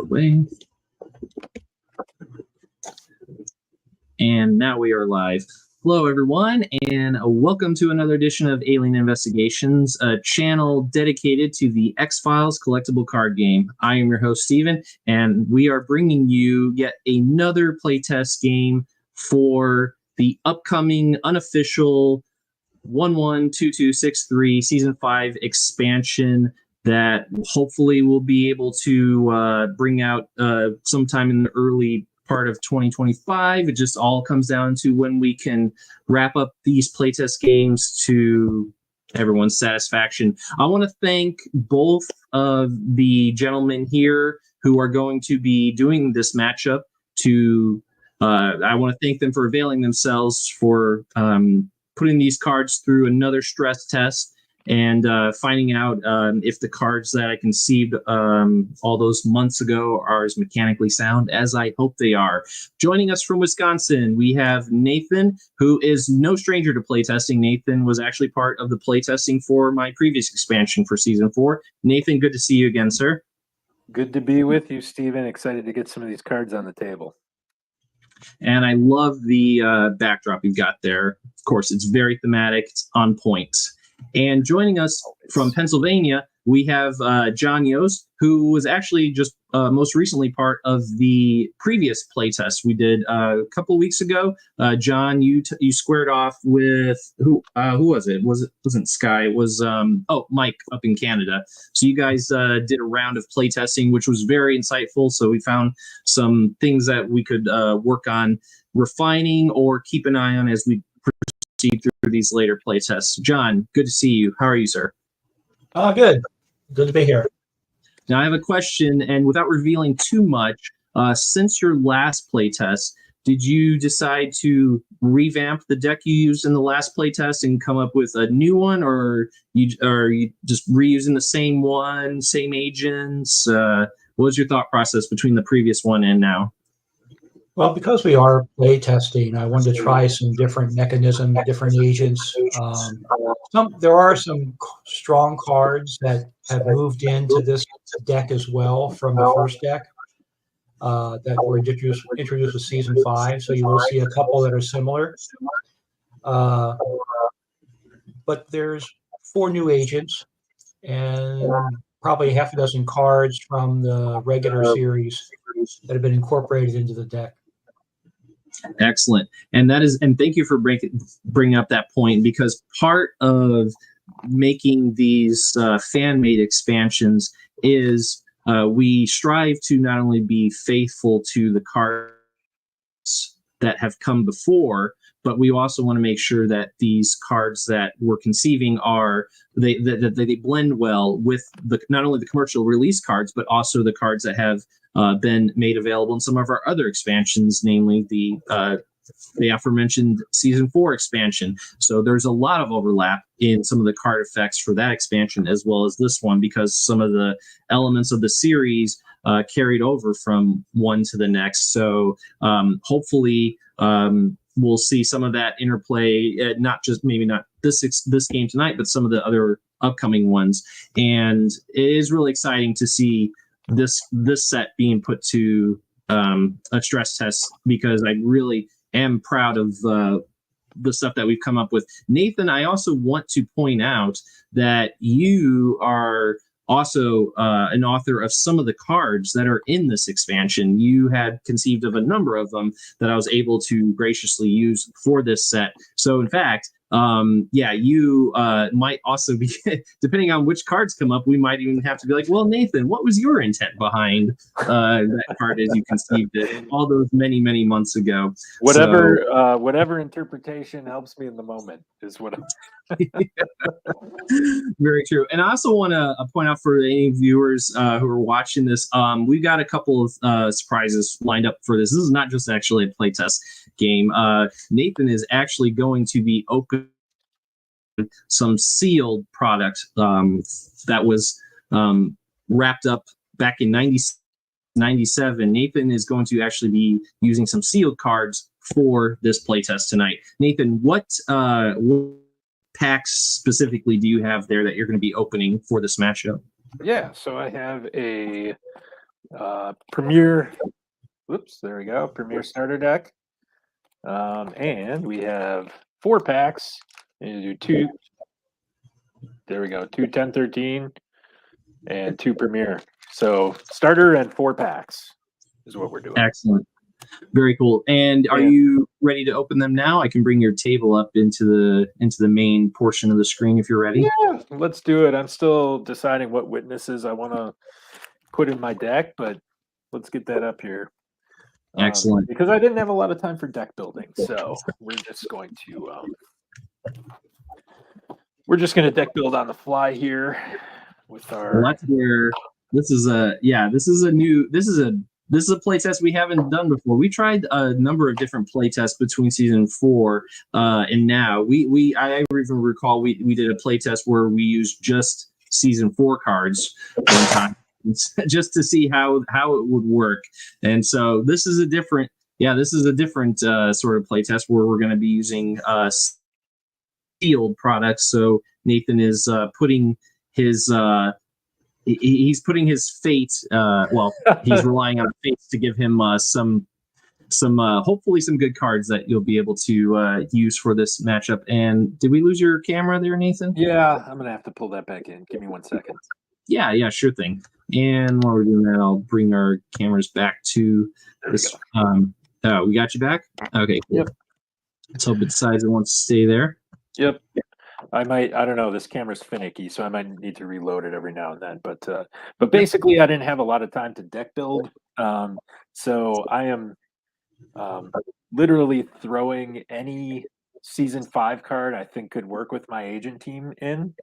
way. And now we are live. Hello, everyone, and welcome to another edition of Alien Investigations, a channel dedicated to the X-Files Collectible Card Game. I am your host, Steven, and we are bringing you yet another playtest game for the upcoming unofficial 112263 Season 5 expansion that hopefully we'll be able to bring out sometime in the early part of 2025. It just all comes down to when we can wrap up these playtest games to everyone's satisfaction. I want to thank both of the gentlemen here who are going to be doing this matchup. I want to thank them for availing themselves for putting these cards through another stress test and finding out if the cards that I conceived all those months ago are as mechanically sound as I hope they are. Joining us from Wisconsin, we have Nathan, who is no stranger to playtesting. Nathan was actually part of the playtesting for my previous expansion for Season 4. Nathan, good to see you again, sir. Good to be with you, Steven. Excited to get some of these cards on the table. And I love the backdrop you've got there. Of course, it's very thematic. It's on point. And joining us from Pennsylvania, we have John Yost, who was actually just most recently part of the previous playtest we did a couple of weeks ago. John, you squared off with who was it? Wasn't Sky? It was Mike up in Canada. So you guys did a round of playtesting, which was very insightful. So we found some things that we could work on refining or keep an eye on as we proceed through these later playtests. John, good to see you. How are you, sir? Good. Good to be here. Now, I have a question, and without revealing too much, since your last playtest, did you decide to revamp the deck you used in the last playtest and come up with a new one, or are you just reusing the same one, same agents? What was your thought process between the previous one and now? Well, because we are play testing, I wanted to try some different mechanisms, different agents. There are some strong cards that have moved into this deck as well from the first deck that were introduced with Season 5. So you will see a couple that are similar. But there's 4 new agents and probably half a dozen cards from the regular series that have been incorporated into the deck. Excellent. And thank you for bringing up that point, because part of making these fan-made expansions is we strive to not only be faithful to the cards that have come before, but we also want to make sure that these cards that we're conceiving they blend well with not only the commercial release cards, but also the cards that have been made available in some of our other expansions, namely the aforementioned Season 4 expansion. So there's a lot of overlap in some of the card effects for that expansion as well as this one, because some of the elements of the series carried over from one to the next. So hopefully we'll see some of that interplay, maybe not this game tonight, but some of the other upcoming ones. And it is really exciting to see this set being put to a stress test, because I really am proud of the stuff that we've come up with. Nathan, I also want to point out that you are also an author of some of the cards that are in this expansion. You had conceived of a number of them that I was able to graciously use for this set. So in fact, you might also be, depending on which cards come up, we might even have to be like, well, Nathan, what was your intent behind that card as you conceived it all those many, many months ago? Whatever interpretation helps me in the moment is what I'm... Very true. And I also want to point out for any viewers who are watching this, we've got a couple of surprises lined up for this. This is not just actually a playtest game. Nathan is actually going to be opening some sealed product that was wrapped up back in 97. Nathan is going to actually be using some sealed cards for this playtest tonight. Nathan, what packs specifically do you have there that you're going to be opening for this matchup? Yeah, so I have a Premier. Whoops, there we go. Premier starter deck. And we have 4 packs. And you do 2. There we go. 2 10-13 and 2 Premier. So starter and 4 packs is what we're doing. Excellent. Very cool. And are you ready to open them now? I can bring your table up into the main portion of the screen if you're ready. Yeah, let's do it. I'm still deciding what witnesses I want to put in my deck, but let's get that up here. Excellent. Because I didn't have a lot of time for deck building, so we're just going to deck build on the fly here with our. Well, that's where this is a playtest we haven't done before. We tried a number of different playtests between season 4 and now. I even recall we did a playtest where we used just season 4 cards one time just to see how it would work. And so this is a different sort of playtest where we're going to be using sealed products. So Nathan is putting his he's putting his fate. He's relying on fate to give him some hopefully some good cards that you'll be able to use for this matchup. And did we lose your camera there, Nathan? Yeah, I'm gonna have to pull that back in. Give me 1 second. Yeah, sure thing. And while we're doing that, I'll bring our cameras back to this. We got you back? Okay, cool. Yep. Let's hope it decides it wants to stay there. Yep. I don't know. This camera's finicky, so I might need to reload it every now and then. But basically, I didn't have a lot of time to deck build. So I am literally throwing any season 5 card I think could work with my agent team in.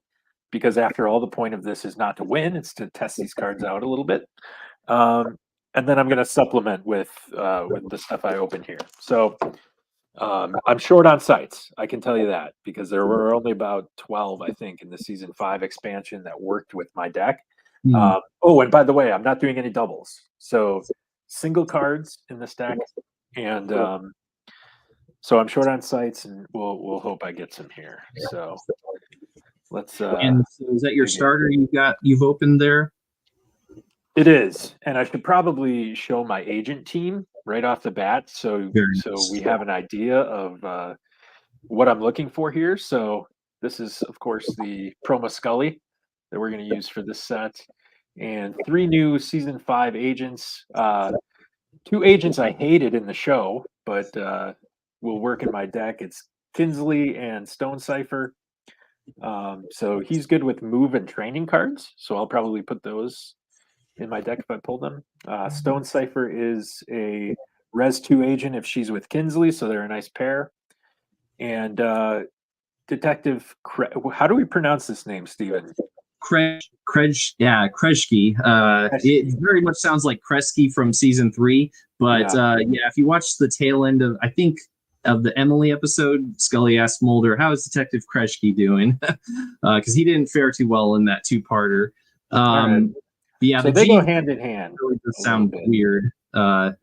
Because after all, the point of this is not to win; it's to test these cards out a little bit, and then I'm going to supplement with the stuff I open here. So I'm short on sites. I can tell you that because there were only about 12, I think, in the season 5 expansion that worked with my deck. And by the way, I'm not doing any doubles. So single cards in this deck, and so I'm short on sites, and we'll hope I get some here. So. Let's. And so is that your starter you've opened there? It is, and I should probably show my agent team right off the bat, so we have an idea of what I'm looking for here. So this is, of course, the promo Scully that we're going to use for this set, and 3 new season 5 agents. 2 agents I hated in the show, but will work in my deck. It's Kinsley and Stone Cipher. So he's good with move and training cards, so I'll probably put those in my deck if I pull them. Stone Cipher is a Res 2 agent if she's with Kinsley, so they're a nice pair. And Detective, how do we pronounce this name, Steven? Kresge. It very much sounds like Kresge from season 3, but if you watch the tail end of, I think, of the Emily episode, Scully asked Mulder, "How is Detective Kresge doing?" Because he didn't fare too well in that 2-parter. Right. Yeah, so they go hand in hand. Really does sound weird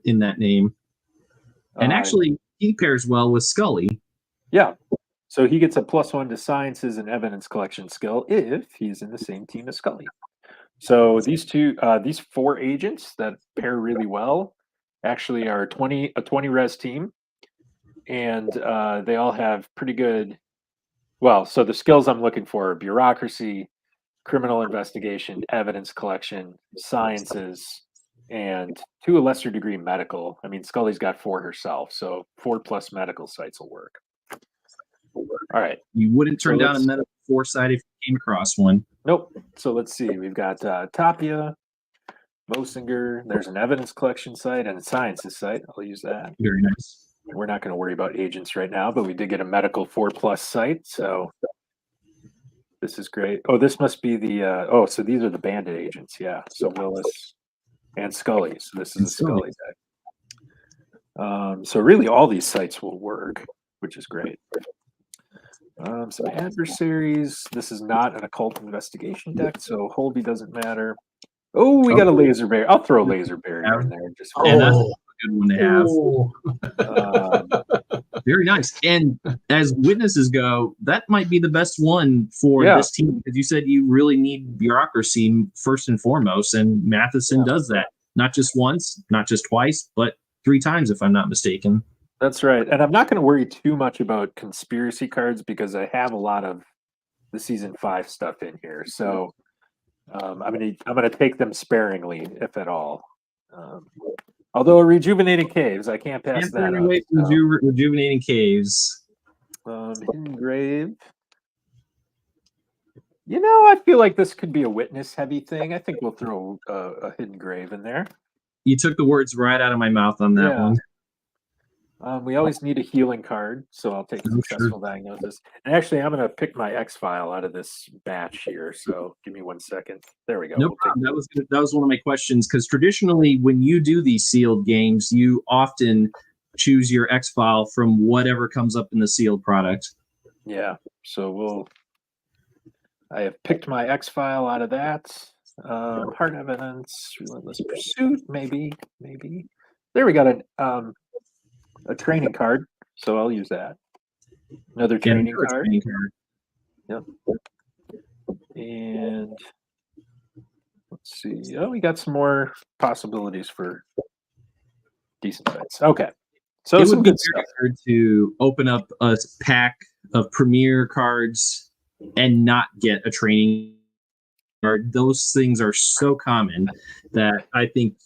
in that name, and actually he pairs well with Scully. Yeah, so he gets a +1 to sciences and evidence collection skill if he's in the same team as Scully. So these 4 agents that pair really well actually are a 20 res team. And they all have pretty good. Well, so the skills I'm looking for are bureaucracy, criminal investigation, evidence collection, sciences, and to a lesser degree, medical. I mean, Scully's got 4 herself, so 4+ medical sites will work. All right. You wouldn't turn down a medical 4 site if you came across one. Nope. So let's see. We've got Tapia, Mosinger. There's an evidence collection site and a sciences site. I'll use that. Very nice. We're not going to worry about agents right now, but we did get a medical 4+ site, so this is great. Oh, this must be the so these are the bandit agents, yeah. So Willis and Scully. So this is a Scully deck. So really all these sites will work, which is great. Some adversaries. This is not an occult investigation deck, so Holby doesn't matter. Oh, we got a laser bear. I'll throw a laser barrier in there. Just that's a good one to have. Very nice. And as witnesses go, that might be the best one for this team because you said you really need bureaucracy first and foremost, and Matheson does that. not just once, not just twice, but 3 times, if I'm not mistaken. That's right. And I'm not going to worry too much about conspiracy cards because I have a lot of the season 5 stuff in here. So I'm gonna take them sparingly, if at all. Although rejuvenating caves, I can't pass that up. Rejuvenating caves. Hidden grave. You know, I feel like this could be a witness heavy thing. I think we'll throw a hidden grave in there. You took the words right out of my mouth on that one. We always need a healing card, so I'll take successful diagnosis. And actually, I'm going to pick my X-File out of this batch here. So give me 1 second. There we go. No problem. That was one of my questions, because traditionally, when you do these sealed games, you often choose your X-File from whatever comes up in the sealed product. Yeah. So I have picked my X-File out of that. Hard evidence, relentless pursuit, maybe. There we got a training card, so I'll use that. Another training card. Yep. And let's see. Oh, we got some more possibilities for decent fights. Okay. So it would be very hard to open up a pack of premier cards and not get a training card. Those things are so common that I think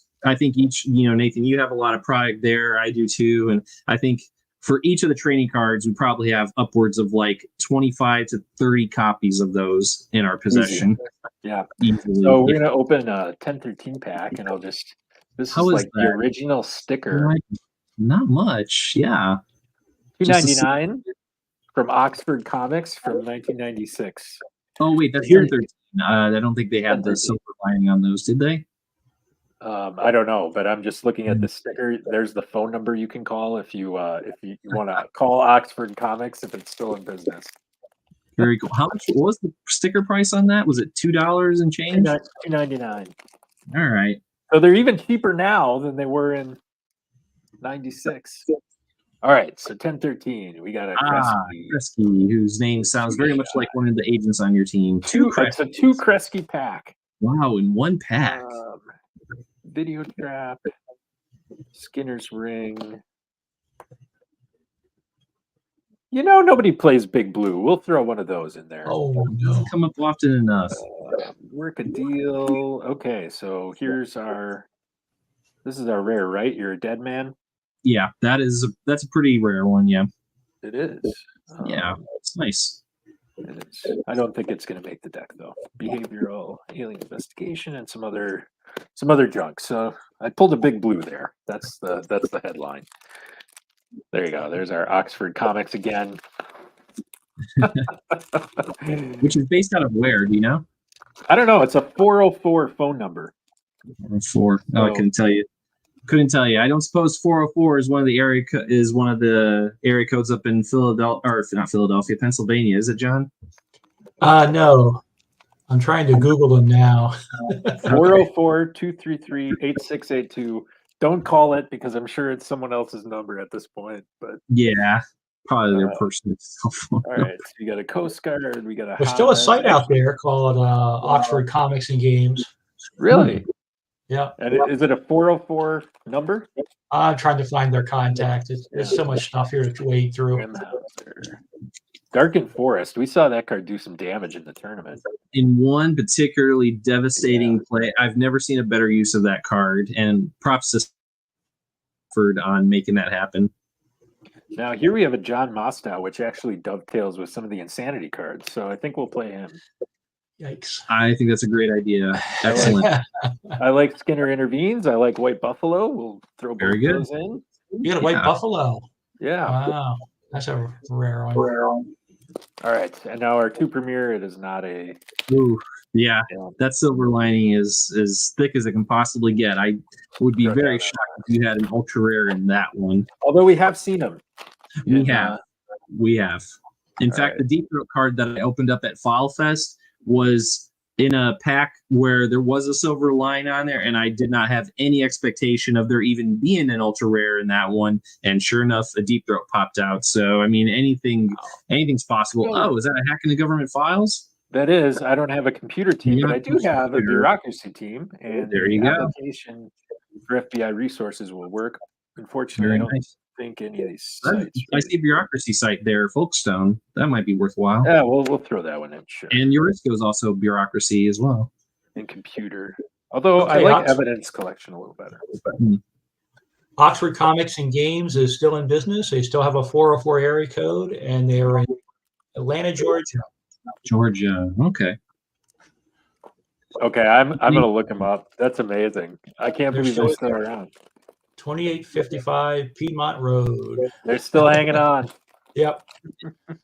each, Nathan, you have a lot of product there. I do too. And I think for each of the training cards, we probably have upwards of like 25 to 30 copies of those in our possession. Easy. Yeah. Easily. So we're going to open a 1013 pack, and this is like the original sticker. Not much. Yeah. $2.99 from Oxford Comics from 1996. Oh, wait, that's 1013. I don't think they had the silver lining on those, did they? I don't know, but I'm just looking at the sticker. There's the phone number you can call if you want to call Oxford Comics if it's still in business. Very cool. What was the sticker price on that? Was it $2 and change? $2.99. All right. So they're even cheaper now than they were in 96. All right, so 1013. We got a Kresge, whose name sounds very much like one of the agents on your team. It's a 2 Kresge pack. Wow, in one pack. Video trap, Skinner's ring. Nobody plays Big Blue. We'll throw one of those in there. Oh, no. Come up often enough. Work a deal. Okay, so this is our rare, right? You're a dead man? Yeah, that's a pretty rare one, yeah. It is. Yeah, it's nice. It is. I don't think it's going to make the deck, though. Behavioral alien investigation and some other junk. So I pulled a Big Blue there. That's the headline. There you go. There's our Oxford Comics again. Which is based out of where? Do you know? I don't know. It's a 404 phone number. 404. Oh, I couldn't tell you. I don't suppose 404 is one of the area codes up in Philadelphia, or not Philadelphia, Pennsylvania. Is it, John? No. I'm trying to Google them now. 404-233-8682. Don't call it because I'm sure it's someone else's number at this point. But yeah, probably their personal cell phone. All right, so we got a Coast Guard. We got There's still a site out there called Oxford Comics and Games. Really? Yeah. And is it a 404 number? I'm trying to find their contact. There's so much stuff here to wade through. Darkened Forest. We saw that card do some damage in the tournament. In one particularly devastating play, I've never seen a better use of that card, and props to Ford on making that happen. Now here we have a John Mostow, which actually dovetails with some of the Insanity cards, so I think we'll play him. Yikes. I think that's a great idea. Excellent. I like Skinner Intervenes. I like White Buffalo. We'll throw both those in. You got a White Buffalo. Yeah. Wow. That's a rare one. All right. And now our 2 Premier, it is not a... Ooh, yeah. That silver lining is as thick as it can possibly get. I would be very shocked if you had an ultra rare in that one. Although we have seen them. We have. In fact, the Deep Throat card that I opened up at File Fest was in a pack where there was a silver line on there, and I did not have any expectation of there even being an ultra rare in that one. And sure enough, a Deep Throat popped out. So, I mean, anything's possible. Oh, is that a hack in the government files? That is. I don't have a computer team, but I do have a bureaucracy team. And there you go. for FBI resources will work. Unfortunately, I don't think any of these sites. I see a bureaucracy site there, Folkestone. That might be worthwhile. Yeah, we'll throw that one in, sure. And Eurisco is also bureaucracy as well. And computer. Although I like evidence collection a little better. Oxford Comics and Games is still in business. They still have a 404 area code, and they're in Atlanta, Georgia. Georgia, okay. Okay, I'm gonna look them up. That's amazing. I can't believe they're still around. 2855 Piedmont Road. They're still hanging on. Yep.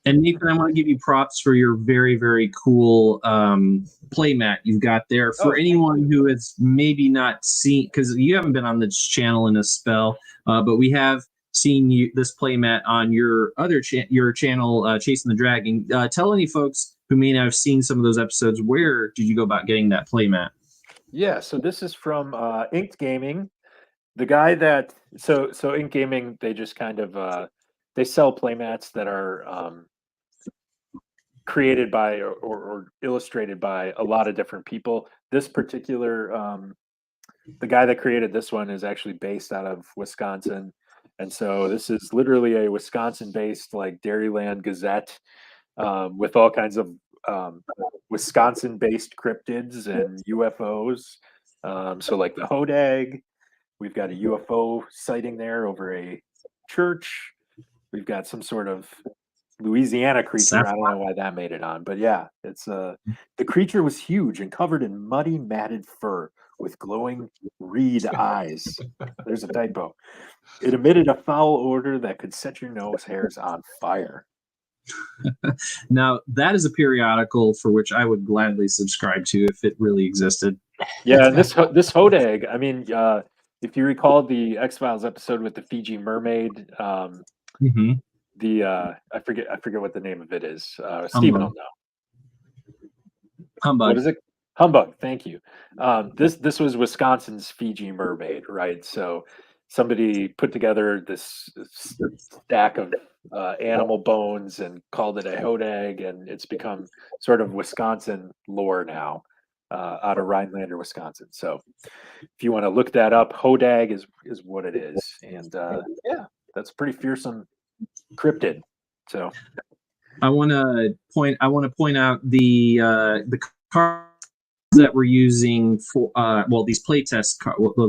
And Nathan, I want to give you props for your very, very cool playmat you've got there. For anyone who has maybe not seen, because you haven't been on this channel in a spell, but we have seen this playmat on your other your channel, Chasing the Dragon. Tell any folks who may not have seen some of those episodes, where did you go about getting that playmat? Yeah, so this is from Inked Gaming. The guy that so Inked Gaming, they just kind of they sell playmats that are created by or illustrated by a lot of different people. This particular the guy that created this one is actually based out of Wisconsin, and so this is literally a Wisconsin-based like Dairyland Gazette with all kinds of Wisconsin-based cryptids and UFOs. So like the Hodag, we've got a UFO sighting there over a church. We've got some sort of Louisiana creature. I don't know why that made it on, but yeah, it's the creature was huge and covered in muddy, matted fur with glowing reed eyes. There's a typo. It emitted a foul odor that could set your nose hairs on fire. Now, that is a periodical for which I would gladly subscribe to if it really existed. Yeah, and this Hodag, I mean, if you recall the X-Files episode with the Fiji mermaid, the I forget what the name of it is. Stephen will know. Humbug. What is it? Humbug. Thank you. This was Wisconsin's Fiji mermaid, right? So somebody put together this stack of animal bones and called it a Hodag, and it's become sort of Wisconsin lore now, out of Rhinelander, Wisconsin. So if you want to look that up, Hodag is what it is, and yeah, that's pretty fearsome cryptid. So I want to point out the cards that we're using for these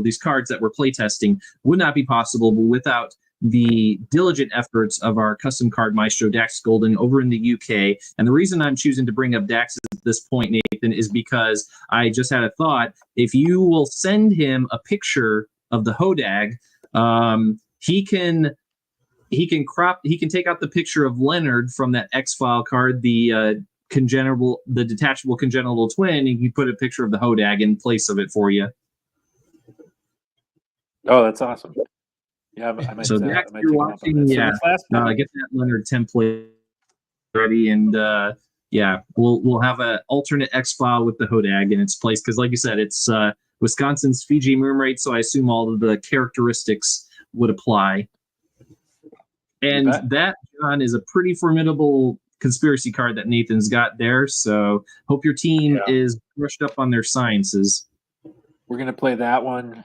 these cards that we're playtesting would not be possible without the diligent efforts of our custom card maestro Dax Golden over in the UK. And the reason I'm choosing to bring up Dax at this point, Nathan, is because I just had a thought. If you will send him a picture of the Hodag, he can take out the picture of Leonard from that X-File card, the detachable congenital twin, and you put a picture of the Hodag in place of it for you. Oh, that's awesome. Yeah, I might. So Dax, you're watching, get that Leonard template ready, and yeah, we'll have an alternate X-File with the Hodag in its place, because like you said, it's Wisconsin's Fiji mermaid, so I assume all of the characteristics would apply. And that, John, is a pretty formidable conspiracy card that Nathan's got there. So hope your team is brushed up on their sciences. We're going to play that one.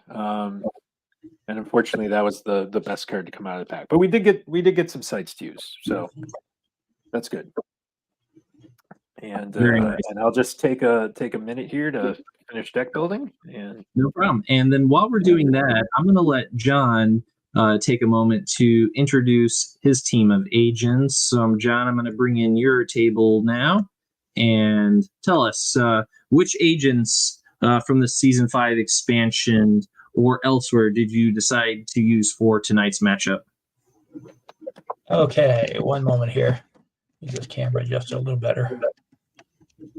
And unfortunately, that was the best card to come out of the pack. But we did get some sites to use. So that's good. And nice. And I'll just take a minute here to finish deck building. And no problem. And then while we're doing that, I'm going to let John take a moment to introduce his team of agents. So, John, I'm going to bring in your table now and tell us which agents from the Season 5 expansion or elsewhere did you decide to use for tonight's matchup? Okay, one moment here. Get this camera adjusted a little better.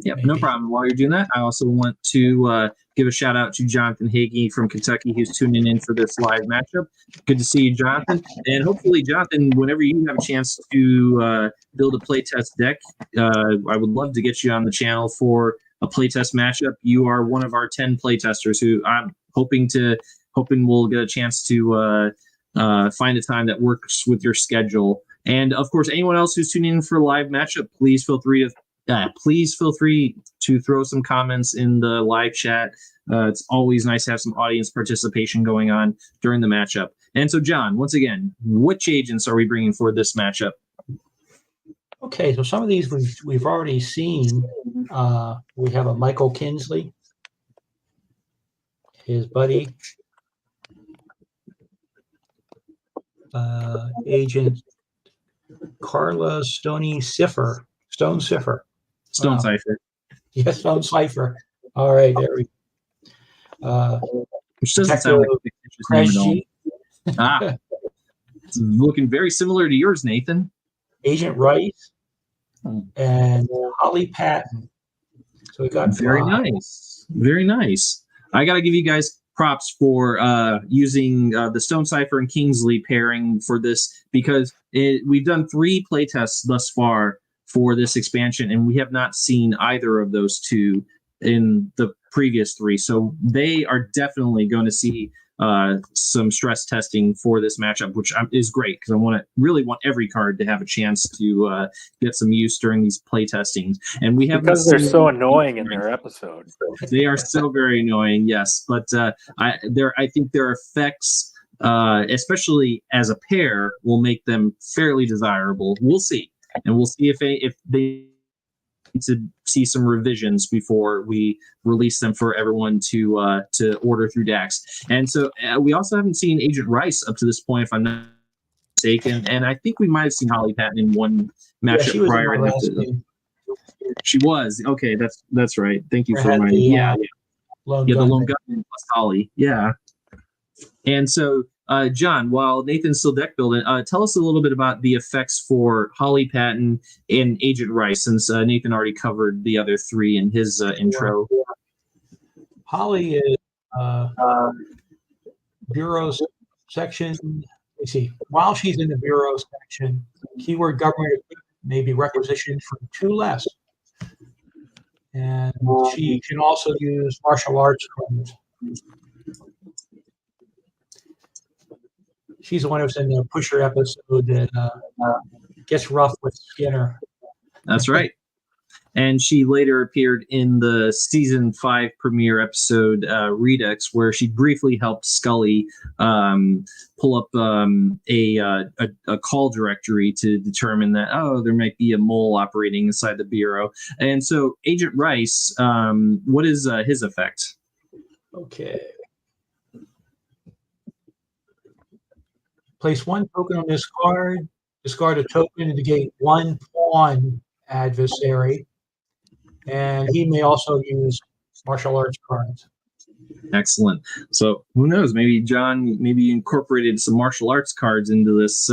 Yep, no problem. While you're doing that, I also want to give a shout out to Jonathan Hagee from Kentucky, who's tuning in for this live matchup. Good to see you, Jonathan. And hopefully, Jonathan, whenever you have a chance to build a playtest deck, I would love to get you on the channel for a playtest matchup. You are one of our 10 playtesters who I'm hoping we'll get a chance to find a time that works with your schedule. And of course, anyone else who's tuning in for a live matchup, please feel free to throw some comments in the live chat. It's always nice to have some audience participation going on during the matchup. And so, John, once again, which agents are we bringing for this matchup? Okay, so some of these we've already seen. We have a Michael Kinsley, his buddy, Agent Carla Stone Cipher. Yes, Stone Cipher. All right, there we go. Which doesn't sound like a fictitious name at all. It's looking very similar to yours, Nathan. Agent Rice and Holly Patton. So we got very nice. Very nice. I got to give you guys props for using the Stone Cipher and Kingsley pairing for this, because we've done 3 playtests thus far for this expansion, and we have not seen either of those two in the previous 3. So they are definitely going to see some stress testing for this matchup, which is great, because I really want every card to have a chance to get some use during these play testings. And we have, because they're so annoying in their episodes. They are so very annoying, yes. But I think their effects, especially as a pair, will make them fairly desirable. We'll see, and we'll see if they need to see some revisions before we release them for everyone to order through DAX. And so we also haven't seen Agent Rice up to this point, if I'm not mistaken. And I think we might have seen Holly Patton in one matchup prior. She was. Okay, that's right. Thank you for reminding me. Yeah, the lone gunman plus Holly. Yeah. And so, John, while Nathan's still deck building, tell us a little bit about the effects for Holly Patton and Agent Rice, since Nathan already covered the other 3 in his intro. Holly is Bureau section. Let me see. While she's in the Bureau section, keyword government may be requisitioned for 2 less. And she can also use martial arts cards. She's the one who's in the Pusher episode that gets rough with Skinner. That's right. And she later appeared in the season 5 premiere episode Redux, where she briefly helped Scully pull up a call directory to determine that, there might be a mole operating inside the Bureau. And so Agent Rice, what is his effect? Okay. Place 1 token on this card. Discard a token to negate 1 pawn adversary. And he may also use martial arts cards. Excellent. So who knows? Maybe John, you incorporated some martial arts cards into this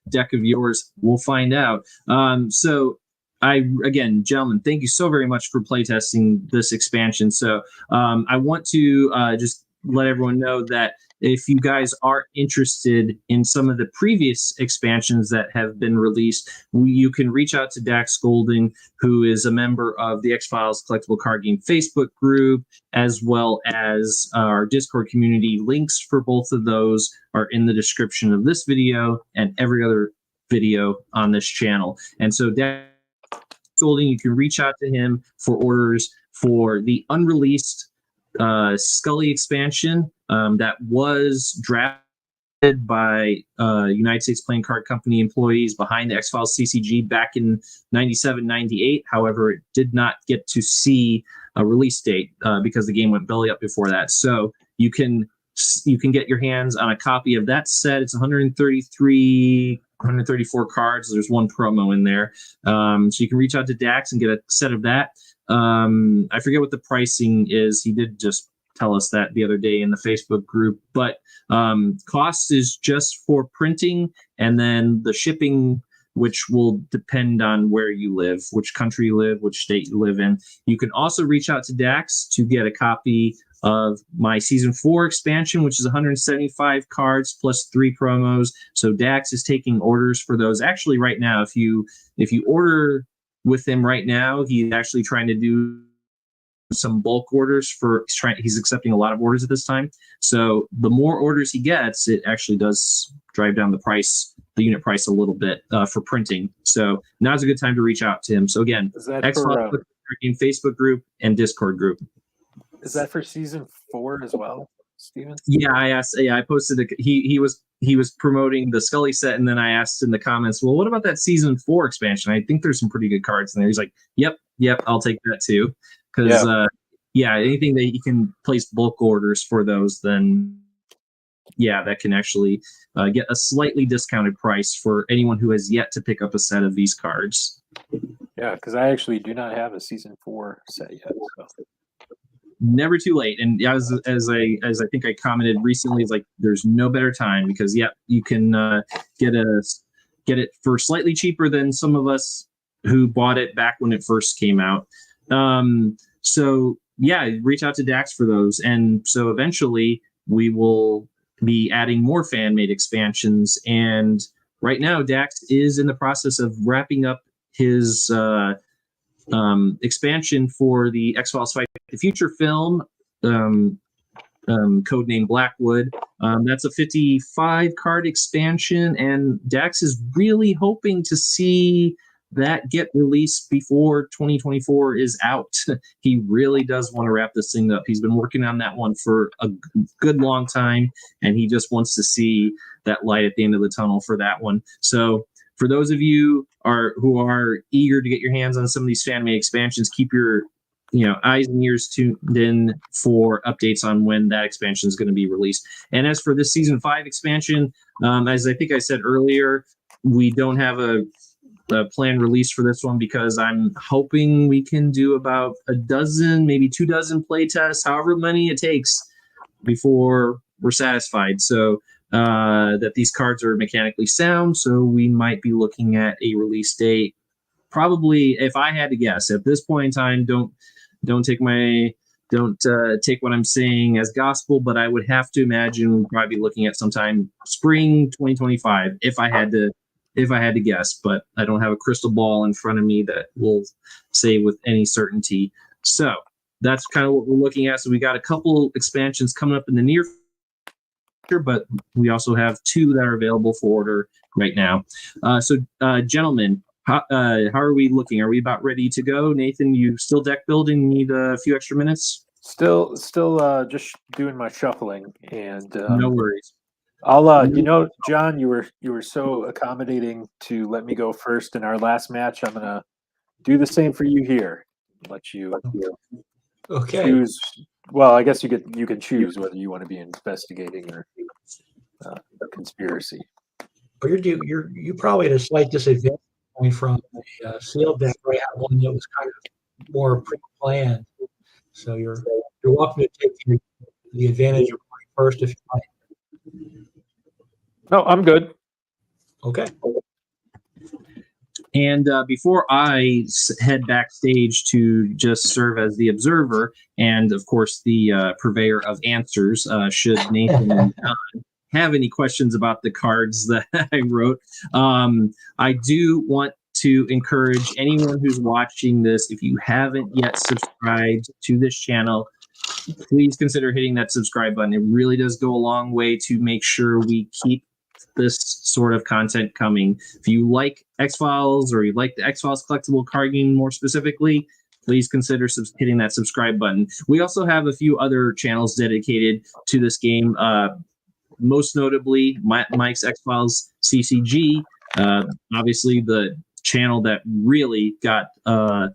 deck of yours. We'll find out. So again, gentlemen, thank you so very much for playtesting this expansion. So I want to just let everyone know that if you guys are interested in some of the previous expansions that have been released, you can reach out to Dax Golden, who is a member of the X-Files Collectible Card Game Facebook group, as well as our Discord community. Links for both of those are in the description of this video and every other video on this channel. And so Dax Golden, you can reach out to him for orders for the unreleased Scully expansion that was drafted by United States Playing Card Company employees behind the X-Files CCG back in 97, 98. However, it did not get to see a release date because the game went belly up before that. So you can get your hands on a copy of that set. It's 134 cards. There's 1 promo in there. So you can reach out to Dax and get a set of that. I forget what the pricing is. He did just tell us that the other day in the Facebook group, but cost is just for printing, and then the shipping, which will depend on where you live, which country you live, which state you live in. You can also reach out to Dax to get a copy of my season 4 expansion, which is 175 cards plus 3 promos. So Dax is taking orders for those. Actually, right now, if you order with him right now, he's actually trying to do some bulk orders he's accepting a lot of orders at this time. So the more orders he gets, it actually does drive down the unit price a little bit for printing. So now's a good time to reach out to him. So again, X-Files Game Facebook group and Discord group. Is that for season 4 as well, Steven? Yeah, I asked. Yeah, I posted. He was promoting the Scully set, and then I asked in the comments, well, what about that season 4 expansion? I think there's some pretty good cards in there. He's like, yep, I'll take that too, because anything that you can place bulk orders for those, then that can actually get a slightly discounted price for anyone who has yet to pick up a set of these cards. Yeah, because I actually do not have a season 4 set yet. So. Never too late. And as I think I commented recently, it's like there's no better time, because you can get it for slightly cheaper than some of us who bought it back when it first came out. So reach out to Dax for those. And so eventually we will be adding more fan-made expansions. And right now Dax is in the process of wrapping up his expansion for the X-Files Fight the Future film, codename Blackwood. That's a 55 card expansion, and Dax is really hoping to see that get released before 2024 is out. He really does want to wrap this thing up. He's been working on that one for a good long time, and he just wants to see that light at the end of the tunnel for that one. So for those of you who are eager to get your hands on some of these fan-made expansions, keep your eyes and ears tuned in for updates on when that expansion is going to be released. And as for this season 5 expansion, as I think I said earlier, we don't have a planned release for this one, because I'm hoping we can do about a dozen, maybe 2 dozen playtests, however many it takes, before we're satisfied. So that these cards are mechanically sound. So we might be looking at a release date. Probably, if I had to guess, at this point in time, don't take what I'm saying as gospel, but I would have to imagine we'd probably be looking at sometime spring 2025 if I had to guess. But I don't have a crystal ball in front of me that will say with any certainty. So that's kind of what we're looking at. So we got a couple expansions coming up in the near future, but we also have 2 that are available for order right now. So gentlemen, how are we looking? Are we about ready to go? Nathan, you still deck building? Need a few extra minutes? Still just doing my shuffling, and no worries. I'll John, you were so accommodating to let me go first in our last match. I'm gonna do the same for you here. Let you choose. Well, I guess you can choose whether you want to be investigating or conspiracy. But you're probably at a slight disadvantage from a sealed deck where I had one that was kind of more pre-planned. So you're welcome to take the advantage of going first if you like. No, I'm good. Okay. And before I head backstage to just serve as the observer and, of course, the purveyor of answers, should Nathan and John have any questions about the cards that I wrote, I do want to encourage anyone who's watching this, if you haven't yet subscribed to this channel, please consider hitting that subscribe button. It really does go a long way to make sure we keep this sort of content coming. If you like X-Files, or you like the X-Files Collectible Card Game more specifically, please consider hitting that subscribe button. We also have a few other channels dedicated to this game, most notably Mike's X-Files CCG, obviously the channel that really got the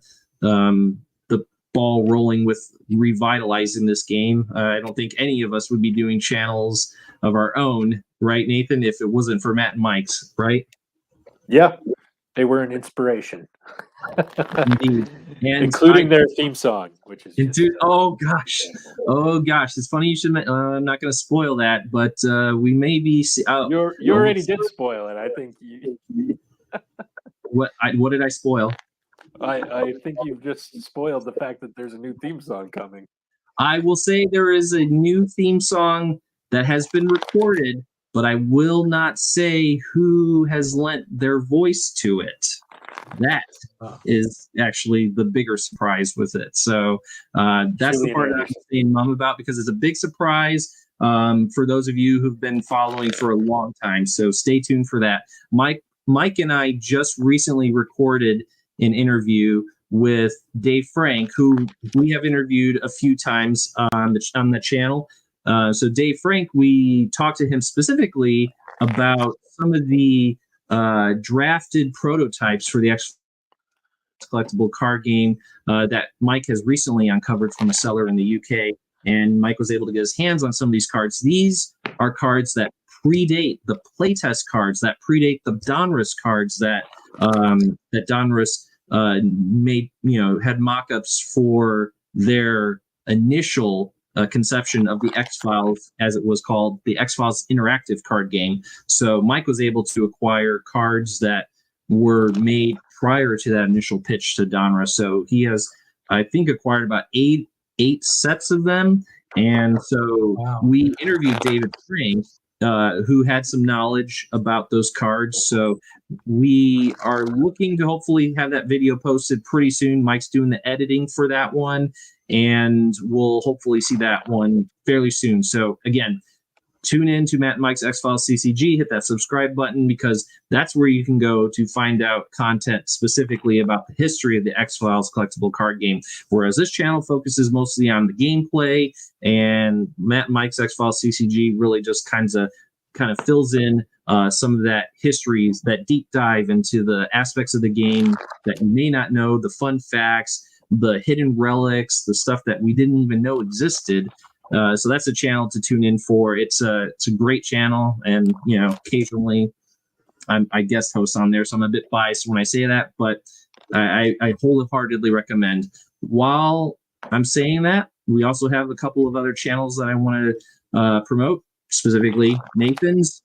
ball rolling with revitalizing this game. I don't think any of us would be doing channels of our own, right, Nathan, if it wasn't for Matt and Mike's, right? Yeah, they were an inspiration. Indeed. And including their theme song, which is oh gosh, it's funny you should. I'm not going to spoil that, but we may be. You already did spoil it. I think you. What did I spoil? I think you've just spoiled the fact that there's a new theme song coming. I will say there is a new theme song that has been recorded, but I will not say who has lent their voice to it. That is actually the bigger surprise with it. So that's really the part that I'm saying mum about, because it's a big surprise for those of you who've been following for a long time. So stay tuned for that. Mike and I just recently recorded an interview with Dave Frank, who we have interviewed a few times on the channel. So Dave Frank, we talked to him specifically about some of the drafted prototypes for the X-Files Collectible Card Game that Mike has recently uncovered from a seller in the UK. And Mike was able to get his hands on some of these cards. These are cards that predate the playtest cards, that predate the Donruss cards that Donruss made, had mock-ups for their initial conception of the X-Files, as it was called, the X-Files interactive card game. So Mike was able to acquire cards that were made prior to that initial pitch to Donruss. So he has, I think, acquired about eight sets of them. And so we interviewed David Frank, who had some knowledge about those cards. So we are looking to hopefully have that video posted pretty soon. Mike's doing the editing for that one, and we'll hopefully see that one fairly soon. So again, tune in to Matt and Mike's X-Files CCG, hit that subscribe button, because that's where you can go to find out content specifically about the history of the X-Files collectible card game. Whereas this channel focuses mostly on the gameplay, and Matt and Mike's X-Files CCG really just kind of fills in some of that history, that deep dive into the aspects of the game that you may not know, the fun facts, the hidden relics, the stuff that we didn't even know existed. So that's a channel to tune in for. It's a great channel, and occasionally I guest host on there, so I'm a bit biased when I say that, but I wholeheartedly recommend. While I'm saying that, we also have a couple of other channels that I want to promote, specifically Nathan's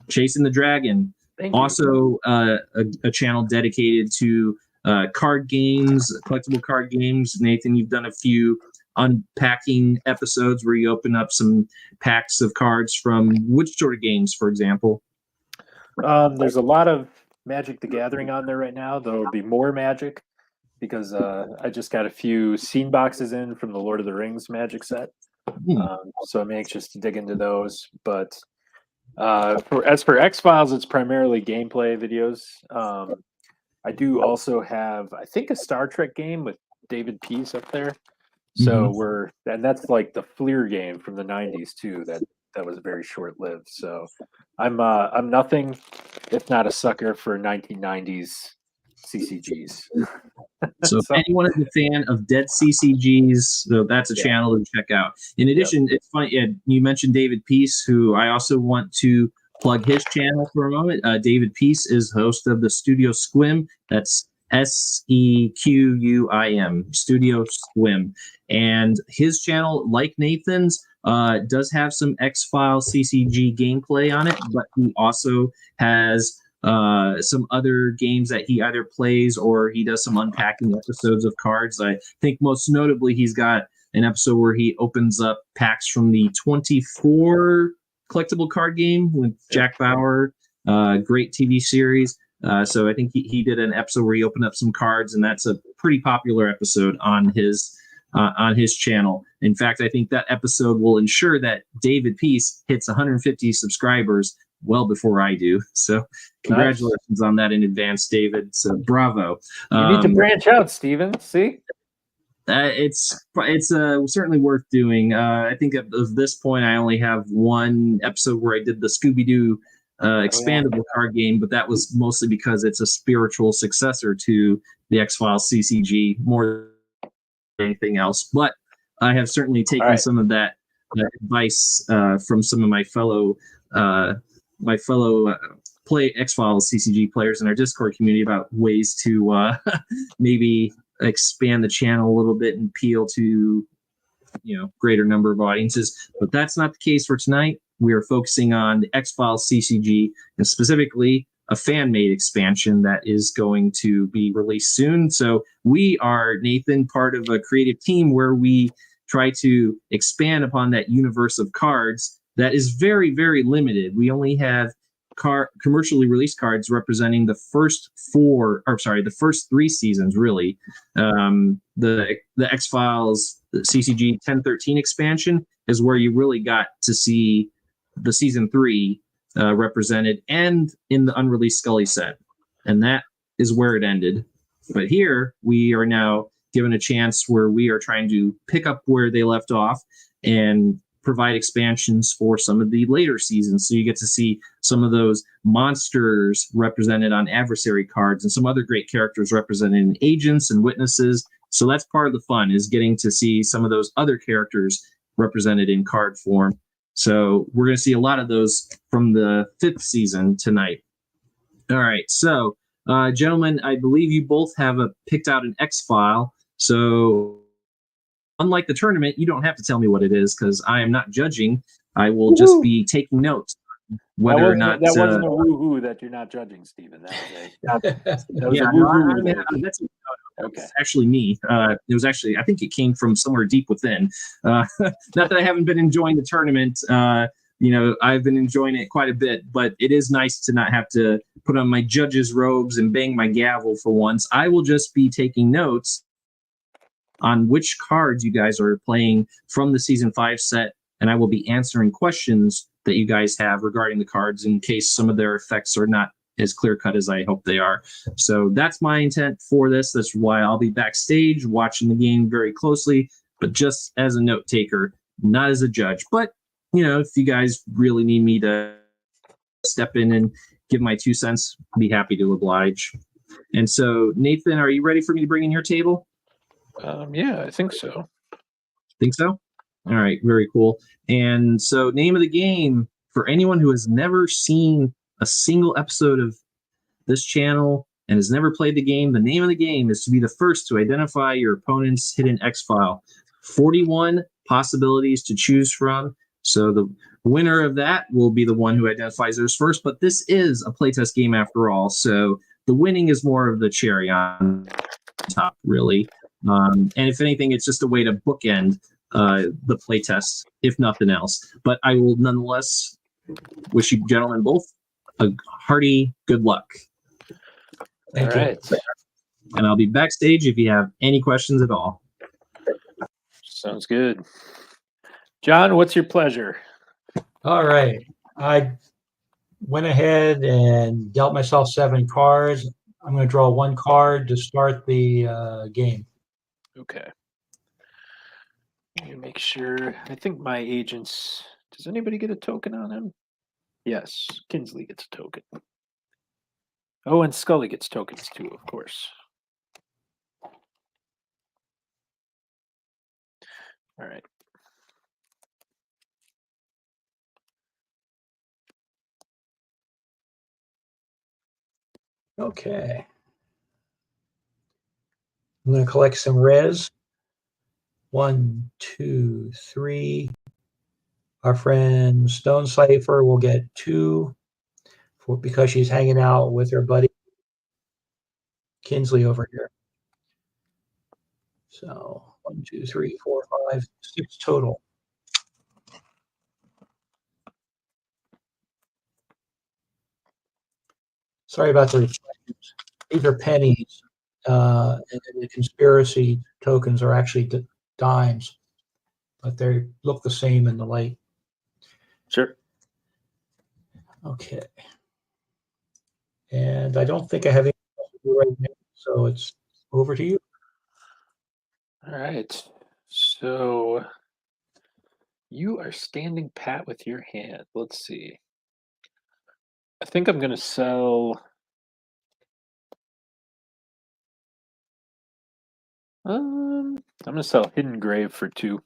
Chasing the Dragon. Also a channel dedicated to card games, collectible card games. Nathan, you've done a few unpacking episodes where you open up some packs of cards from which sort of games, for example? There's a lot of Magic the Gathering on there right now. There will be more Magic because I just got a few scene boxes in from the Lord of the Rings Magic set. So I'm anxious to dig into those. But as for X-Files, it's primarily gameplay videos. I do also have, I think, a Star Trek game with David Peace up there. So and that's like the Fleer game from the 90s too. That was very short-lived. So I'm nothing if not a sucker for 1990s CCGs. So if anyone is a fan of dead CCGs, so that's a channel to check out. In addition, it's funny, you mentioned David Peace, who I also want to plug his channel for a moment. David Peace is host of the Studio Squim. That's SEQUIM, Studio Squim. And his channel, like Nathan's, does have some X-Files CCG gameplay on it, but he also has some other games that he either plays or he does some unpacking episodes of cards. I think most notably he's got an episode where he opens up packs from the 24 collectible card game with Jack Bauer, great TV series. So I think he did an episode where he opened up some cards, and that's a pretty popular episode on his channel. In fact, I think that episode will ensure that David Peace hits 150 subscribers well before I do. So congratulations on that in advance, David. So bravo. You need to branch out, Steven. See? It's certainly worth doing. I think at this point, I only have one episode where I did the Scooby-Doo expandable card game, but that was mostly because it's a spiritual successor to the X-Files CCG more than anything else. But I have certainly taken some of that advice from some of my fellow play X-Files CCG players in our Discord community about ways to maybe expand the channel a little bit and appeal to greater number of audiences. But that's not the case for tonight. We are focusing on the X-Files CCG, and specifically a fan-made expansion that is going to be released soon. So we are, Nathan, part of a creative team where we try to expand upon that universe of cards that is very, very limited. We only have commercially released cards representing the first three seasons, really. The X-Files CCG 1013 expansion is where you really got to see the season 3 represented, and in the unreleased Scully set, and that is where it ended. But here we are now given a chance where we are trying to pick up where they left off and provide expansions for some of the later seasons. So you get to see some of those monsters represented on adversary cards and some other great characters represented in agents and witnesses. So that's part of the fun, is getting to see some of those other characters represented in card form. So we're going to see a lot of those from the 5th season tonight. All right. So, gentlemen, I believe you both have picked out an X-File. So unlike the tournament, you don't have to tell me what it is because I am not judging. I will just be taking notes whether or not that wasn't a woohoo that you're not judging, Stephen. That was yeah, a woohoo. that's Okay. actually me. It was actually, I think it came from somewhere deep within. Not that I haven't been enjoying the tournament. I've been enjoying it quite a bit, but it is nice to not have to put on my judge's robes and bang my gavel for once. I will just be taking notes on which cards you guys are playing from the season 5 set, and I will be answering questions that you guys have regarding the cards in case some of their effects are not as clear-cut as I hope they are. So that's my intent for this. That's why I'll be backstage watching the game very closely, but just as a note taker, not as a judge. But, if you guys really need me to step in and give my 2 cents, I'd be happy to oblige. And so, Nathan, are you ready for me to bring in your table? Yeah, I think so. Think so? All right, very cool. And so, name of the game, for anyone who has never seen a single episode of this channel and has never played the game, the name of the game is to be the first to identify your opponent's hidden X-File. 41 possibilities to choose from. So the winner of that will be the one who identifies theirs first, but this is a playtest game after all, so the winning is more of the cherry on top, really. And if anything, it's just a way to bookend the playtest, if nothing else. But I will nonetheless wish you gentlemen both a hearty good luck. Thank you. And I'll be backstage if you have any questions at all. Sounds good. John, what's your pleasure? All right. I went ahead and dealt myself 7 cards. I'm going to draw 1 card to start the game. Okay. Let me make sure. I think my agents. Does anybody get a token on him? Yes. Kinsley gets a token. Oh, and Scully gets tokens too, of course. All right. Okay. I'm going to collect some res. 1, 2, 3. Our friend Stone Cipher will get 2 because she's hanging out with her buddy Kinsley over here. So 1, 2, 3, 4, 5, 6 total. Sorry about the reflections. These are pennies, and then the conspiracy tokens are actually dimes, but they look the same in the light. Sure. Okay. And I don't think I have anything else to do right now, so it's over to you. All right. So you are standing pat with your hand. Let's see. I think I'm going to sell. I'm going to sell Hidden Grave for 2.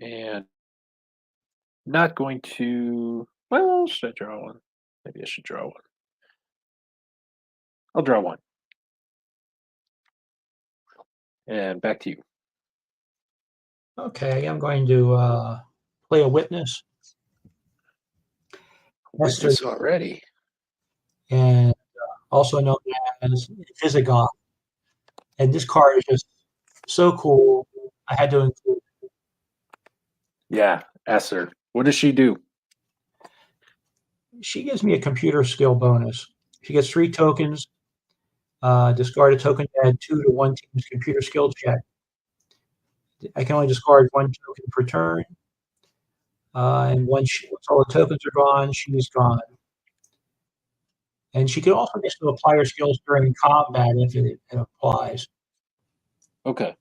And not going to. Well, should I draw one? Maybe I should draw one. I'll draw 1. And back to you. Okay, I'm going to play a witness. Witness already. And also known as Visigoth. And this card is just so cool. I had to include it. Yeah, Esser. What does she do? She gives me a computer skill bonus. She gets 3 tokens. Discard a token to add 2 to one team's computer skill check. I can only discard 1 token per turn. And once all the tokens are gone, she's gone. And she can also just apply her skills during combat if it applies. Okay.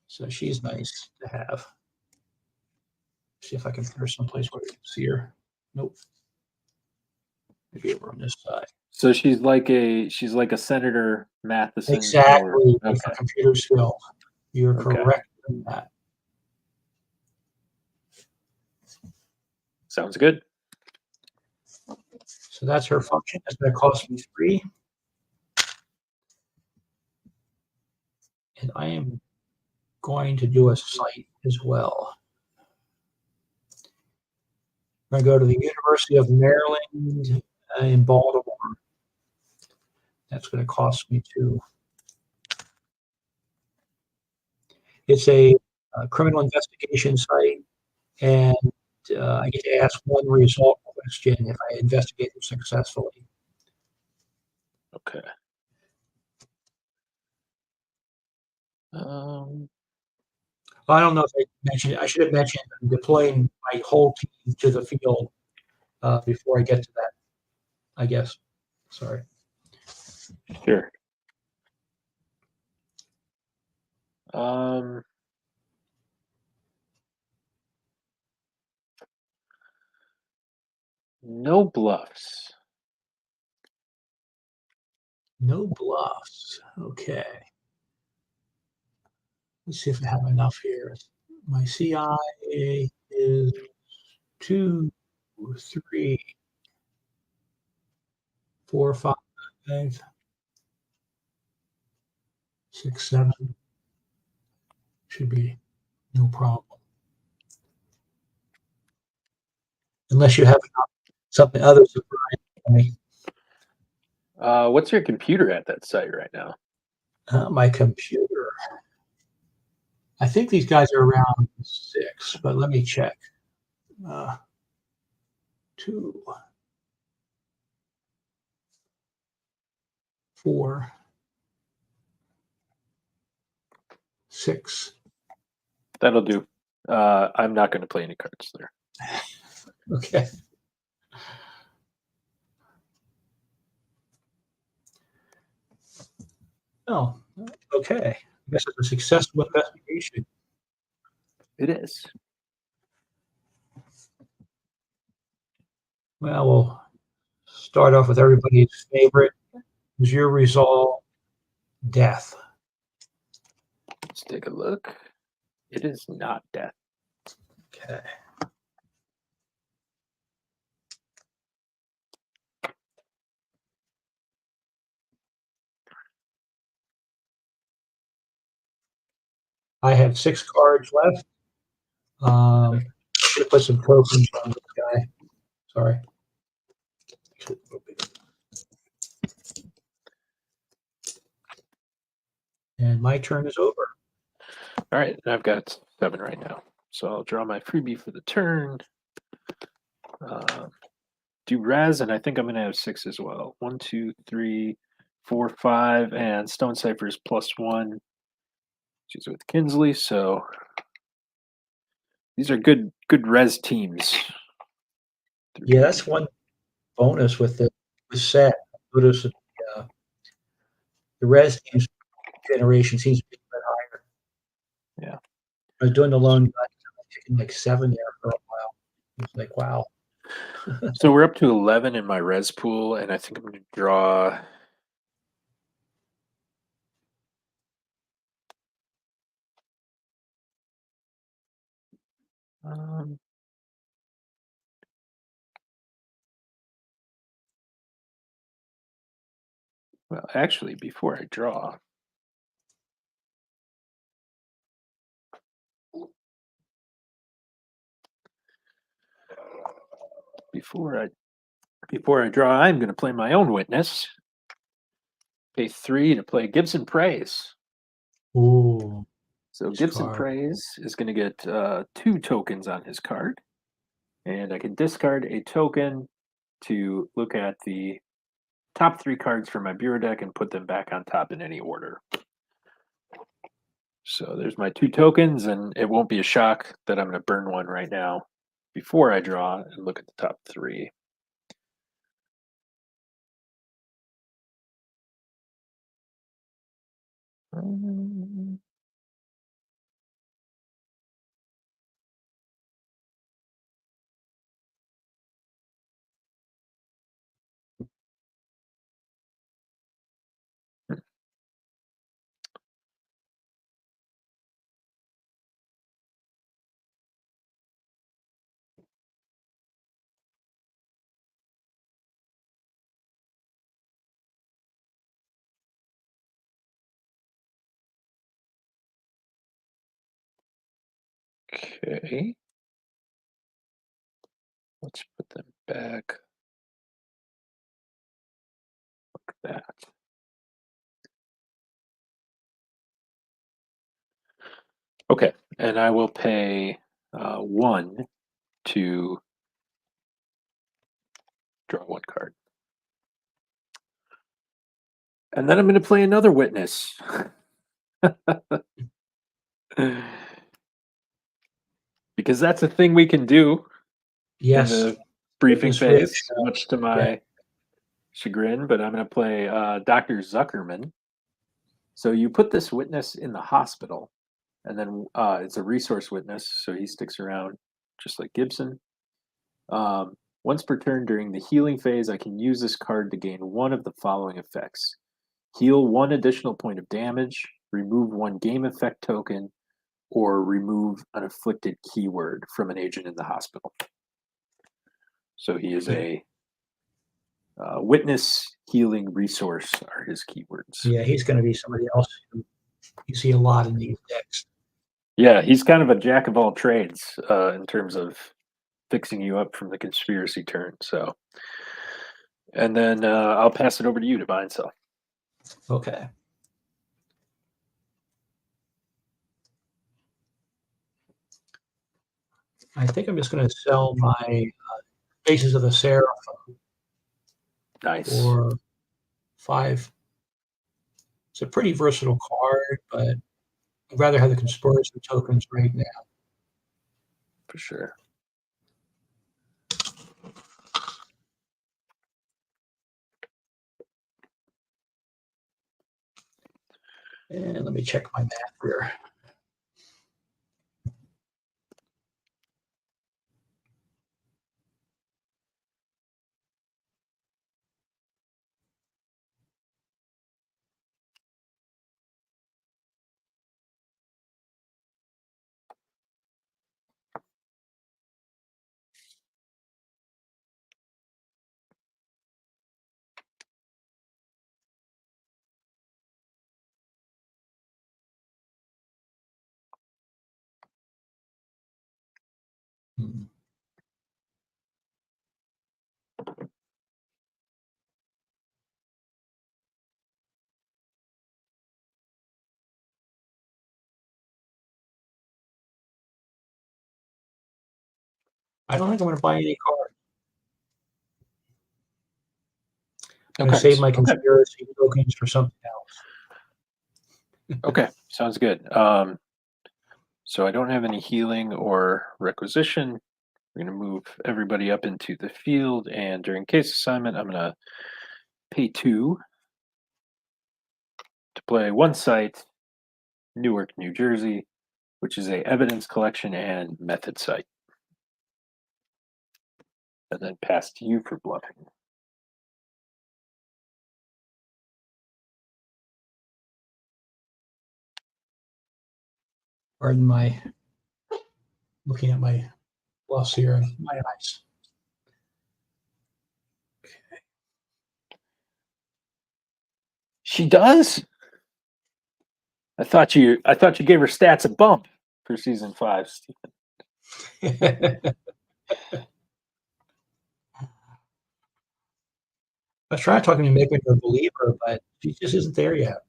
So she's nice to have. See if I can put her someplace where you can see her. Nope. Maybe over on this side. So she's like a Senator Matheson. Exactly. Okay. For computer skills. You're Okay. correct in that. Sounds good. So that's her function. That's going to cost me 3. And I am going to do a site as well. I'm going to go to the University of Maryland in Baltimore. That's going to cost me 2. It's a criminal investigation site, and I get to ask one result question if I investigate it successfully. Okay. I don't know if I mentioned it. I should have mentioned I'm deploying my whole team to the field before I get to that, I guess. Sorry. Sure. No bluffs. No bluffs. Okay. Let's see if I have enough here. My CI is 2, 3, 4, 5, 6, 7. Should be no problem. Unless you have something other surprising. What's your computer at that site right now? My computer. I think these guys are around 6, but let me check. 2, 4, 6. That'll do. I'm not going to play any cards there. Okay. Oh, okay. I guess it's a successful investigation. It is. Well, we'll start off with everybody's favorite. Is your resolve death? Let's take a look. It is not death. Okay. I have 6 cards left. Should put some tokens on this guy. Sorry. And my turn is over. All right, I've got 7 right now. So I'll draw my freebie for the turn. Do res, and I think I'm going to have 6 as well. 1, 2, 3, 4, 5, and Stone Cipher is +1, which is with Kinsley. So these are good res teams. Yeah, that's one bonus with the set. Notice the res teams generation seems to be a bit higher. Yeah. I was doing the lone guy, taking like 7 there for a while. It's like, wow. So we're up to 11 in my res pool, and I think I'm going to draw. Well, actually, before I draw, before I draw, I'm going to play my own witness. Pay 3 to play Gibson Praise. Ooh. So Gibson Praise is going to get 2 tokens on his card, and I can discard a token to look at the top 3 cards from my bureau deck and put them back on top in any order. So there's my 2 tokens, and it won't be a shock that I'm going to burn one right now before I draw and look at the top 3. Okay. Let's put them back like that. Okay, and I will pay 1 to draw 1 card. And then I'm going to play another witness. Because that's a thing we can do Yes. in the briefing Witness phase, Rich, much to my chagrin, but I'm going to play Dr. Zuckerman. So you put this witness in the hospital, and then it's a resource witness, so he sticks around just like Gibson. Once per turn during the healing phase, I can use this card to gain one of the following effects. Heal 1 additional point of damage, remove 1 game effect token, or remove an afflicted keyword from an agent in the hospital. So he is a witness, healing, resource are his keywords. Yeah, he's going to be somebody else who you see a lot in these decks. Yeah, he's kind of a jack of all trades in terms of fixing you up from the conspiracy turn. So, and then I'll pass it over to you to buy and sell. Okay. I think I'm just going to sell my Faces of the Seraphim Nice. for 5. It's a pretty versatile card, but I'd rather have the conspiracy tokens right now. For sure. And let me check my math here. I don't think I'm going to buy any cards. I'm going to save my conspiracy tokens for something else. Okay, sounds good. So I don't have any healing or requisition. We're going to move everybody up into the field, and during case assignment, I'm going to pay 2 to play 1 site, Newark, New Jersey, which is a evidence collection and method site. And then pass to you for bluffing. Pardon my looking at my bluffs here and my eyes. Okay. She does? I thought you gave her stats a bump for season 5, Stephen. I was trying to talk him to make me a believer, but she just isn't there yet.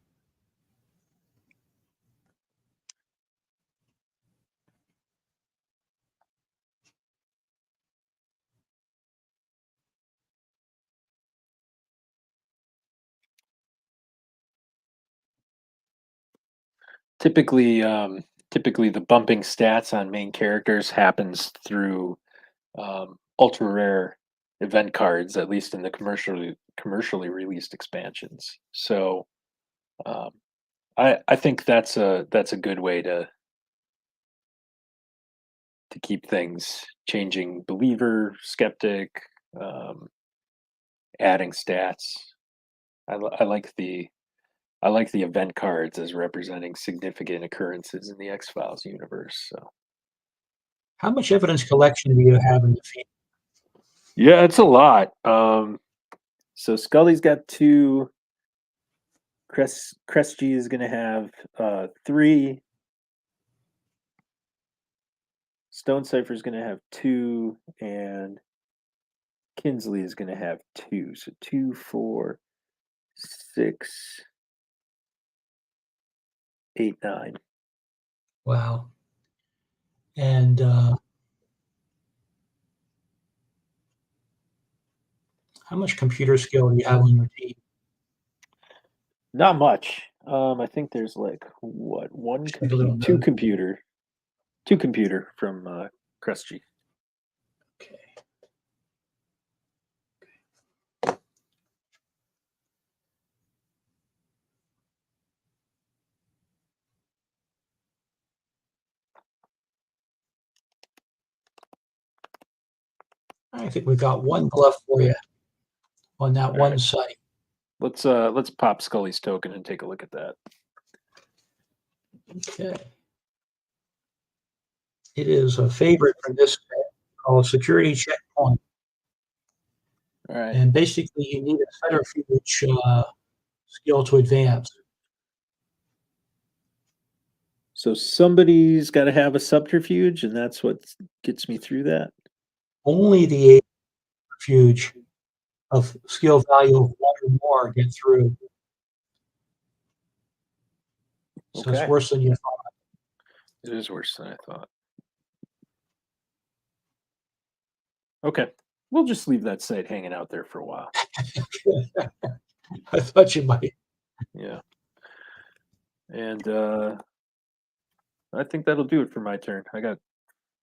Typically, the bumping stats on main characters happens through ultra rare event cards, at least in the commercially released expansions. So I think that's a good way to keep things changing. Believer, skeptic, adding stats. I like the event cards as representing significant occurrences in the X-Files universe. So How much evidence collection do you have in the field? yeah, it's a lot. So Scully's got 2. 𝐗-𝐅i𝐥e𝐬 is going to have 3. Stone Cipher is going to have 2, and Kinsley is going to have 2. So 2, 4, 6, 8, 9. Wow. And how much computer skill do you have on your team? Not much. I think there's like what two computer from 𝐗-𝐅i𝐥e𝐬. Okay. I think we've got one bluff for you on that one site. Let's pop Scully's token and take a look at that. Okay. It is a favorite from this set called Security Checkpoint. All right. And basically, you need a centrifuge skill to advance. So somebody's got to have a subterfuge, and that's what gets me through that. Only the centrifuge of skill value of 1 or more get through. So it's worse than you thought. It is worse than I thought. Okay. We'll just leave that site hanging out there for a while. I thought you might. Yeah. And I think that'll do it for my turn. I got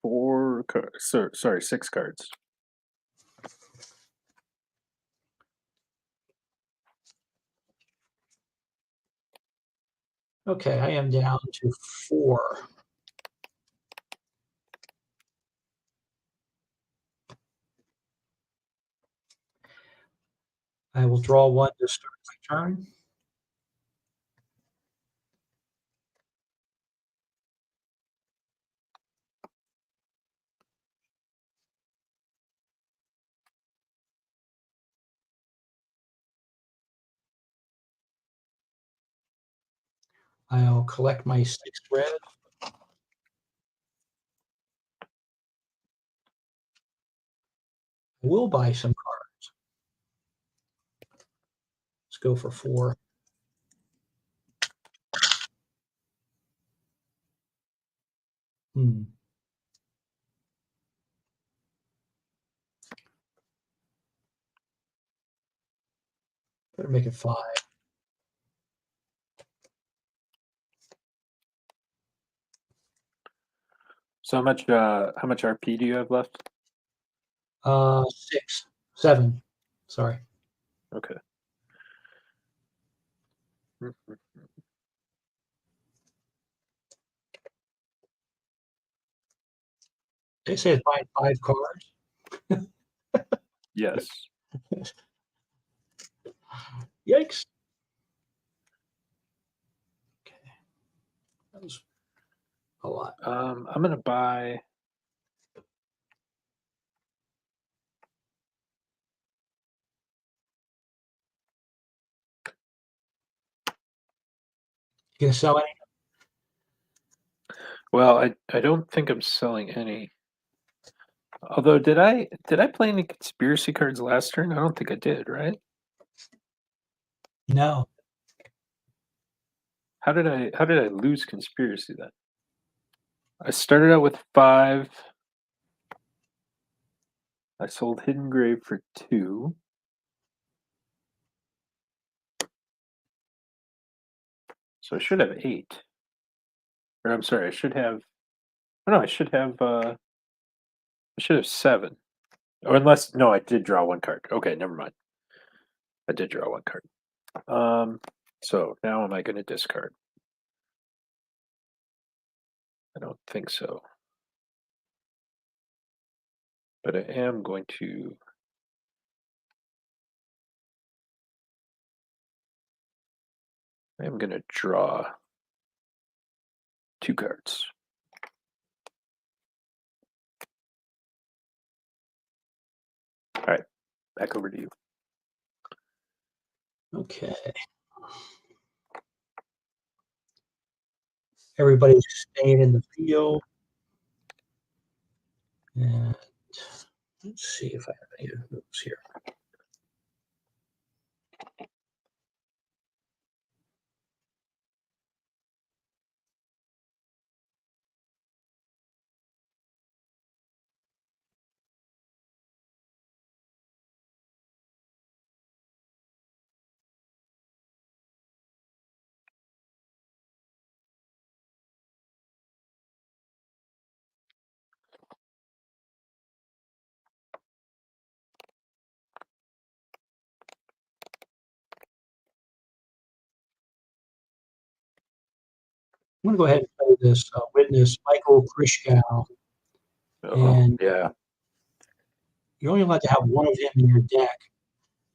4 cards. Sorry, 6 cards. Okay, I am down to 4. I will draw 1 to start my turn. I'll collect my 6 red. I will buy some cards. Let's go for 4. Better make it 5. So how much RP do you have left? 6, 7. Sorry. Okay. They say it's buying 5 cards. Yes. Yikes. Okay. That was a lot. I'm gonna buy. You gonna sell any? Well, I don't think I'm selling any. Although, did I play any conspiracy cards last turn? I don't think I did, right? No. How did I lose conspiracy then? I started out with 5. I sold Hidden Grave for 2. So I should have 8. Or I'm sorry, I should have. Oh no, I should have 7. Or unless no, I did draw 1 card. Okay, never mind. I did draw 1 card. So now am I going to discard? I don't think so. But I am going to draw 2 cards. All right, back over to you. Okay. Everybody's staying in the field. And let's see if I have any moves here. I'm going to go ahead and play this witness, 𝐗-𝐅i𝐥e𝐬. And yeah. you're only allowed to have one of him in your deck.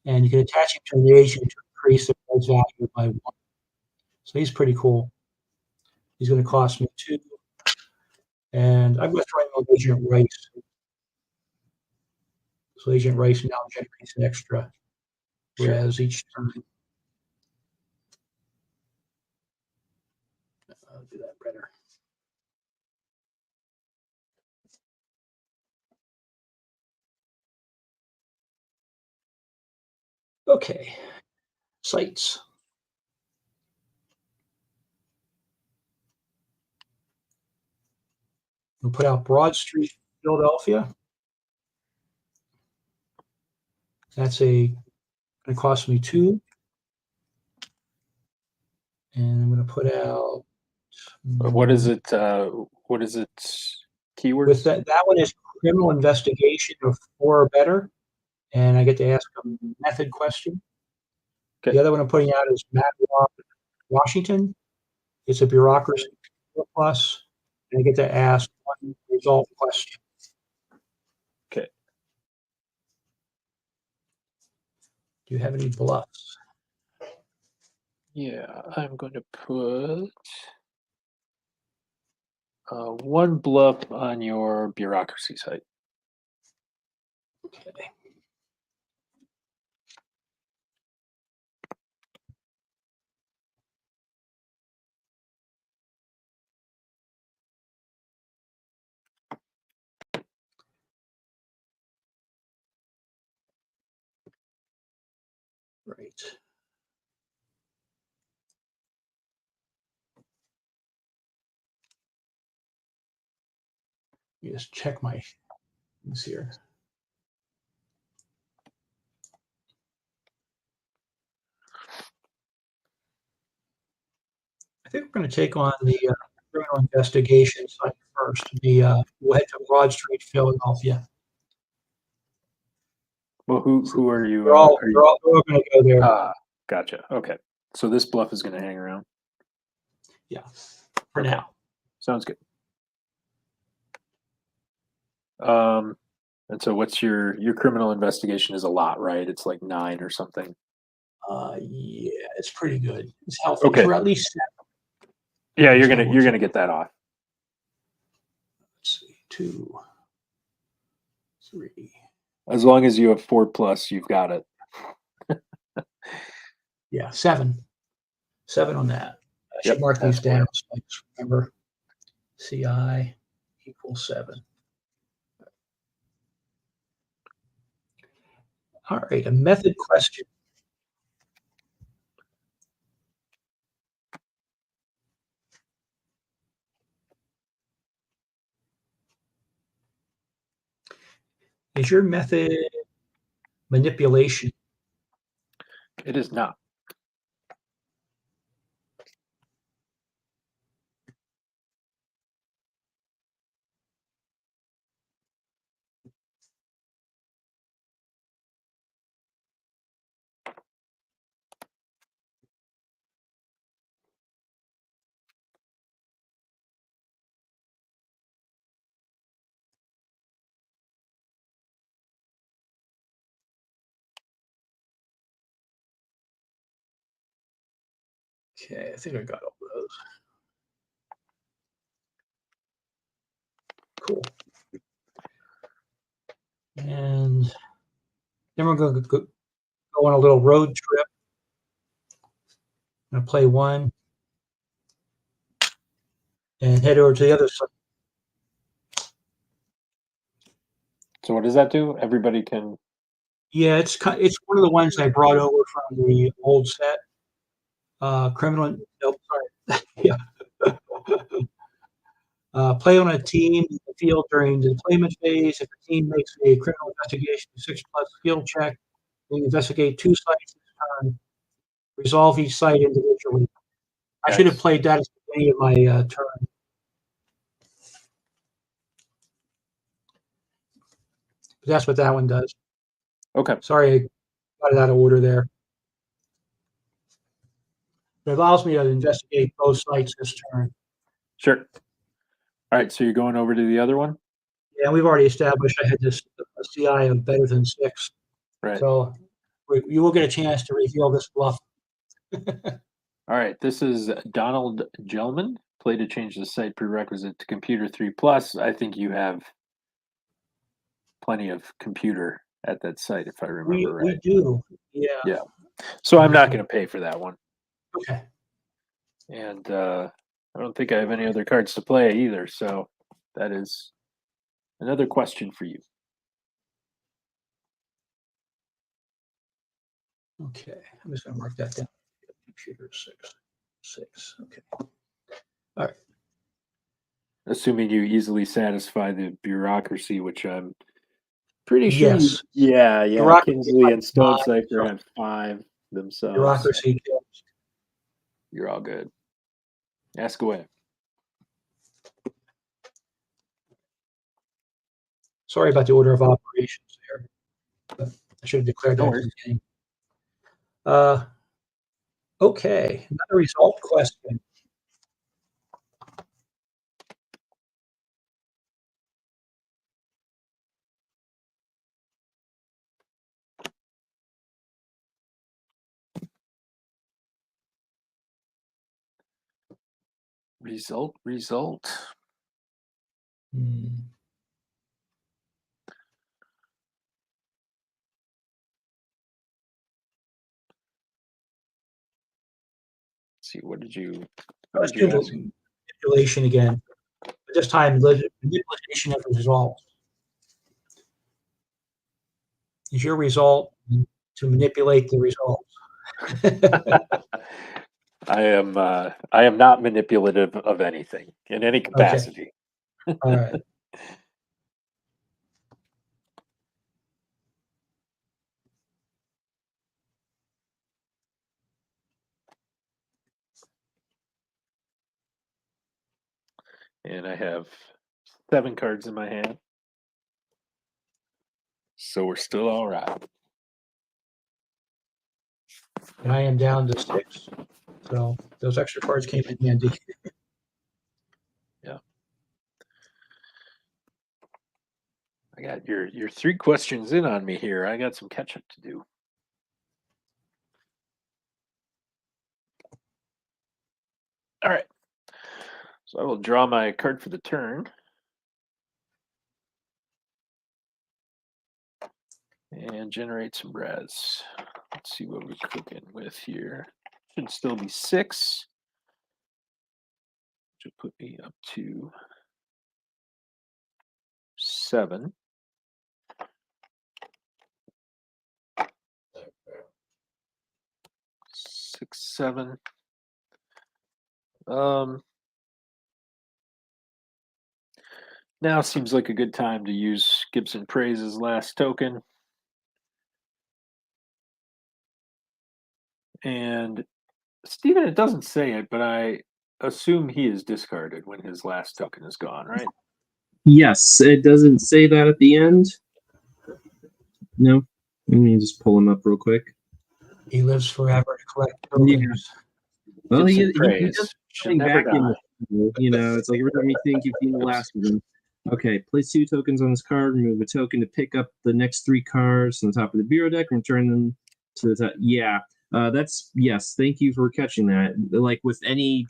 And you can attach him to an agent to increase the price value by 1. So he's pretty cool. He's going to cost me 2. And I'm going to throw him on Agent Rice. So Agent Rice now generates an extra res each turn. I'll do that better. Okay, sites. We'll put out Broad Street, Philadelphia. That's going to cost me 2. And I'm going to put out. What is it? What is it? Keywords? With that one is criminal investigation of 4 or better, and I get to ask a method question. Okay. The other one I'm putting out is Matlock, Washington. It's a bureaucracy 4+, and I get to ask 1 result question. Okay. Do you have any bluffs? Yeah, I'm going to put 1 bluff on your bureaucracy site. Okay. Right. Let me just check my things here. I think we're going to take on the criminal investigation site first. We'll head to Broad Street, Philadelphia. Well, who are you? We're all going to go there. Gotcha. Okay. So this bluff is going to hang around. Yeah, for now. Sounds good. And so what's your criminal investigation is a lot, right? It's like 9 or something. Yeah, it's pretty good. It's healthy. Okay. For at least 7. Yeah, you're gonna get that off. Let's see, 2, 3. As long as you have 4+, you've got it. Yeah, 7. 7 on that. I should mark these down so I just remember. CI equals 7. All right, a method question. Is your method manipulation? It is not. Okay, I think I got all those. Cool. And then we're going to go on a little road trip. I'm going to play one and head over to the other side. So what does that do? Everybody can. Yeah, it's one of the ones I brought over from the old set. Criminal. Nope, sorry. Yeah. Play on a team in the field during the deployment phase. If the team makes a criminal investigation 6+ skill check, they investigate 2 sites at a time. Resolve each site individually. I should have played that at the beginning of my turn. But that's what that one does. Okay. Sorry, I got it out of order there. It allows me to investigate both sites this turn. Sure. All right, so you're going over to the other one? Yeah, we've already established I had this CI of better than 6. Right. So you will get a chance to reveal this bluff. All right, this is Donald Gelman. Play to change the site prerequisite to computer 3+. I think you have plenty of computer at that site, if I remember right. We do, yeah. Yeah. So I'm not going to pay for that one. Okay. And I don't think I have any other cards to play either. So that is another question for you. Okay, I'm just going to mark that down. Computer 6. Okay. All right. Assuming you easily satisfy the bureaucracy, which I'm pretty sure. Yes. Yeah. Kingsley and Stone not, Cipher have 5 themselves. Bureaucracy kills. You're all good. Ask away. Sorry about the order of operations there. But I should have declared that at the beginning. Okay, another result question. Result. See, what did you Let's do manipulation again. But this time, manipulation of the result. Is your result to manipulate the results? I am not manipulative of anything in any capacity. Okay. All right. And I have 7 cards in my hand. So we're still all right. And I am down to 6. So those extra cards came in handy. Yeah. I got your 3 questions in on me here. I got some catch up to do. All right. So I will draw my card for the turn. And generate some res. Let's see what we're cooking with here. Should still be 6. Which will put me up to 7. Six, 7. Now seems like a good time to use Gibson Praise's last token. And Stephen, it doesn't say it, but I assume he is discarded when his last token is gone, right? Yes, it doesn't say that at the end. No. Let me just pull him up real quick. He lives forever to collect tokens. Yeah. Well, he does should never back die. It's like every time you think you've seen the last of them. Okay, place 2 tokens on this card, remove a token to pick up the next 3 cards on the top of the bureau deck, and return them to the top. Yeah. That's yes. Thank you for catching that. Like with any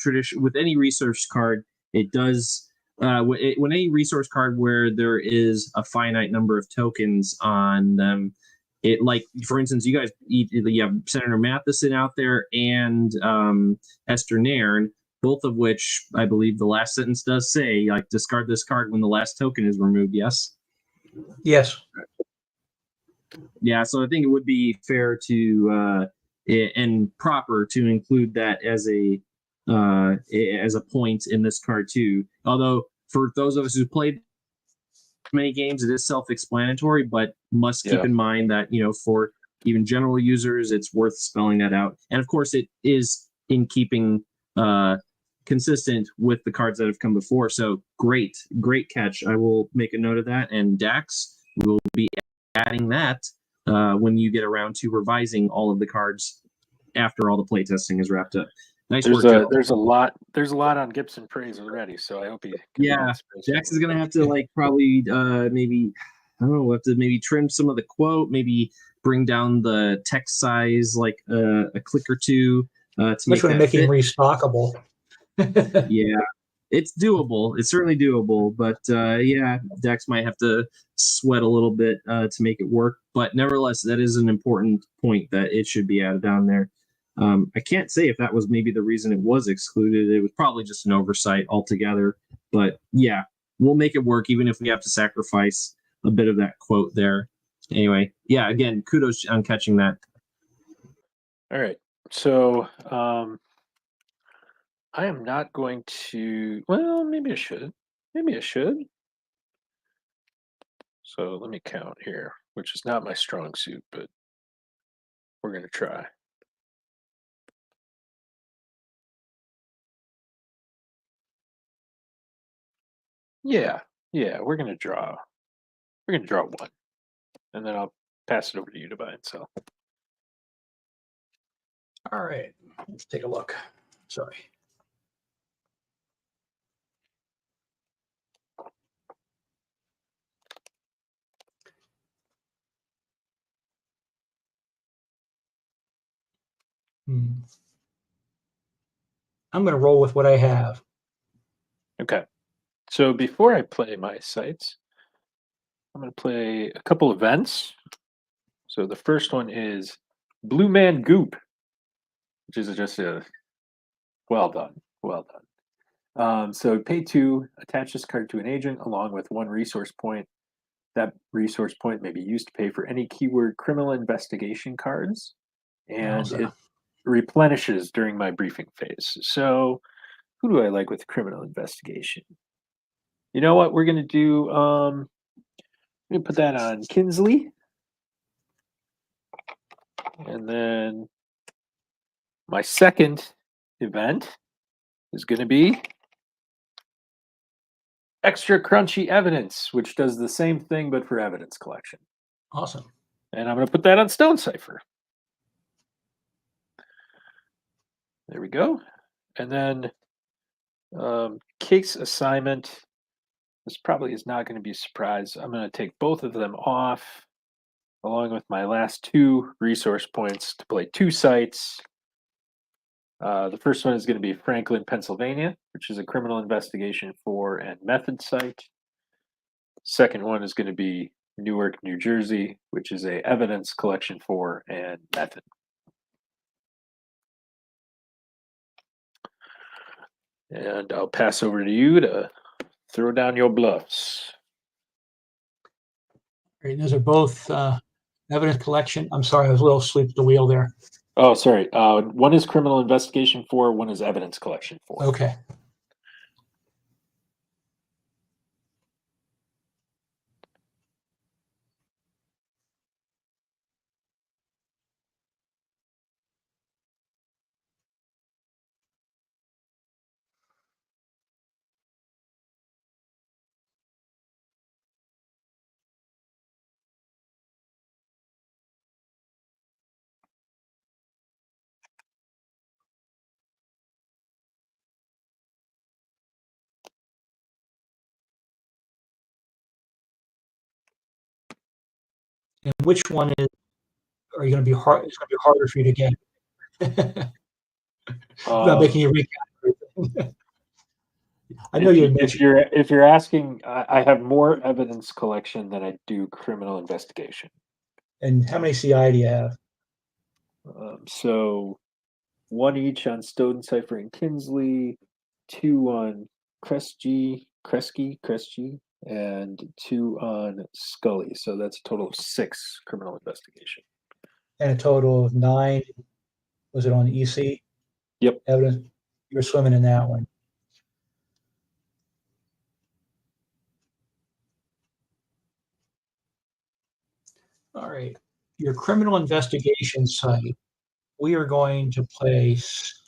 resource card, it does. When any resource card where there is a finite number of tokens on them, it, like for instance, you have Senator Matheson out there and Esther Nairn, both of which I believe the last sentence does say, like, discard this card when the last token is removed. Yes. Yes. Yeah. So I think it would be fair to and proper to include that as a point in this card too. Although for those of us who played many games, it is self-explanatory, but must keep in mind that, for even general users, it's worth spelling that out. And of course, it is in keeping consistent with the cards that have come before. So great catch. I will make a note of that. And Dax, we will be adding that when you get around to revising all of the cards after all the playtesting is wrapped up. Nice work. There's a lot on Gibson praise already, so I hope he. Yeah, Dax is gonna have to probably maybe, I don't know, we'll have to maybe trim some of the quote, maybe bring down the text size like a click or two to make that making fit. Restockable. Yeah, it's doable. It's certainly doable, but yeah, Dax might have to sweat a little bit to make it work. But nevertheless, that is an important point that it should be added down there. I can't say if that was maybe the reason it was excluded. It was probably just an oversight altogether. But yeah, we'll make it work, even if we have to sacrifice a bit of that quote there. Anyway, yeah, again, kudos on catching that. All right. So I am not going to, well, maybe I should. So let me count here, which is not my strong suit, but we're going to try. Yeah, we're going to draw. We're going to draw one, and then I'll pass it over to you to buy and sell. All right, let's take a look. Sorry. I'm going to roll with what I have. Okay. So before I play my sites, I'm going to play a couple events. So the first one is Blue Man Goop, which is just a well done. So pay 2, attach this card to an agent along with 1 resource point. That resource point may be used to pay for any keyword criminal investigation cards, and it replenishes during my briefing phase. So who do I like with criminal investigation? You know what we're going to do? We're going to put that on Kinsley. And then my second event is going to be Extra Crunchy Evidence, which does the same thing but for evidence collection. Awesome. And I'm going to put that on Stone Cipher. There we go. And then case assignment. This probably is not going to be a surprise. I'm going to take both of them off along with my last 2 resource points to play 2 sites. The first one is going to be Franklin, Pennsylvania, which is a criminal investigation for and method site. Second one is going to be Newark, New Jersey, which is a evidence collection for and method. And I'll pass over to you to throw down your bluffs. All right, those are both evidence collection. I'm sorry, I was a little asleep at the wheel there. Oh, sorry. One is criminal investigation for, one is evidence collection for. Okay. And which one are you going to be hard? It's going to be harder for you to get. Without making you recap. I know you mentioned. If you're asking, I have more evidence collection than I do criminal investigation. And how many CI do you have? So 1 each on Stoughton, Cipher, and Kinsley, 2 on Kresge, and 2 on Scully. So that's a total of 6 criminal investigation. And a total of 9. Was it on EC? Yep. Evidence. You were swimming in that one. All right. Your criminal investigation site. We are going to place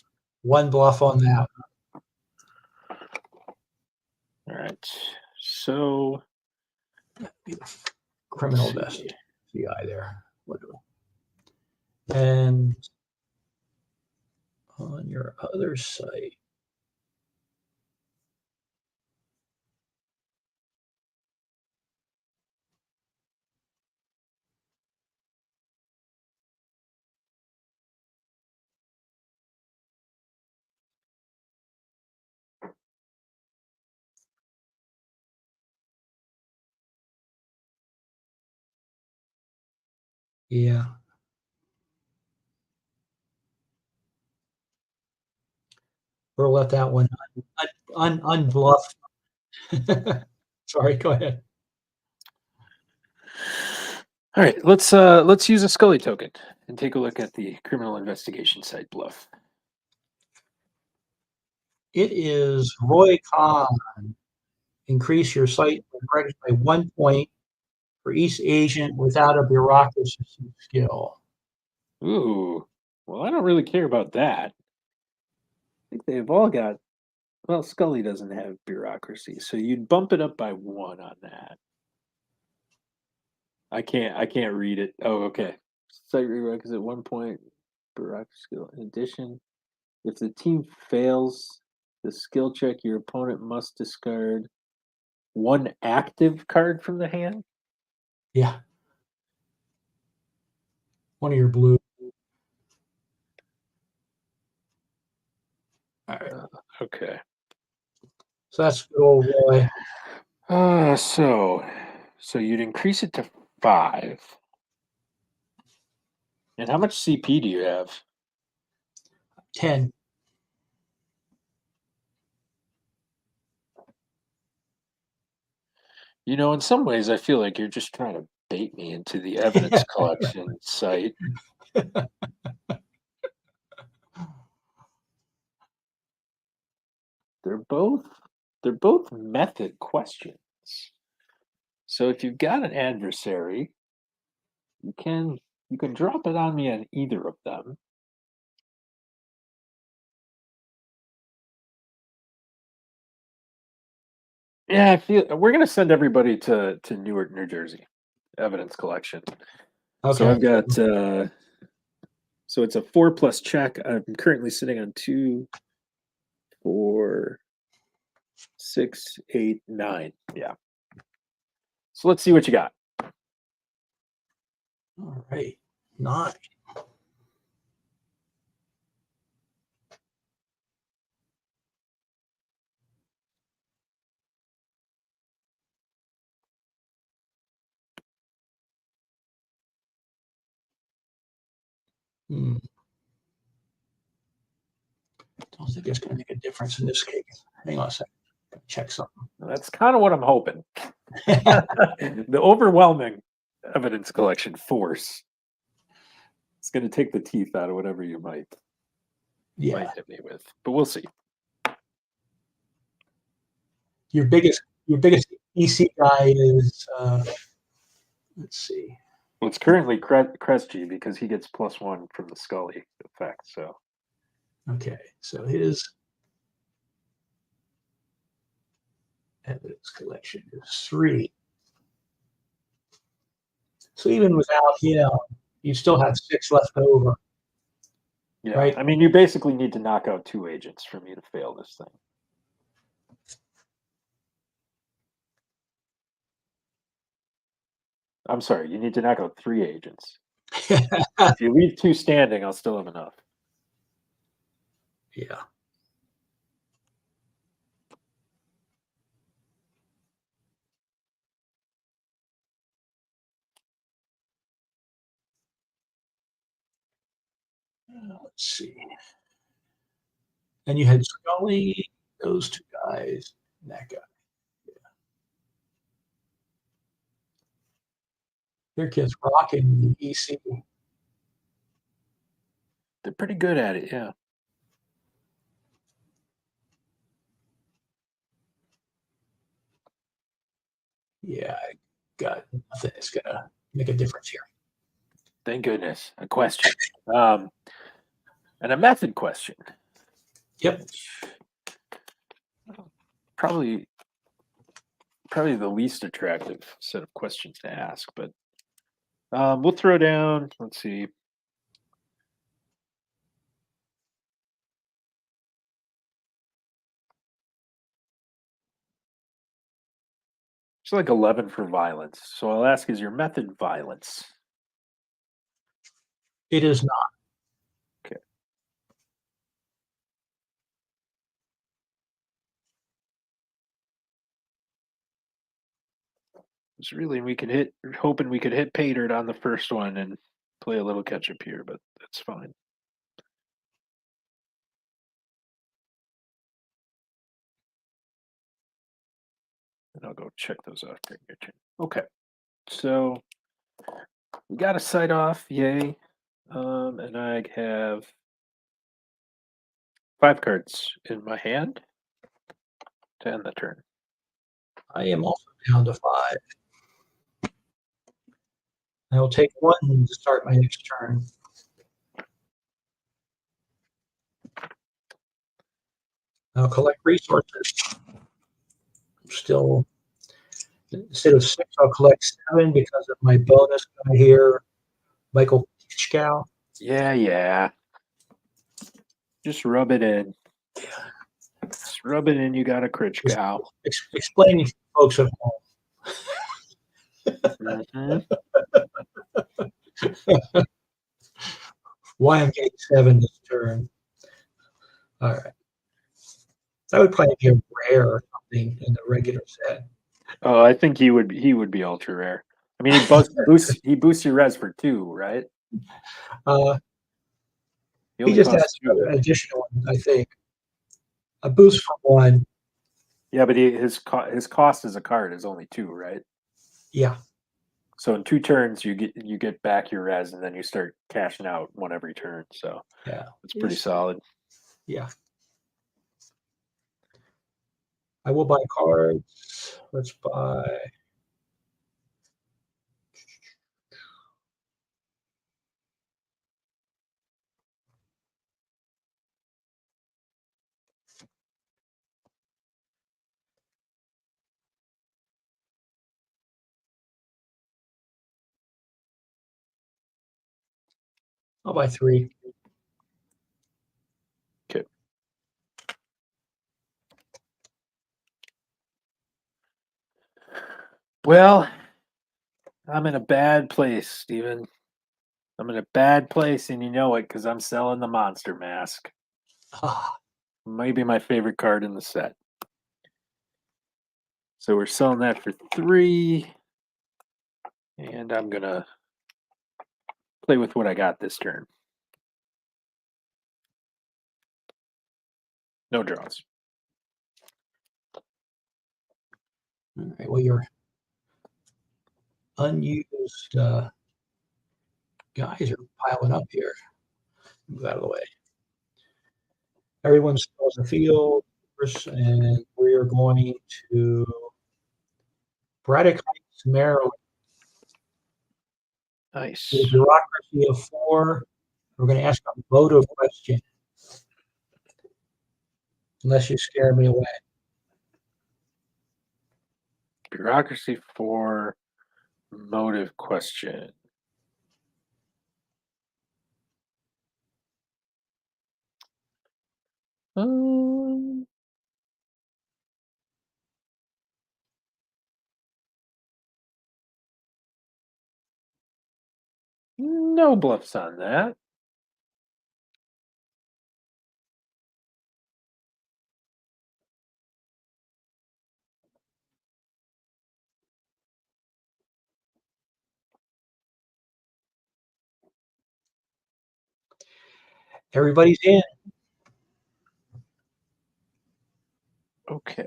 1 bluff on that. All right. So criminal investigation CI there. And on your other site. Yeah. We'll let that one unbluff. Sorry, go ahead. All right, let's use a Scully token and take a look at the criminal investigation site bluff. It is Roy Khan. Increase your site credit by 1 point for each agent without a bureaucracy skill. Ooh, well, I don't really care about that. I think they've all got. Well, Scully doesn't have bureaucracy, so you'd bump it up by 1 on that. I can't read it. Oh, okay. Site requisite 1 point bureaucracy skill. In addition, if the team fails the skill check, your opponent must discard 1 active card from the hand. Yeah. One of your blue. All right. Okay. So that's good old Roy. So you'd increase it to 5. And how much CP do you have? 10. You know, in some ways, I feel like you're just trying to bait me into the evidence collection site. They're both method questions. So if you've got an adversary, you can drop it on me on either of them. Yeah, I feel we're gonna send everybody to Newark, New Jersey, evidence collection. Okay. So I've got so it's a 4+ check. I'm currently sitting on 2, 4, 6, 8, 9. Yeah. So let's see what you got. All right. 9. Don't think it's going to make a difference in this case. Hang on a second. Check something. That's kind of what I'm hoping. The overwhelming evidence collection force is going to take the teeth out of whatever you might hit me with, but we'll see. Your biggest EC guy is let's see. Well, it's currently Kresge because he gets +1 from the Scully effect. So okay, so his evidence collection is 3. So even without him, you still have 6 left over. Yeah, right? I mean, you basically need to knock out 2 agents for me to fail this thing. I'm sorry, you need to knock out 3 agents. If you leave 2 standing, I'll still have enough. Yeah. Let's see. And you had Scully, those two guys, and that guy. Yeah. Their kids rocking the EC. They're pretty good at it, yeah. Yeah, I got nothing that's gonna make a difference here. Thank goodness. A question. And a method question. Yep. Probably the least attractive set of questions to ask, but we'll throw down, let's see. It's like 11 for violence. So I'll ask, is your method violence? It is not. Okay. It's really, hoping we could hit pay dirt on the first one and play a little catch up here, but that's fine. And I'll go check those off during your turn. Okay. So we got a sight off, yay. And I have 5 cards in my hand to end the turn. I am also down to 5. I will take 1 to start my next turn. I'll collect resources. Still, instead of 6, I'll collect 7 because of my bonus guy here, 𝐗-𝐅i𝐥e𝐬. Yeah. Just rub it in. Just rub it in. You got a 𝐗-𝐅i𝐥e𝐬. Explaining to folks at home. Why I'm getting 7 this turn. All right. That would probably be a rare or something in the regular set. Oh, I think he would be ultra rare. I mean, he boosts your res for 2, right? He just has an additional one, I think. A boost for 1. Yeah, but his cost as a card is only 2, right? Yeah. So in 2 turns, you get back your res, and then you start cashing out 1 every turn. So yeah, it's pretty solid. Yeah. I will buy cards. Let's buy. I'll buy 3. Okay. Well, I'm in a bad place, Steven. I'm in a bad place, and you know it because I'm selling the monster mask. Maybe my favorite card in the set. So we're selling that for 3. And I'm going to play with what I got this turn. No draws. All right. Well, your unused guys are piling up here. Move out of the way. Everyone's still in the field, and we're going to Braddock Heights, Maryland. Nice. With a bureaucracy of 4, we're going to ask a motive question. Unless you scare me away. Bureaucracy 4, motive question. No bluffs on that. Everybody's in. Okay.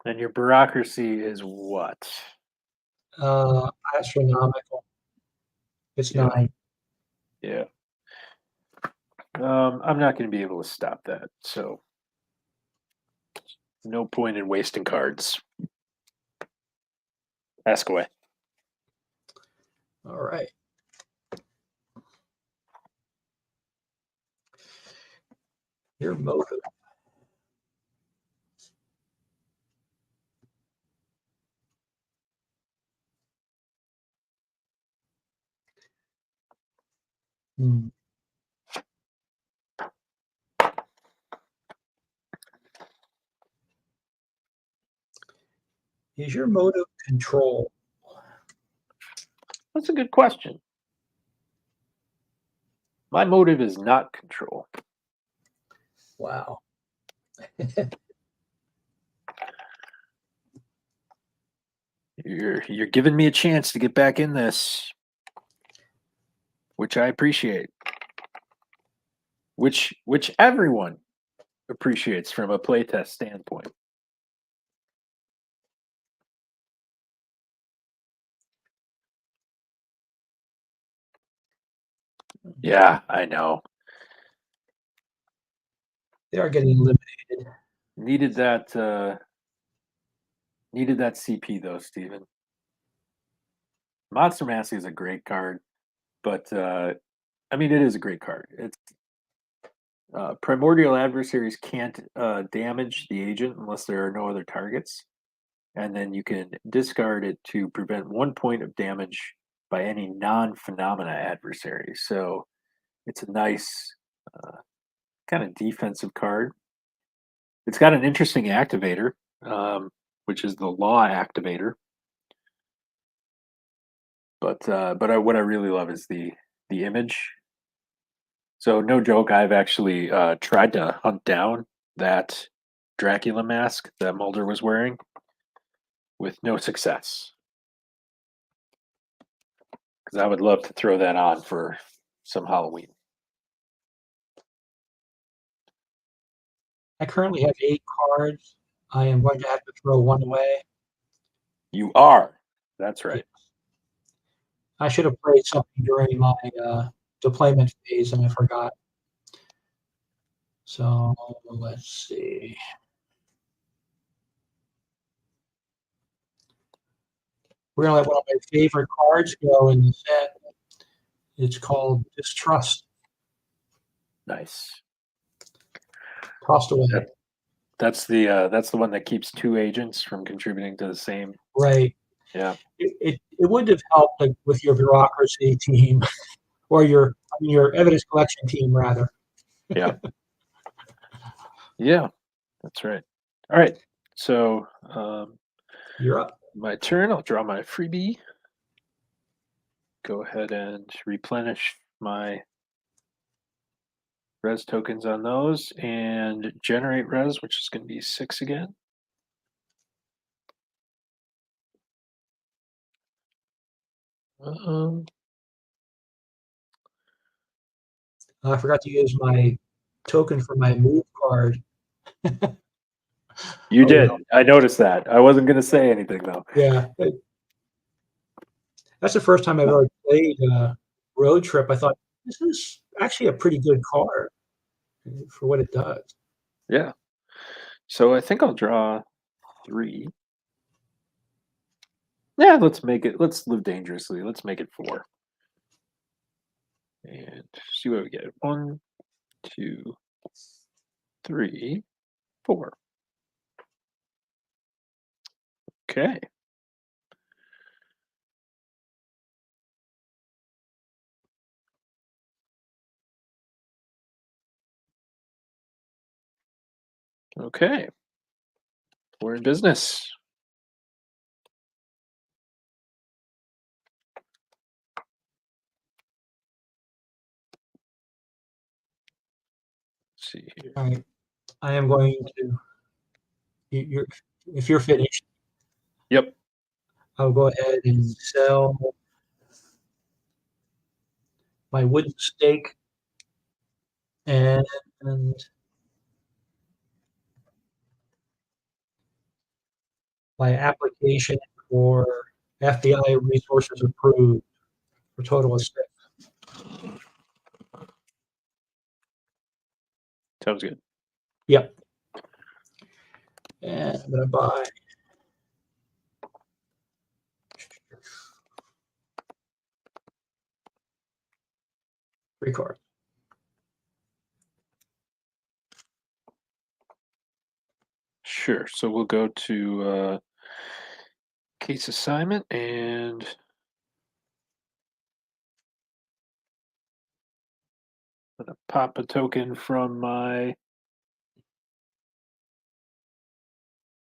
And your bureaucracy is what? Astronomical. It's Yeah. 9. Yeah. I'm not going to be able to stop that, so no point in wasting cards. Ask away. All right. Your motive. Hmm. Is your motive control? That's a good question. My motive is not control. Wow. You're giving me a chance to get back in this, which I appreciate. Which everyone appreciates from a playtest standpoint. Yeah, I know. They are getting eliminated. Needed that CP though, Steven. Monster Massey is a great card, but I mean it is a great card. It's primordial adversaries can't damage the agent unless there are no other targets. And then you can discard it to prevent 1 point of damage by any non-phenomena adversary. So it's a nice kind of defensive card. It's got an interesting activator, which is the law activator. But what I really love is the image. So no joke, I've actually tried to hunt down that Dracula mask that Mulder was wearing with no success. Because I would love to throw that on for some Halloween. I currently have 8 cards. I am going to have to throw 1 away. You are. That's right. I should have played something during my deployment phase, and I forgot. So let's see. We're going to let one of my favorite cards go in the set. It's called Distrust. Nice. Tossed away. That's the one that keeps 2 agents from contributing to the same. Right. Yeah. It would have helped like, with your bureaucracy team or your evidence collection team, rather. Yeah. Yeah, that's right. All right. So You're up. my turn. I'll draw my freebie. Go ahead and replenish my res tokens on those and generate res, which is going to be 6 again. I forgot to use my token for my move card. You did. No. I noticed that. I wasn't going to say anything though. Yeah. That's the first time I've ever played Road Trip. I thought, this is actually a pretty good card for what it does. Yeah. So I think I'll draw 3. Yeah, let's live dangerously. Let's make it 4. And see what we get. 1, 2, 3, 4. Okay. Okay. We're in business. see here. All right. I am going to, if you're finished, Yep. I'll go ahead and sell my wooden stake and my application for FBI resources approved for a total of 6. Sounds good. Yep. And I'm going to buy three cards. Sure. So we'll go to case assignment and I'm gonna pop a token from my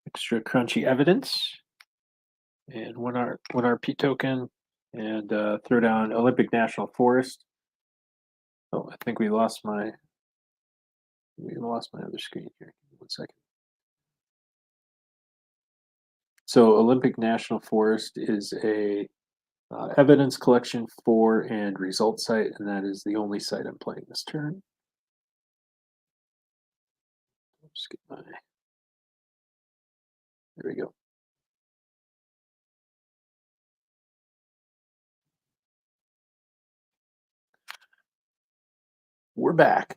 extra crunchy evidence and one RP token and throw down Olympic National Forest. Oh, I think we lost my other screen here. Give me 1 second. So Olympic National Forest is a evidence collection for and result site, and that is the only site I'm playing this turn. Just get my, there we go. We're back.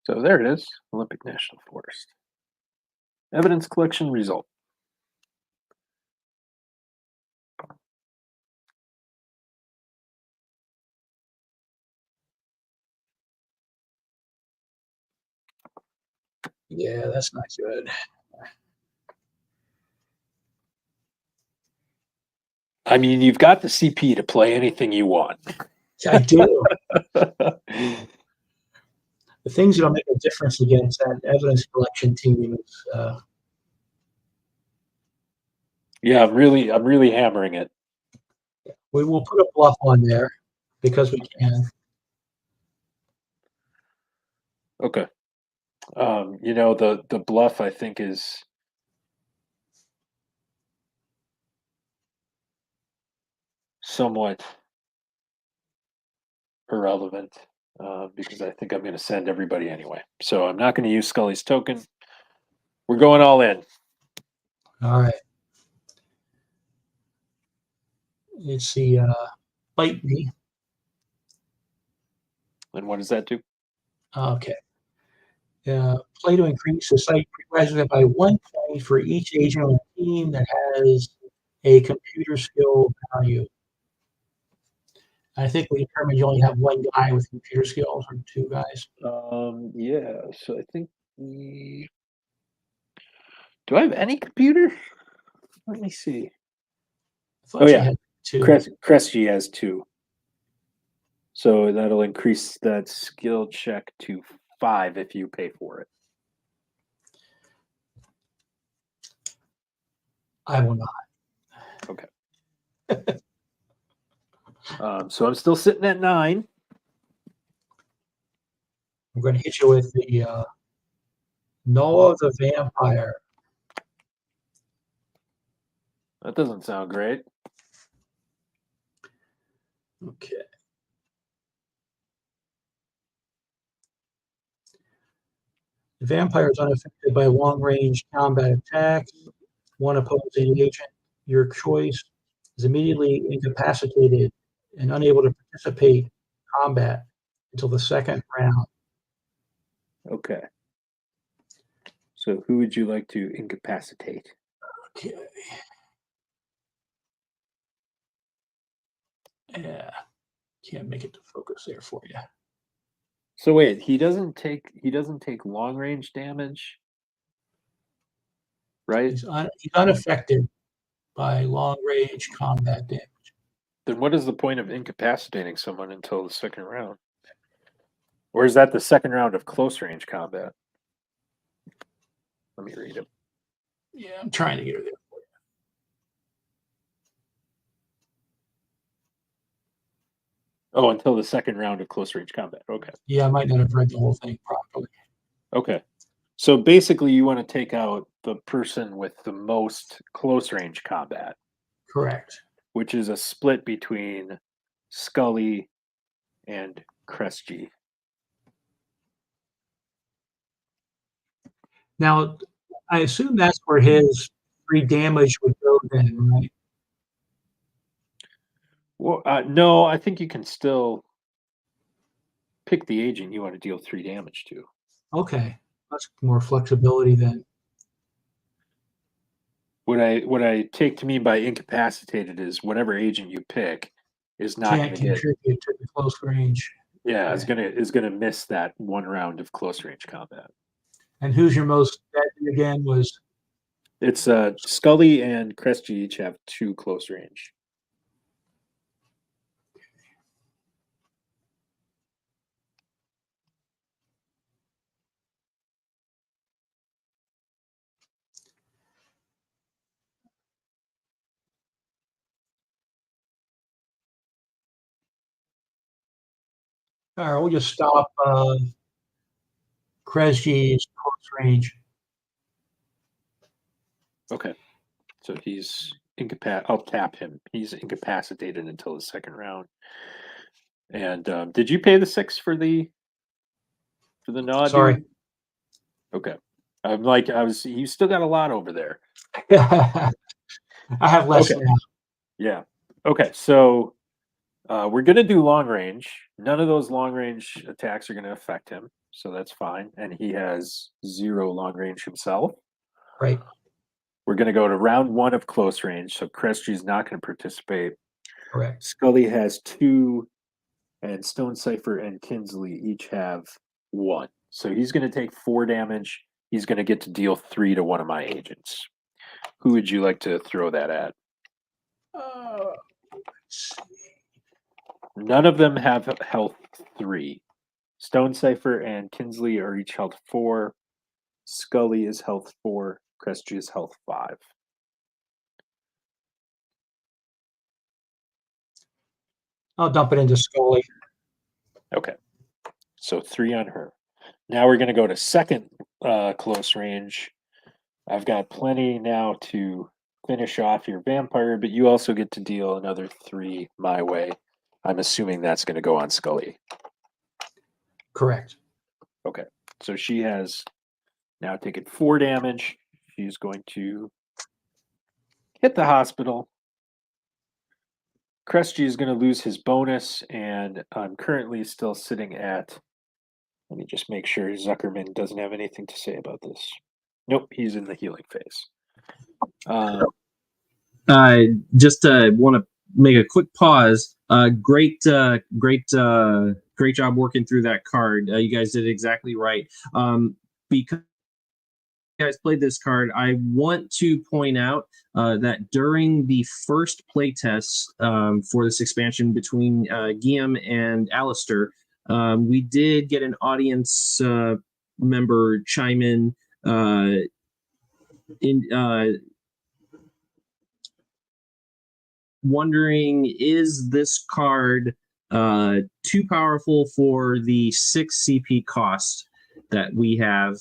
So there it is, Olympic National Forest. Evidence collection result. Yeah, that's not good. I mean, you've got the CP to play anything you want. I do. The things that'll make a difference against that evidence collection team is Yeah, I'm really hammering it. we will put a bluff on there because we can. Okay. You know, the bluff I think is somewhat irrelevant because I think I'm going to send everybody anyway. So I'm not going to use Scully's token. We're going all in. All right. It's the bite me. And what does that do? Okay. Play to increase the site prerequisite by 1 point for each agent on the team that has a computer skill value. I think we determined you only have 1 guy with computer skills or 2 guys. Yeah, so I think do I have any computer? Let me see. Oh yeah, 2. Cressy has 2. So that'll increase that skill check to 5 if you pay for it. I will not. Okay. So I'm still sitting at 9. I'm going to hit you with the Noah the Vampire. That doesn't sound great. Okay. The vampire is unaffected by long-range combat attacks. One opposing agent, your choice, is immediately incapacitated and unable to participate in combat until the 2nd round. Okay. So who would you like to incapacitate? Okay. Yeah. Can't make it to focus there for you. So wait, he doesn't take long range damage, right? He's unaffected by long range combat damage. Then what is the point of incapacitating someone until the 2nd round? Or is that the 2nd round of close range combat? Let me read it. Yeah, I'm trying to get her there for you. Oh, until the second round of close range combat. Okay. Yeah, I might not have read the whole thing properly. Okay. So basically, you want to take out the person with the most close range combat, Correct. which is a split between Scully and 𝐗-𝐅i𝐥e𝐬. Now, I assume that's where his 3 damage would go then, right? Well, no, I think you can still pick the agent you want to deal 3 damage to. Okay, that's more flexibility then. What I take to mean by incapacitated is whatever agent you pick is not going Can't to get. contribute to the close range. Yeah, Okay. is gonna miss that 1 round of close range combat. And who's your most deadly again? Was It's Scully and 𝐗-𝐅i𝐥e𝐬 each have 2 close range. all right? We'll just stop 𝐗-𝐅i𝐥e𝐬's close range. Okay, so he's I'll tap him. He's incapacitated until the second round. And did you pay the 6 for the nod? Sorry. Okay. I'm like you still got a lot over there. I have less Okay. now. Yeah. Okay, so we're gonna do long range. None of those long range attacks are gonna affect him, so that's fine. And he has 0 long range himself. Right. We're gonna go to round 1 of close range, so 𝐗-𝐅i𝐥e𝐬 is not gonna participate. Correct. Scully has 2, and Stone Cipher and Kinsley each have 1. So he's gonna take 4 damage. He's gonna get to deal 3 to one of my agents. Who would you like to throw that at? Let's see. None of them have health 3. Stone Cipher and Kinsley are each health 4. Scully is health 4. 𝐗-𝐅i𝐥e𝐬 is health 5. I'll dump it into Scully. Okay. So 3 on her. Now we're going to go to second close range. I've got plenty now to finish off your vampire, but you also get to deal another 3 my way. I'm assuming that's going to go on Scully. Correct. Okay. So she has now taken 4 damage. She's going to hit the hospital. 𝐗-𝐅i𝐥e𝐬 is going to lose his bonus, and I'm currently still sitting at. Let me just make sure Zuckerman doesn't have anything to say about this. Nope, he's in the healing phase. I just want to make a quick pause. Great job working through that card. You guys did exactly right. Because you guys played this card, I want to point out that during the first playtest for this expansion between 𝐗-𝐅i𝐥e𝐬 and Alistair, we did get an audience member chime in wondering, is this card too powerful for the 6 CP cost that we have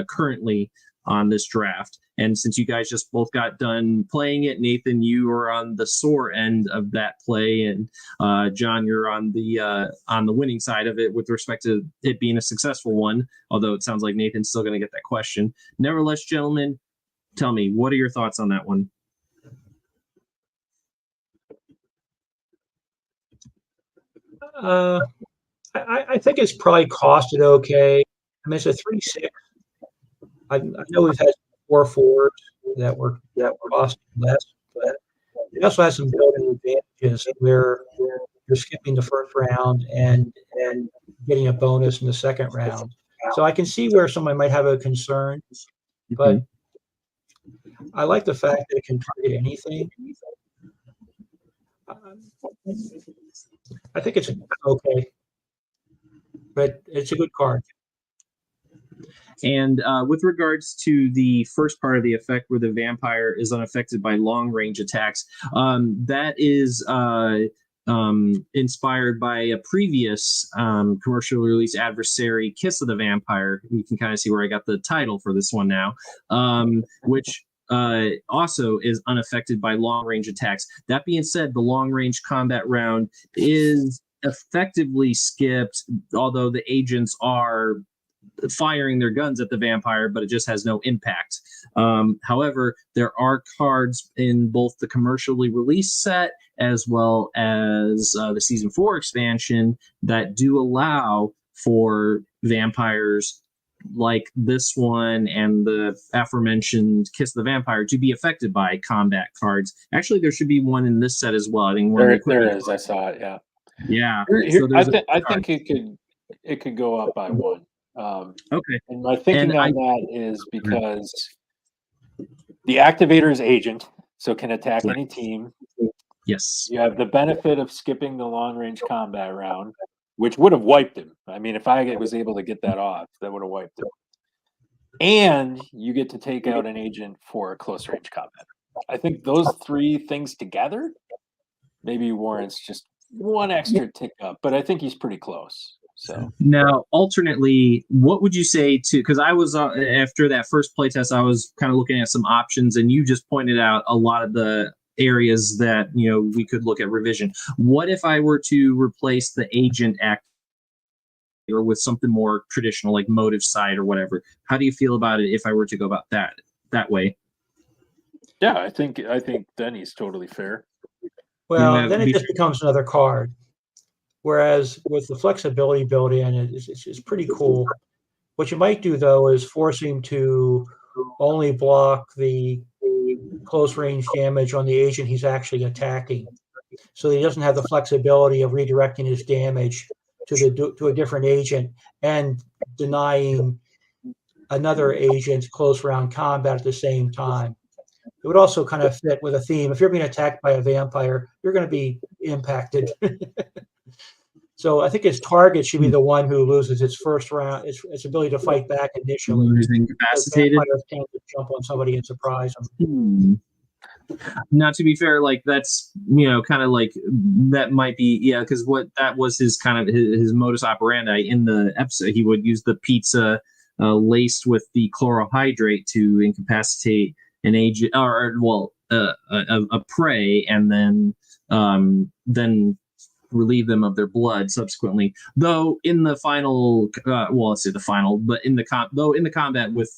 currently on this draft? And since you guys just both got done playing it, Nathan, you are on the sore end of that play, and John, you're on the winning side of it with respect to it being a successful one, although it sounds like Nathan's still going to get that question. Nevertheless, gentlemen, tell me, what are your thoughts on that one? I think it's probably costed okay. I mean, it's a 3/6. I know we've had 4/4s that were costing less, but it also has some built-in advantages where you're skipping the first round and getting a bonus in the second round. So I can see where somebody might have a concern, but I like the fact that it can target anything. I think it's okay, but it's a good card. And with regards to the first part of the effect where the vampire is unaffected by long range attacks, that is inspired by a previous commercial release adversary, Kiss of the Vampire. You can kind of see where I got the title for this one now, which also is unaffected by long-range attacks. That being said, the long-range combat round is effectively skipped, although the agents are firing their guns at the vampire, but it just has no impact. However, there are cards in both the commercially released set as well as the Season 4 expansion that do allow for vampires like this one and the aforementioned Kiss the Vampire to be affected by combat cards. Actually, there should be one in this set as well. I think there is. I saw it. Yeah. Yeah. I think it could go up by one. Okay. And my thinking on that is because the activator is agent, so can attack any team. Yes. You have the benefit of skipping the long range combat round, which would have wiped him. I mean, if I was able to get that off, that would have wiped him. And you get to take out an agent for a close range combat. I think those three things together maybe warrants just one extra tick up, but I think he's pretty close. So now, alternately, what would you say to? Because I was after that first playtest, I was kind of looking at some options, and you just pointed out a lot of the areas that we could look at revision. What if I were to replace the agent activator with something more traditional, like motive side or whatever? How do you feel about it if I were to go about that way? Yeah, I think then he's totally fair. Well, then it just becomes another card. Whereas with the flexibility built in, it's pretty cool. What you might do, though, is force him to only block the close range damage on the agent he's actually attacking. So he doesn't have the flexibility of redirecting his damage to a different agent and denying another agent close round combat at the same time. It would also kind of fit with a theme. If you're being attacked by a vampire, you're going to be impacted. So I think its target should be the one who loses its first round, its ability to fight back initially. Incapacitated. Vampires tend to jump on somebody and surprise them. Now, to be fair, like that's kind of like that might be because what that was his kind of his modus operandi in the episode. He would use the pizza laced with the chlorohydrate to incapacitate an agent or a prey, and then relieve them of their blood subsequently. Though in the final, let's say the final, but in the combat with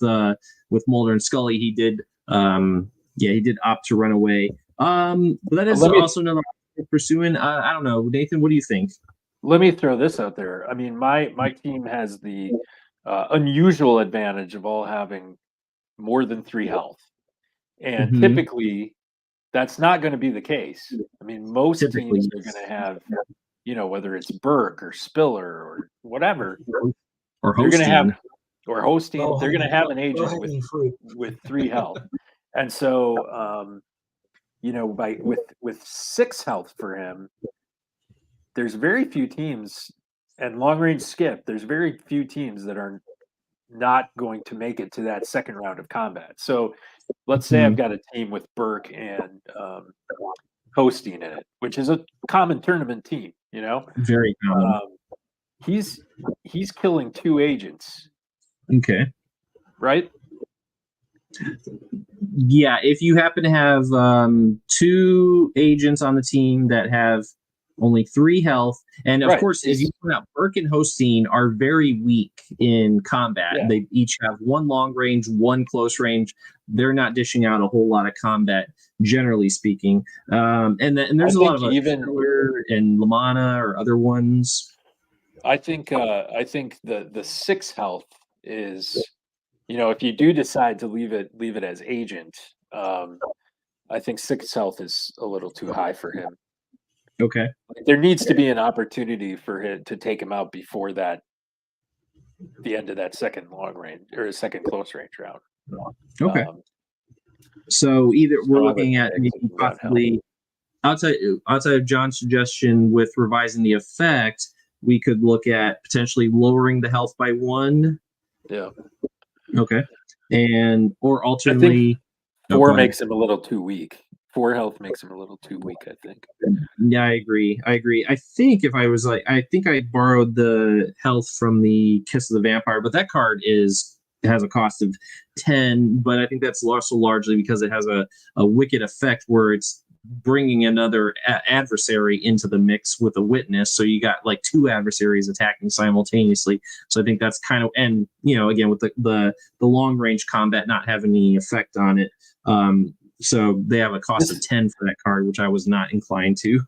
Mulder and Scully, he did opt to run away. But that is also another pursuing. I don't know, Nathan. What do you think? Let me throw this out there. I mean, my team has the unusual advantage of all having more than 3 health, and typically that's not going to be the case. I mean, most teams are going to have, whether it's Burke or Spiller or whatever, or they're going to have, Oh, they're going to have an agent with 3 health. And so, with 6 health for him, there's very few teams, and long range skip, there's very few teams that are not going to make it to that second round of combat. So let's say I've got a team with Burke and Hosting in it, which is a common tournament team, Very common. He's killing 2 agents. Okay. Right? Yeah, if you happen to have 2 agents on the team that have only 3 health, and of course, as you point out, Burke and Hosteen are very weak in combat. Yeah. They each have 1 long range, 1 close range. They're not dishing out a whole lot of combat, generally speaking. And there's a lot of even and Lamanna or other ones. I think the 6 health is, if you do decide to leave it as agent, I think 6 health is a little too high for him. Okay. There needs to be an opportunity for him to take him out before the end of that second long range or a second close range round. Okay. So either we're looking at maybe possibly outside of John's suggestion with revising the effect, we could look at potentially lowering the health by 1. Yeah. Okay. Or alternately, 4 makes him a little too weak. 4 health makes him a little too weak, I think. Yeah, I agree. I think if I was like, I think I borrowed the health from the Kiss of the Vampire, but that card has a cost of 10. But I think that's also largely because it has a wicked effect where it's bringing another adversary into the mix with a witness. So you got like 2 adversaries attacking simultaneously. So I think that's kind of, and again with the long range combat not having any effect on it. So they have a cost of 10 for that card, which I was not inclined to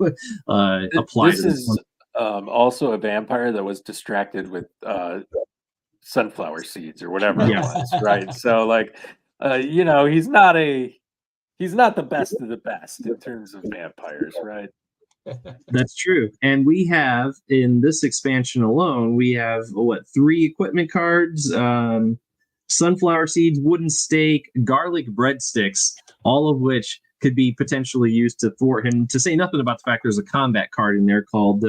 apply. This is also a vampire that was distracted with sunflower seeds or whatever it was, right? So like, he's not the best of the best in terms of vampires, right? That's true. And we have in this expansion alone, we have 3 equipment cards, sunflower seeds, wooden stake, garlic breadsticks, all of which could be potentially used to thwart him, to say nothing about the fact there's a combat card in there called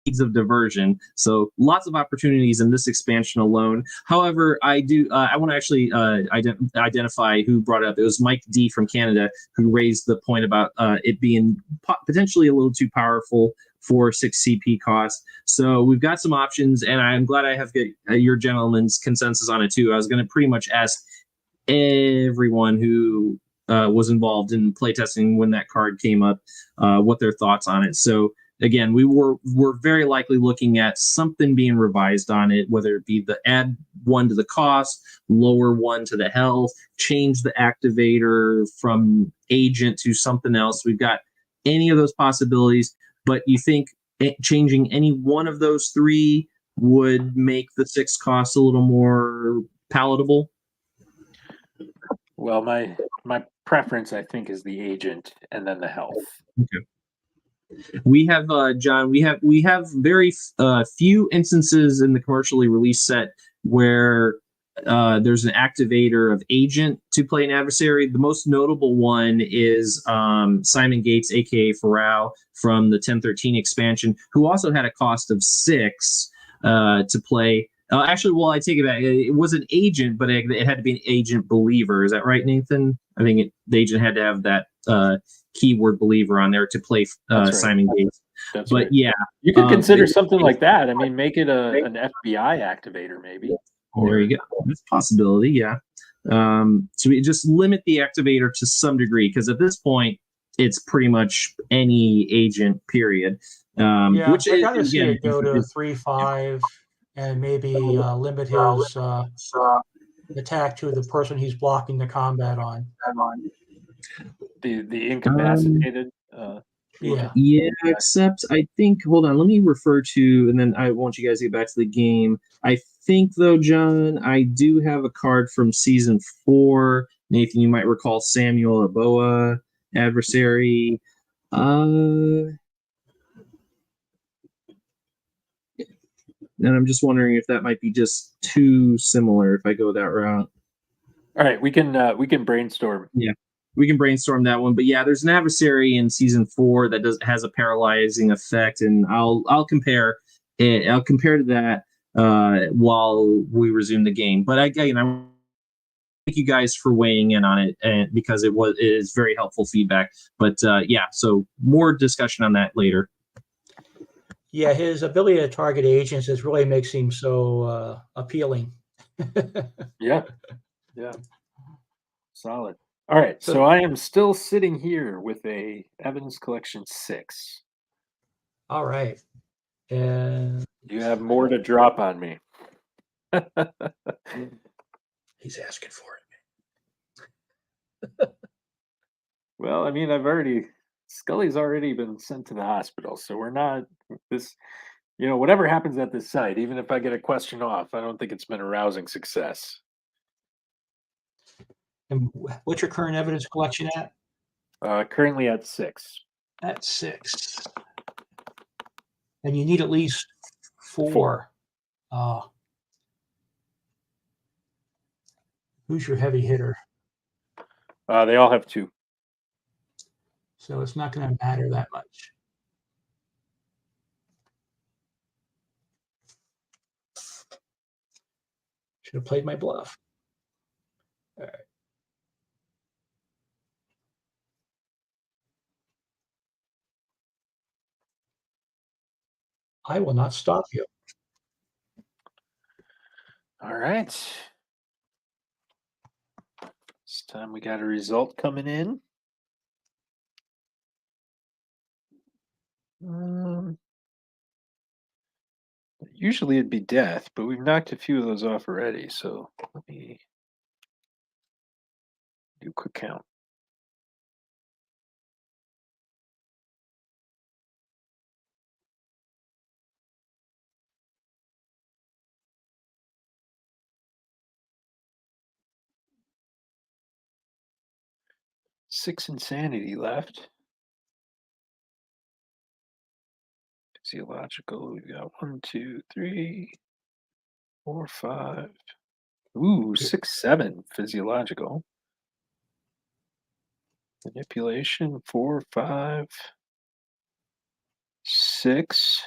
Seeds of Diversion. So lots of opportunities in this expansion alone. However, I want to actually identify who brought it up. It was Mike D from Canada who raised the point about it being potentially a little too powerful for 6 CP cost. So we've got some options, and I'm glad I have your gentleman's consensus on it too. I was going to pretty much ask everyone who was involved in playtesting when that card came up what their thoughts on it. So again, we're very likely looking at something being revised on it, whether it be the add 1 to the cost, lower 1 to the health, change the activator from agent to something else. We've got any of those possibilities, but you think changing any one of those 3 would make the 6 cost a little more palatable? Well, my preference, I think, is the agent and then the health. Okay. We have John. We have very few instances in the commercially released set where there's an activator of agent to play an adversary. The most notable one is Simon Gates, aka 𝐗-𝐅i𝐥e𝐬, from the 1013 expansion, who also had a cost of 6 to play. Actually, well, I take it back. It was an agent, but it had to be an agent believer. Is that right, Nathan? I think the agent had to have that keyword believer on there to play Right. Simon Gates. That's but right. Yeah, you could consider something like that. I mean, make it an FBI activator, maybe. There you go. That's a possibility. Yeah. So we just limit the activator to some degree, because at this point, it's pretty much any agent. Period. Which I'd rather see it go to 3/5. And maybe limit his attack to the person he's blocking the combat on. The incapacitated. Yeah, except I think, hold on, let me refer to, and then I want you guys to get back to the game. I think, though, John, I do have a card from Season 4. Nathan, you might recall Samuel Aboa, adversary. And I'm just wondering if that might be just too similar if I go that route. All right, we can brainstorm. Yeah, we can brainstorm that one. But yeah, there's an adversary in Season 4 that has a paralyzing effect, and I'll compare it. I'll compare to that while we resume the game. But I thank you guys for weighing in on it, and because it is very helpful feedback. But yeah, so more discussion on that later. Yeah, his ability to target agents really makes him so appealing. Yeah. Solid. All right, so I am still sitting here with a Evans Collection 6. All right. And you have more to drop on me. He's asking for it. Well, I mean, Scully's already been sent to the hospital, so we're not this, whatever happens at this site, even if I get a question off, I don't think it's been a rousing success. And what's your current evidence collection at? Currently at 6. At 6. And you need at least 4. Who's your heavy hitter? They all have 2. So it's not going to matter that much. Should have played my bluff. All right. I will not stop you. All right. This time we got a result coming in. Usually it'd be death, but we've knocked a few of those off already. So let me do a quick count. Six insanity left. Physiological, we've got 1, 2, 3, 4, 5. Ooh, 6, 7 physiological. Manipulation, 4, 5, 6.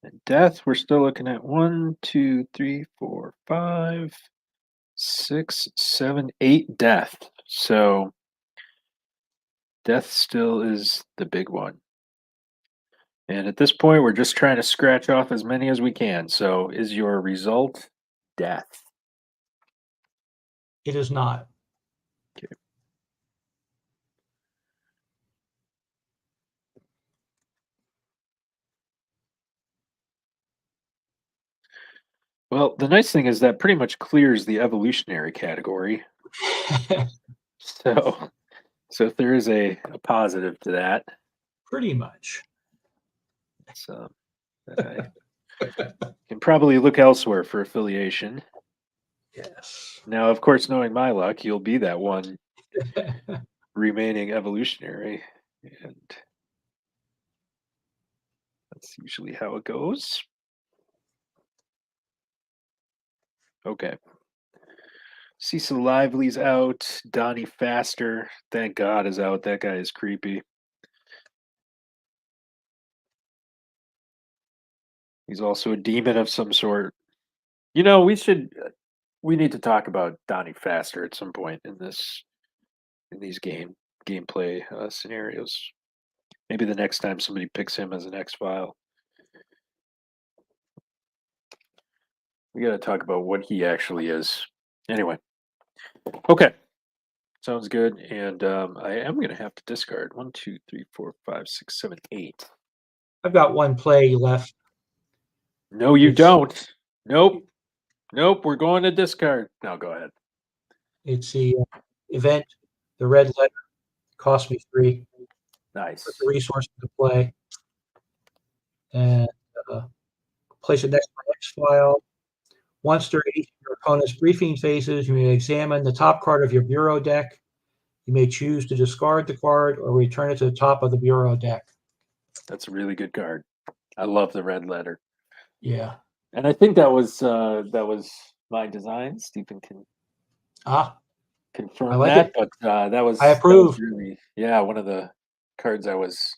And death, we're still looking at 1, 2, 3, 4, 5, 6, 7, 8 death. So death still is the big one. And at this point, we're just trying to scratch off as many as we can. So is your result death? It is not. Okay. Well, the nice thing is that pretty much clears the evolutionary category. So if there is a positive to that. Pretty much. So I can probably look elsewhere for affiliation. Yes. Now, of course, knowing my luck, you'll be that one remaining evolutionary. And that's usually how it goes. Okay. Cecil Lively's out. Donnie Faster, thank God, is out. That guy is creepy. He's also a demon of some sort. You know, we need to talk about Donnie Faster at some point in these gameplay scenarios. Maybe the next time somebody picks him as an X-File. We got to talk about what he actually is. Anyway. Okay. Sounds good. And I am going to have to discard 1, 2, 3, 4, 5, 6, 7, 8. I've got one play left. No, you don't. Nope. Nope. We're going to discard. No, go ahead. It's the event, the red letter. Cost me 3. Nice. Put the resource into play. And place it next to my X-File. Once during each of your opponent's briefing phases, you may examine the top card of your bureau deck. You may choose to discard the card or return it to the top of the bureau deck. That's a really good card. I love the red letter. Yeah. And I think that was my design. Stephen can confirm like that, it. but that was I approve. Really, yeah, one of the cards I was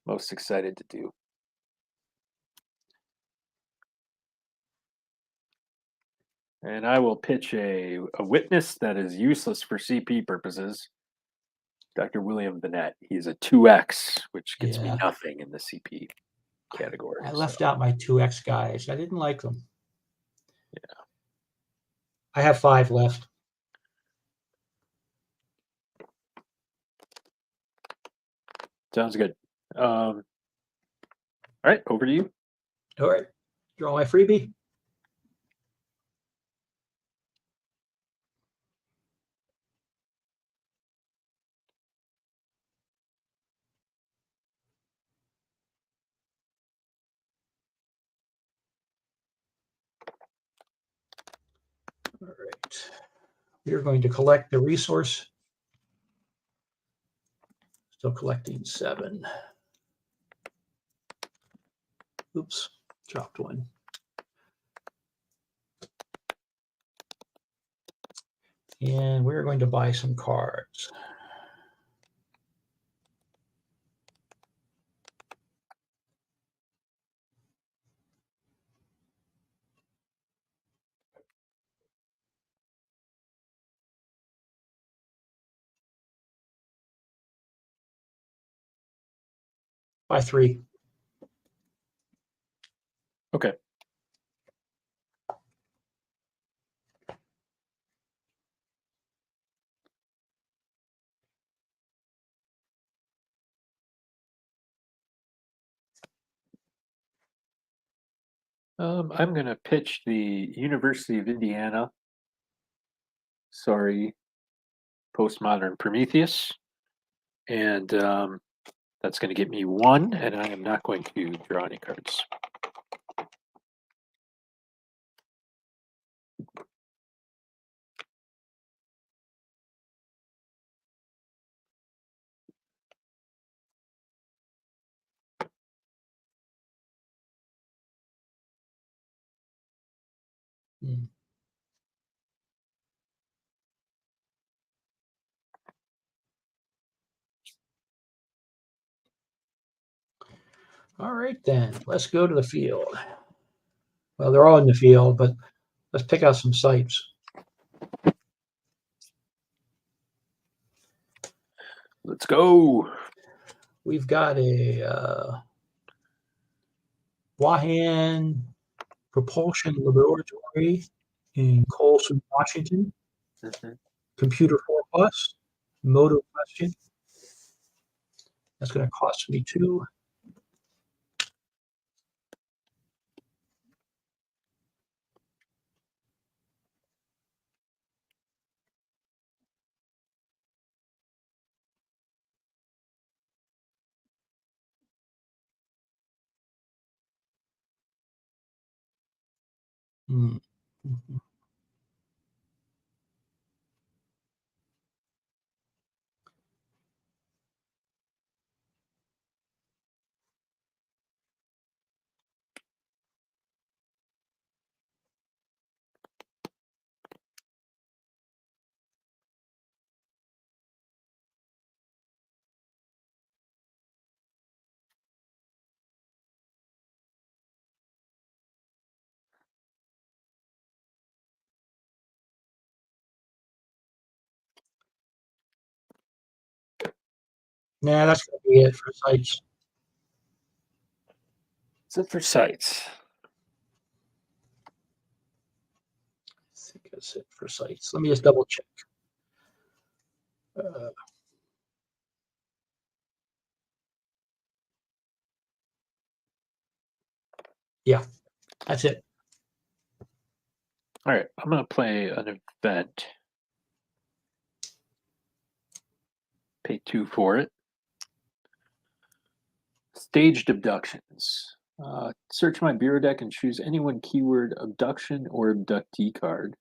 most excited to do. And I will pitch a witness that is useless for CP purposes. Dr. William Bennett. He's a 2X, which gets me nothing in the CP category. I left out my 2X guys. I didn't like them. Yeah. I have 5 left. Sounds good. All right, over to you. All right. Draw my freebie. All right. We are going to collect the resource. Still collecting 7. Oops, dropped one. And we're going to buy some cards. Buy 3. Okay. I'm going to pitch the University of Indiana. Sorry, Postmodern Prometheus. And that's going to get me 1, and I am not going to draw any cards. Hmm. All right, then. Let's go to the field. Well, they're all in the field, but let's pick out some sites. Let's go. We've got a Wahan Propulsion Laboratory in Colson, Washington. Computer 4+, motor question. That's going to cost me 2. Hmm. Nah, that's going to be it for sites. That's it for sites. I think that's it for sites. Let me just double check. Yeah, that's it. All right, I'm going to play an event. Pay 2 for it. Staged abductions. Search my bureau deck and choose any one keyword abduction or abductee card.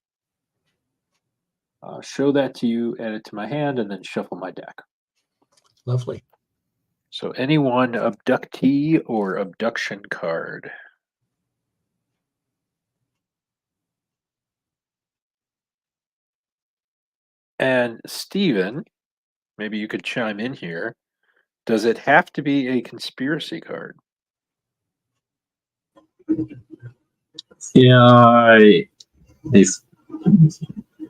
Show that to you, add it to my hand, and then shuffle my deck. Lovely. So any one abductee or abduction card. And Steven, maybe you could chime in here. Does it have to be a conspiracy card? Yeah, if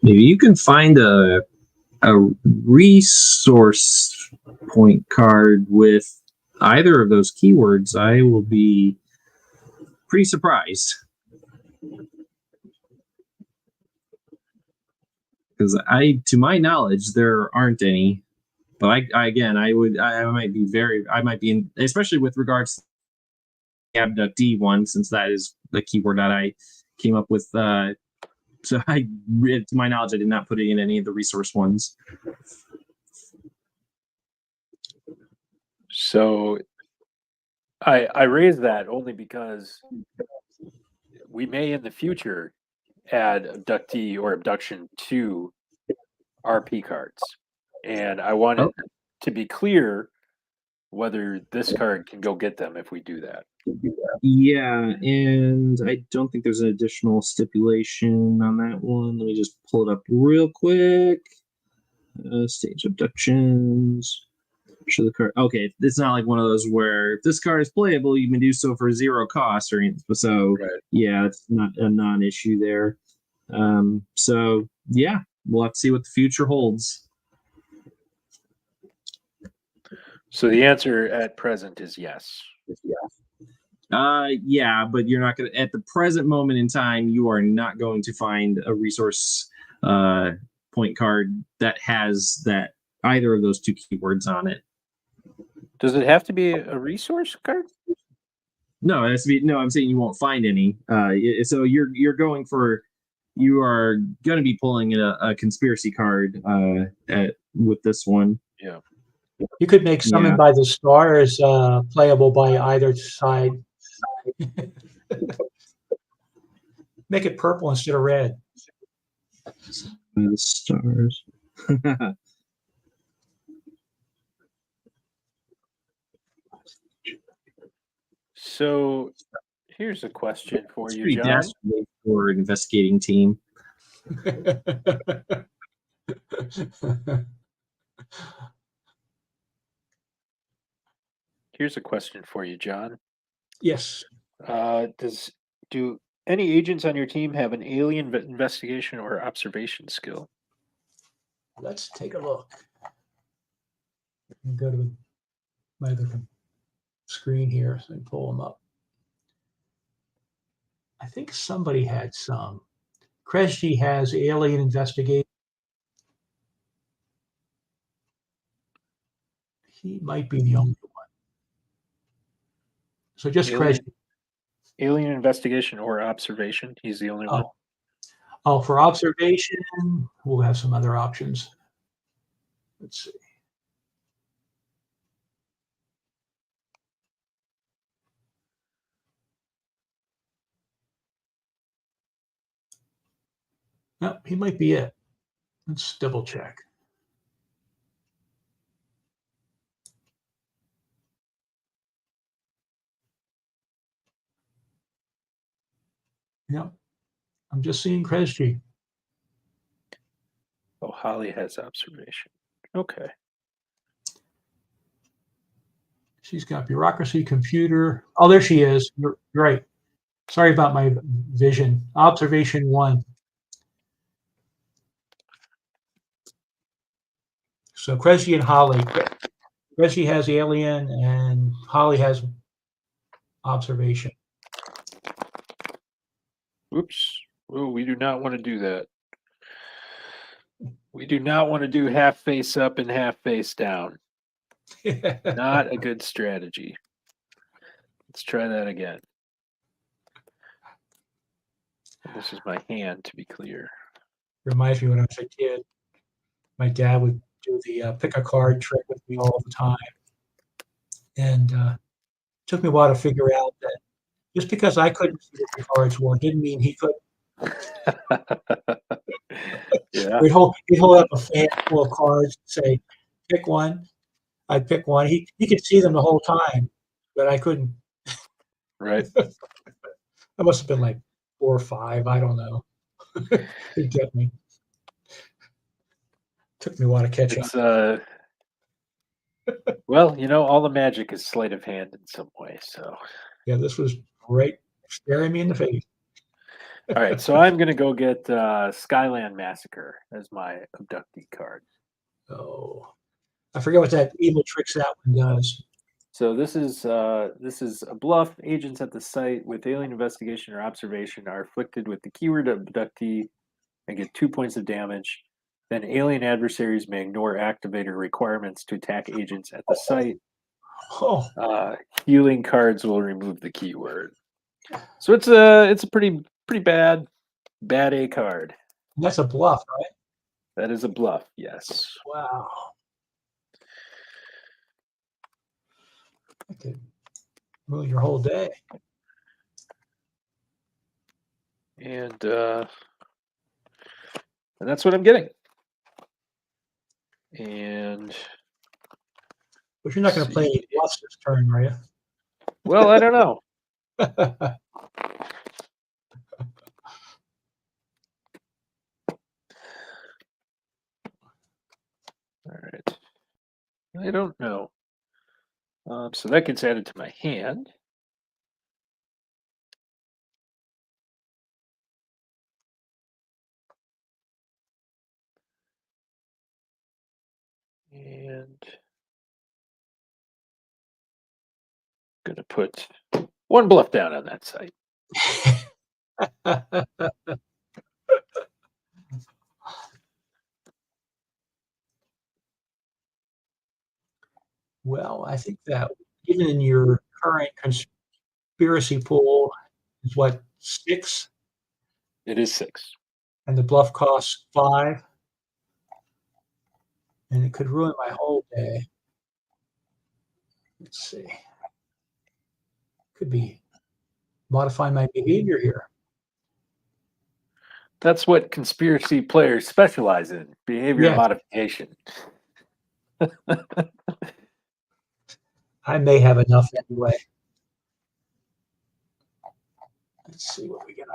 maybe you can find a resource point card with either of those keywords, I will be pretty surprised. Because to my knowledge, there aren't any. But I might be, especially with regards to the abductee one, since that is the keyword that I came up with. So to my knowledge, I did not put it in any of the resource ones. So I raise that only because we may in the future add abductee or abduction to RP cards. And I wanted to be clear whether this card can go get them if we do that. Yeah, and I don't think there's an additional stipulation on that one. Let me just pull it up real quick. Stage abductions. Show the card. Okay, it's not like one of those where if this card is playable, you can do so for 0 cost or anything. So yeah, it's not a non-issue there. So yeah, we'll have to see what the future holds. So the answer at present is yes. Yeah, but you're not gonna at the present moment in time. You are not going to find a resource point card that has that either of those two keywords on it. Does it have to be a resource card? No, it has to be. No, I'm saying you won't find any. So you are going to be pulling a conspiracy card with this one. Yeah. You could make Summoned by the Stars playable by either side. Make it purple instead of red. The stars. So here's a question for It's you, pretty John. dastardly for an investigating team. Here's a question for you, John. Yes. Do any agents on your team have an alien investigation or observation skill? Let's take a look. Go to my other screen here so I can pull them up. I think somebody had some. 𝐗-𝐅i𝐥e𝐬 has alien investigation. He might be the only one. So just 𝐗-𝐅i𝐥e𝐬. Alien investigation or observation. He's the only one. Oh, for observation, we'll have some other options. Let's see. No, he might be it. Let's double check. Yep. I'm just seeing 𝐗-𝐅i𝐥e𝐬. Oh, Holly has observation. Okay. She's got bureaucracy, computer. Oh, there she is. You're right. Sorry about my vision. Observation 1. So 𝐗-𝐅i𝐥e𝐬 and Holly. 𝐗-𝐅i𝐥e𝐬 has alien and Holly has observation. Oops. Oh, we do not want to do that. We do not want to do half face up and half face down. Not a good strategy. Let's try that again. This is my hand, to be clear. Reminds me when I was a kid, my dad would do the pick a card trick with me all the time. And it took me a while to figure out that just because I couldn't see what the cards were didn't mean he could. Yeah. He'd hold up a fan full of cards and say, pick one. I'd pick one. He could see them the whole time, but I couldn't. Right. I must have been like 4 or 5. I don't know. He'd get me. Took me a while to catch up. Well, you know, all the magic is sleight of hand in some way. So yeah, this was right staring me in the face. All right, so I'm going to go get Skyland Massacre as my abductee card. Oh, I forget what that evil tricks that one does. So this is a bluff. Agents at the site with alien investigation or observation are afflicted with the keyword abductee and get 2 points of damage. Then alien adversaries may ignore activator requirements to attack agents at the site. Oh, Healing cards will remove the keyword. So it's a pretty bad A card. that's a bluff, right? That is a bluff, yes. Wow. That could ruin your whole day. And that's what I'm getting. And But you're not going to play any bluffs this turn, are you? well, I don't know. All right. I don't know. So that gets added to my hand. And I'm going to put One bluff down on that site. Well, I think that given in your current conspiracy pool is what, 6? It is 6. And the bluff costs 5. And it could ruin my whole day. Let's see. Could be modifying my behavior here. That's what conspiracy players specialize in, behavior modification. I may have enough anyway. Let's see what we got.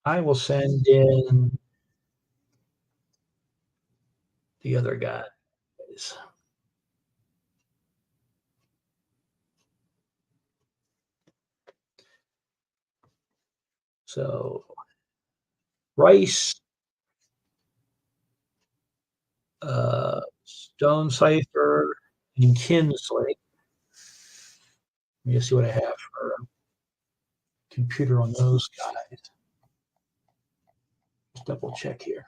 I will send in the other guys. So Rice, Stone Cipher, and Kinsley. Let me just see what I have for computer on those guys. Just double check here.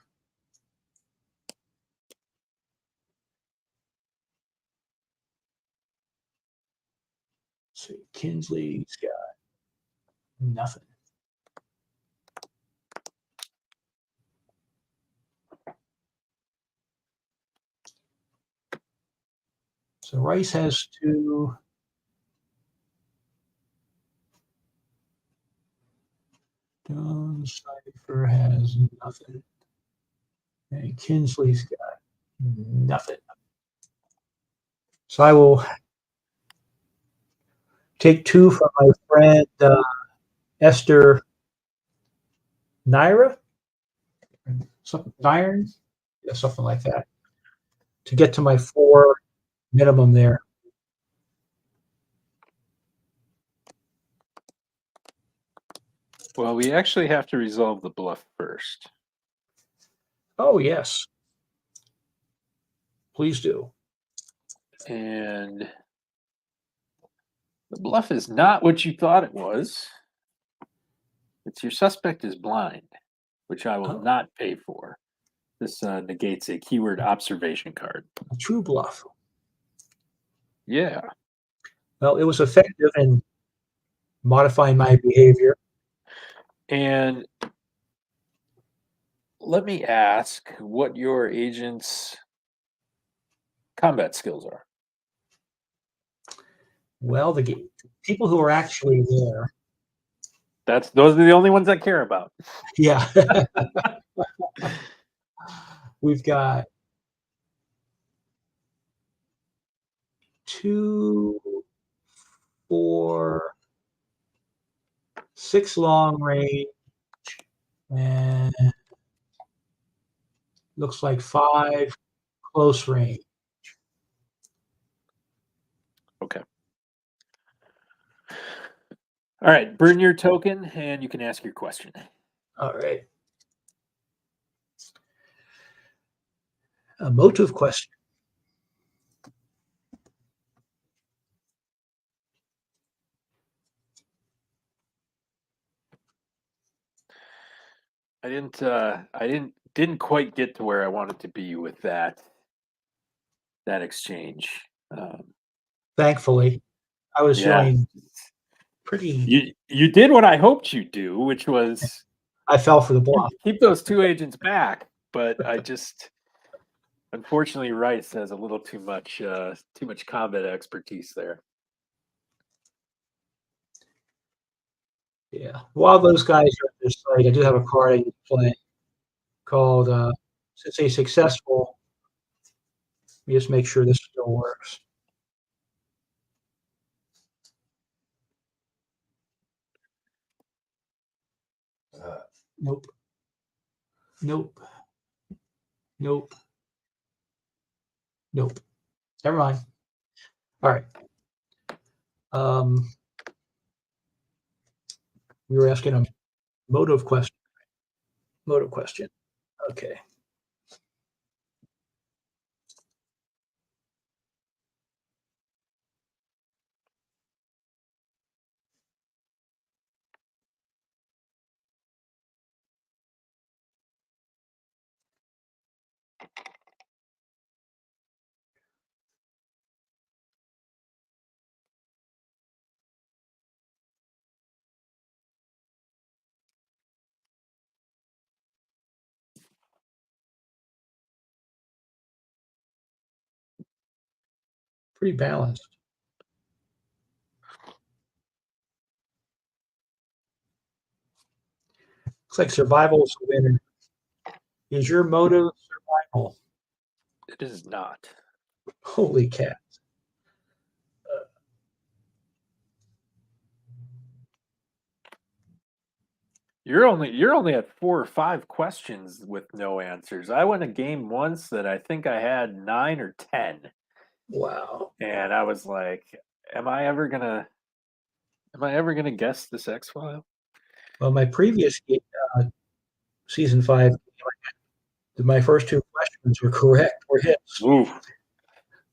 Let's see, Kinsley's got nothing. So Rice has 2. Stone Cipher has nothing. And Kinsley's got nothing. So I will take 2 from my friend Esther Naira. Something iron? Yeah, something like that. To get to my 4 minimum there. Well, we actually have to resolve the bluff first. Oh, yes. Please do. And the bluff is not what you thought it was. It's your suspect is blind, which I will not pay for. This negates a keyword observation card. A true bluff. Yeah. Well, it was effective in modifying my behavior. And let me ask what your agent's combat skills are. Well, the people who are actually there. Those are the only ones I care about. Yeah. We've got 2, 4, 6 long range, and looks like 5 close range. Okay. All right, burn your token, and you can ask your question. All right. A motive question. I didn't quite get to where I wanted to be with that exchange. Thankfully, I was feeling pretty. You did what I hoped you'd do, which was I fell for the bluff. Keep those 2 agents back, but I just unfortunately Rice has a little too much combat expertise there. Yeah. While those guys are at this site, I do have a card I need to play called since a successful. Let me just make sure this still works. Nope. Nope. Nope. Nope. Never mind. All right. We were asking a motive question. Motive question. Okay. Pretty balanced. Looks like survival is the winner. Is your motive survival? It is not. Holy cat. You're only at 4 or 5 questions with no answers. I won a game once that I think I had 9 or 10. Wow. And I was like, am I ever gonna guess this X-File? Well, my previous game, season 5, my first 2 questions were correct. Were hits. Ooh.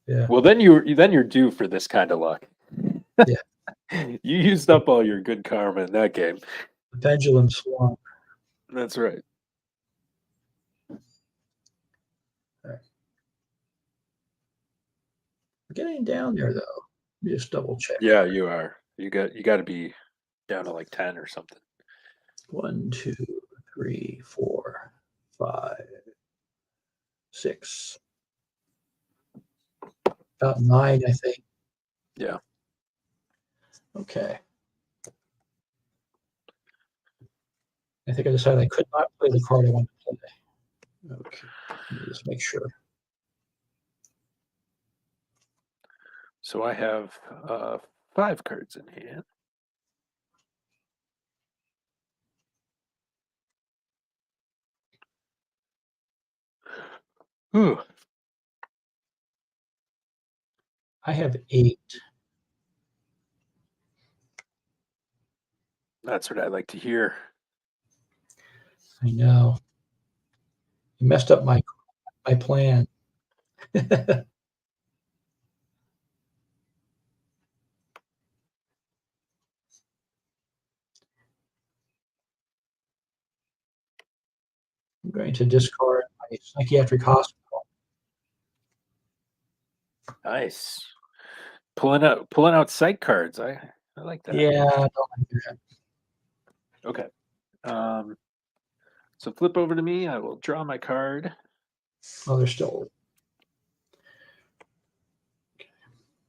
Yeah. Well, then you're due for this kind of luck. Yeah. You used up all your good karma in that game. The pendulum swung. That's right. We're getting down there, though. Let me just double check. Yeah, you are. You got to be down to like 10 or something. 1, 2, 3, 4, 5, 6. About 9, I think. Yeah. Okay. I think I decided I could not play the card I wanted to play. Okay. Let me just make sure. So I have 5 cards in hand. Ooh. I have 8. That's what I like to hear. I know. You messed up my plan. I'm going to discard my psychiatric hospital. Nice. Pulling out sight cards. I like that. Yeah, I don't like that. Okay. So flip over to me. I will draw my card. Oh, they're still.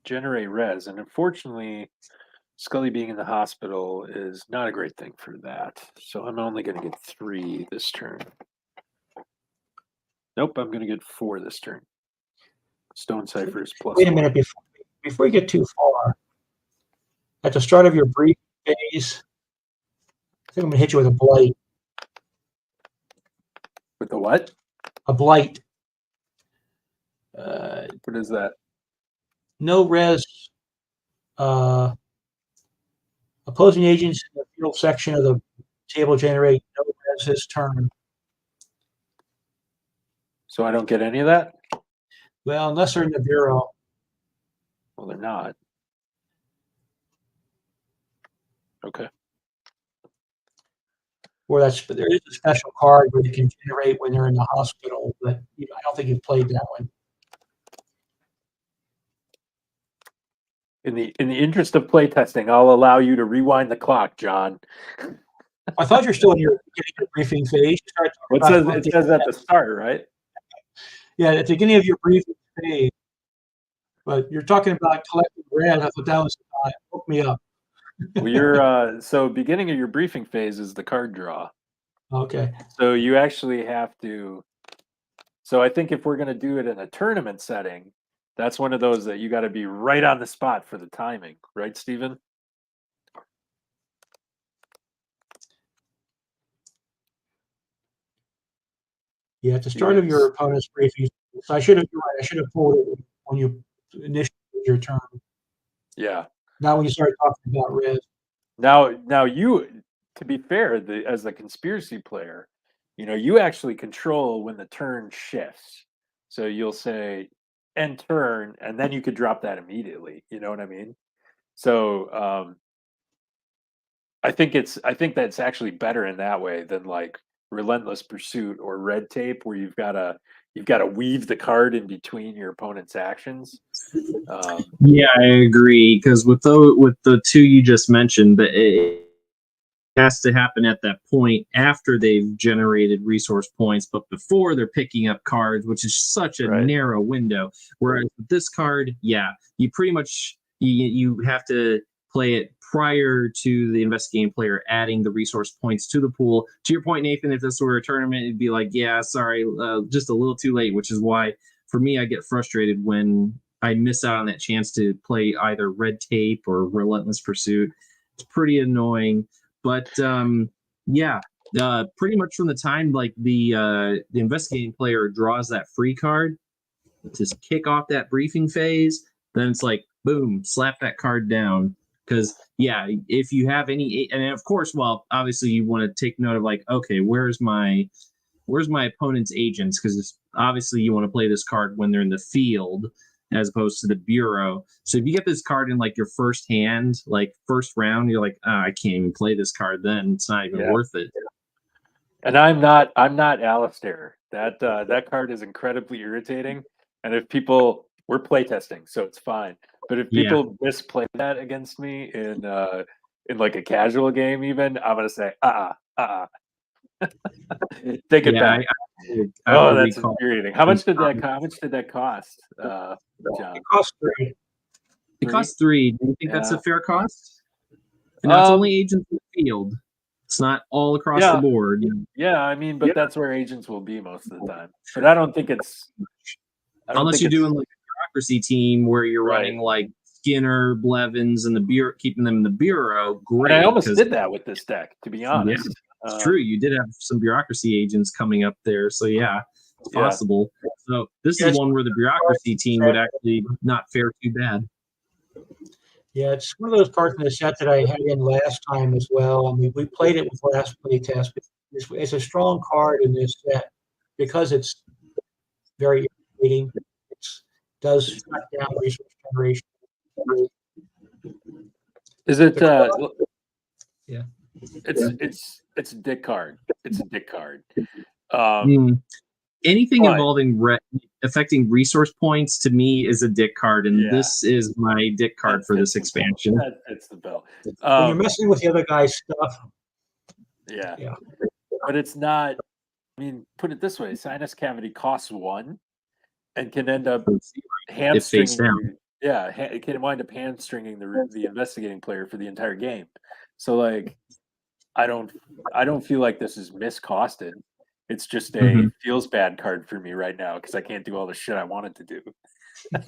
Generate res, and unfortunately, Scully being in the hospital is not a great thing for that. So I'm only going to get 3 this turn. Nope, I'm going to get 4 this turn. Stone ciphers plus. Wait a minute before you get too far. At the start of your brief phase, I think I'm going to hit you with a blight. With the what? A blight. What is that? No res. Opposing agents in the field section of the table generate no res this turn. So I don't get any of that? Well, unless they're in the bureau. Well, they're not. Okay. Or there is a special card where they can generate when they're in the hospital, but I don't think you've played that one. In the interest of playtesting, I'll allow you to rewind the clock, John. I thought you're still in your briefing phase. It says at the start, right? Yeah, at the beginning of your briefing phase. But you're talking about collecting red. I thought that was hook me up. Well, you're so beginning of your briefing phase is the card draw. Okay. So you actually have to. So I think if we're going to do it in a tournament setting, that's one of those that you got to be right on the spot for the timing, right, Stephen? Yeah, at the start of your opponent's briefing, so I should have pulled it when you initiated your turn. Yeah. Now when you start talking about res. Now you, to be fair, as the conspiracy player, You know, you actually control when the turn shifts. So you'll say end turn, and then you could drop that immediately. You know what I mean? So I think that's actually better in that way than like relentless pursuit or red tape, where you've got to weave the card in between your opponent's actions. Yeah, I agree, because with the two you just mentioned, it has to happen at that point after they've generated resource points, but before they're picking up cards, which is such a narrow window. Whereas with this card, yeah, you pretty much you have to play it prior to the investigating player adding the resource points to the pool. To your point, Nathan, if this were a tournament, it'd be like, yeah, sorry, just a little too late, which is why for me, I get frustrated when I miss out on that chance to play either red tape or relentless pursuit. It's pretty annoying. But yeah, pretty much from the time like the investigating player draws that free card to kick off that briefing phase, then it's like, boom, slap that card down. Because yeah, if you have any, and of course, well, obviously you want to take note of like, okay, where's my opponent's agents? Because obviously you want to play this card when they're in the field as opposed to the bureau. So if you get this card in like your first hand, like first round, you're like, I can't even play this card then. It's not even worth it. And I'm not Alistair. That card is incredibly irritating. And if people, we're playtesting, so it's fine. But if people misplay that against me in like a casual game, even, I'm gonna say, take it back. Oh, that's infuriating. How much did that cost, John? It cost $3. It costs $3. Do you think that's a fair cost? And it's only agents in the field. It's not all across the board. Yeah, I mean, but that's where agents will be most of the time. But I don't think it's unless you're doing like a bureaucracy team where you're running like Skinner, Blevins, and the bureau, keeping them in the bureau. Great. And I almost did that with this deck, to be honest. Yeah, it's true. You did have some bureaucracy agents coming up there, so yeah, it's possible. So this is one where the bureaucracy team would actually not fare too bad. Yeah, it's one of those cards in the set that I had in last time as well. I mean, we played it with last playtest. It's a strong card in this set because it's very irritating. It does shut down resource generation. Is it? Yeah, it's a dick card. It's a dick card. Anything involving affecting resource points to me is a dick card, and this is my dick card for this expansion. That fits the bill. When you're messing with the other guy's stuff. Yeah, but it's not. I mean, put it this way: sinus cavity costs 1, and can end up hamstringing. It can wind up hamstringing the investigating player for the entire game. So, like, I don't feel like this is miscosted. It's just a feels bad card for me right now because I can't do all the shit I wanted to do.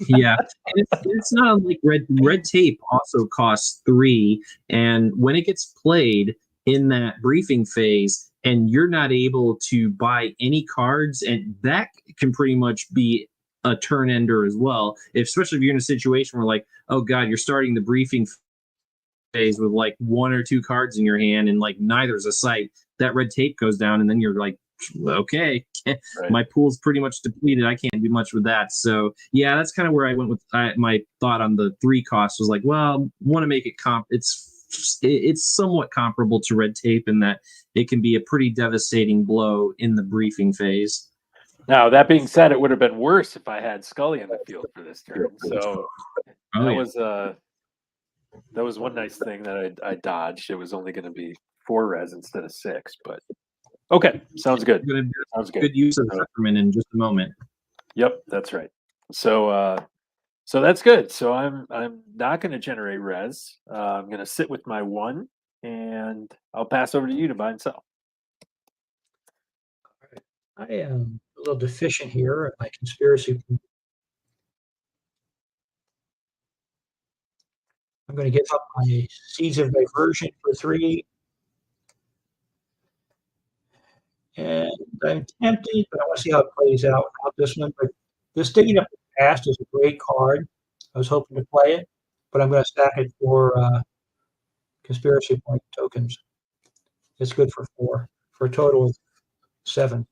Yeah, and it's not like red tape also costs 3, and when it gets played in that briefing phase, and you're not able to buy any cards, and that can pretty much be a turn ender as well. Especially if you're in a situation where like, oh god, you're starting the briefing phase with like 1 or 2 cards in your hand, and like neither's a sight. That red tape goes down, and then you're like, okay, my pool's pretty much depleted. I can't do much with that. So yeah, that's kind of where I went with my thought on the 3 cost was like, well, want to make it it's somewhat comparable to red tape in that it can be a pretty devastating blow in the briefing phase. Now, that being said, it would have been worse if I had Scully in the field for this turn. So that was one nice thing that I dodged. It was only going to be 4 res instead of 6, but okay, sounds good. Sounds good. Good use of Zuckerman in just a moment. Yep, that's right. So so that's good. So I'm not going to generate res. I'm going to sit with my 1, and I'll pass over to you to buy and sell. I am a little deficient here at my conspiracy. I'm going to give up my Seeds of Diversion for 3. And I'm tempted, but I want to see how it plays out this one. But this Digging Up the Past is a great card. I was hoping to play it, but I'm going to stack it for conspiracy point tokens. It's good for 4, for a total of 7.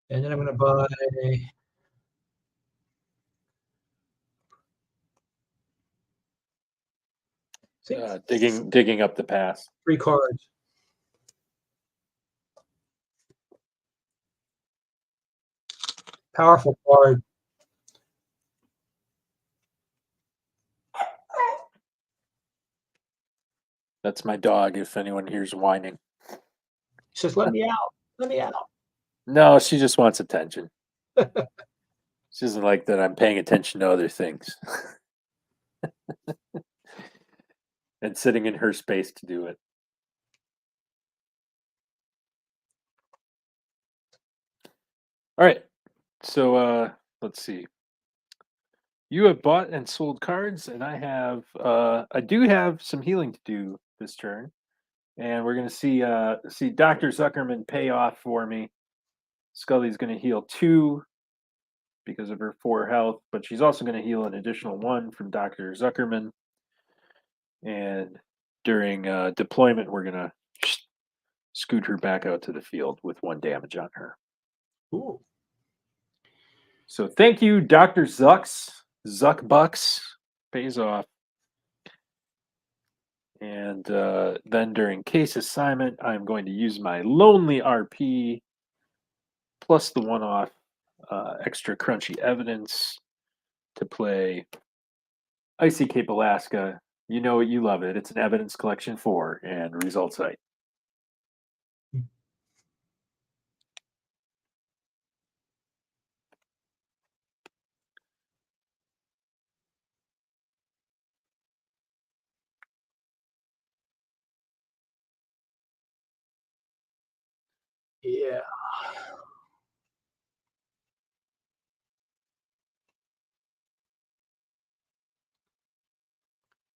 And then I'm going to buy digging up the past. 3 cards. Powerful card. That's my dog, if anyone hears whining. He says, let me out. Let me out. No, she just wants attention. She doesn't like that I'm paying attention to other things. And sitting in her space to do it. All right. So let's see. You have bought and sold cards, and I do have some healing to do this turn. And we're gonna see Dr. Zuckerman pay off for me. Scully's gonna heal 2 because of her 4 health, but she's also gonna heal an additional 1 from Dr. Zuckerman. And during deployment, we're gonna scoot her back out to the field with 1 damage on her. Ooh. So thank you, Dr. Zuckbucks pays off. And then during case assignment, I'm going to use my lonely RP plus the 1-off extra crunchy evidence to play Icy Cape Alaska. You know it, you love it. It's an evidence collection 4 and result site. Yeah.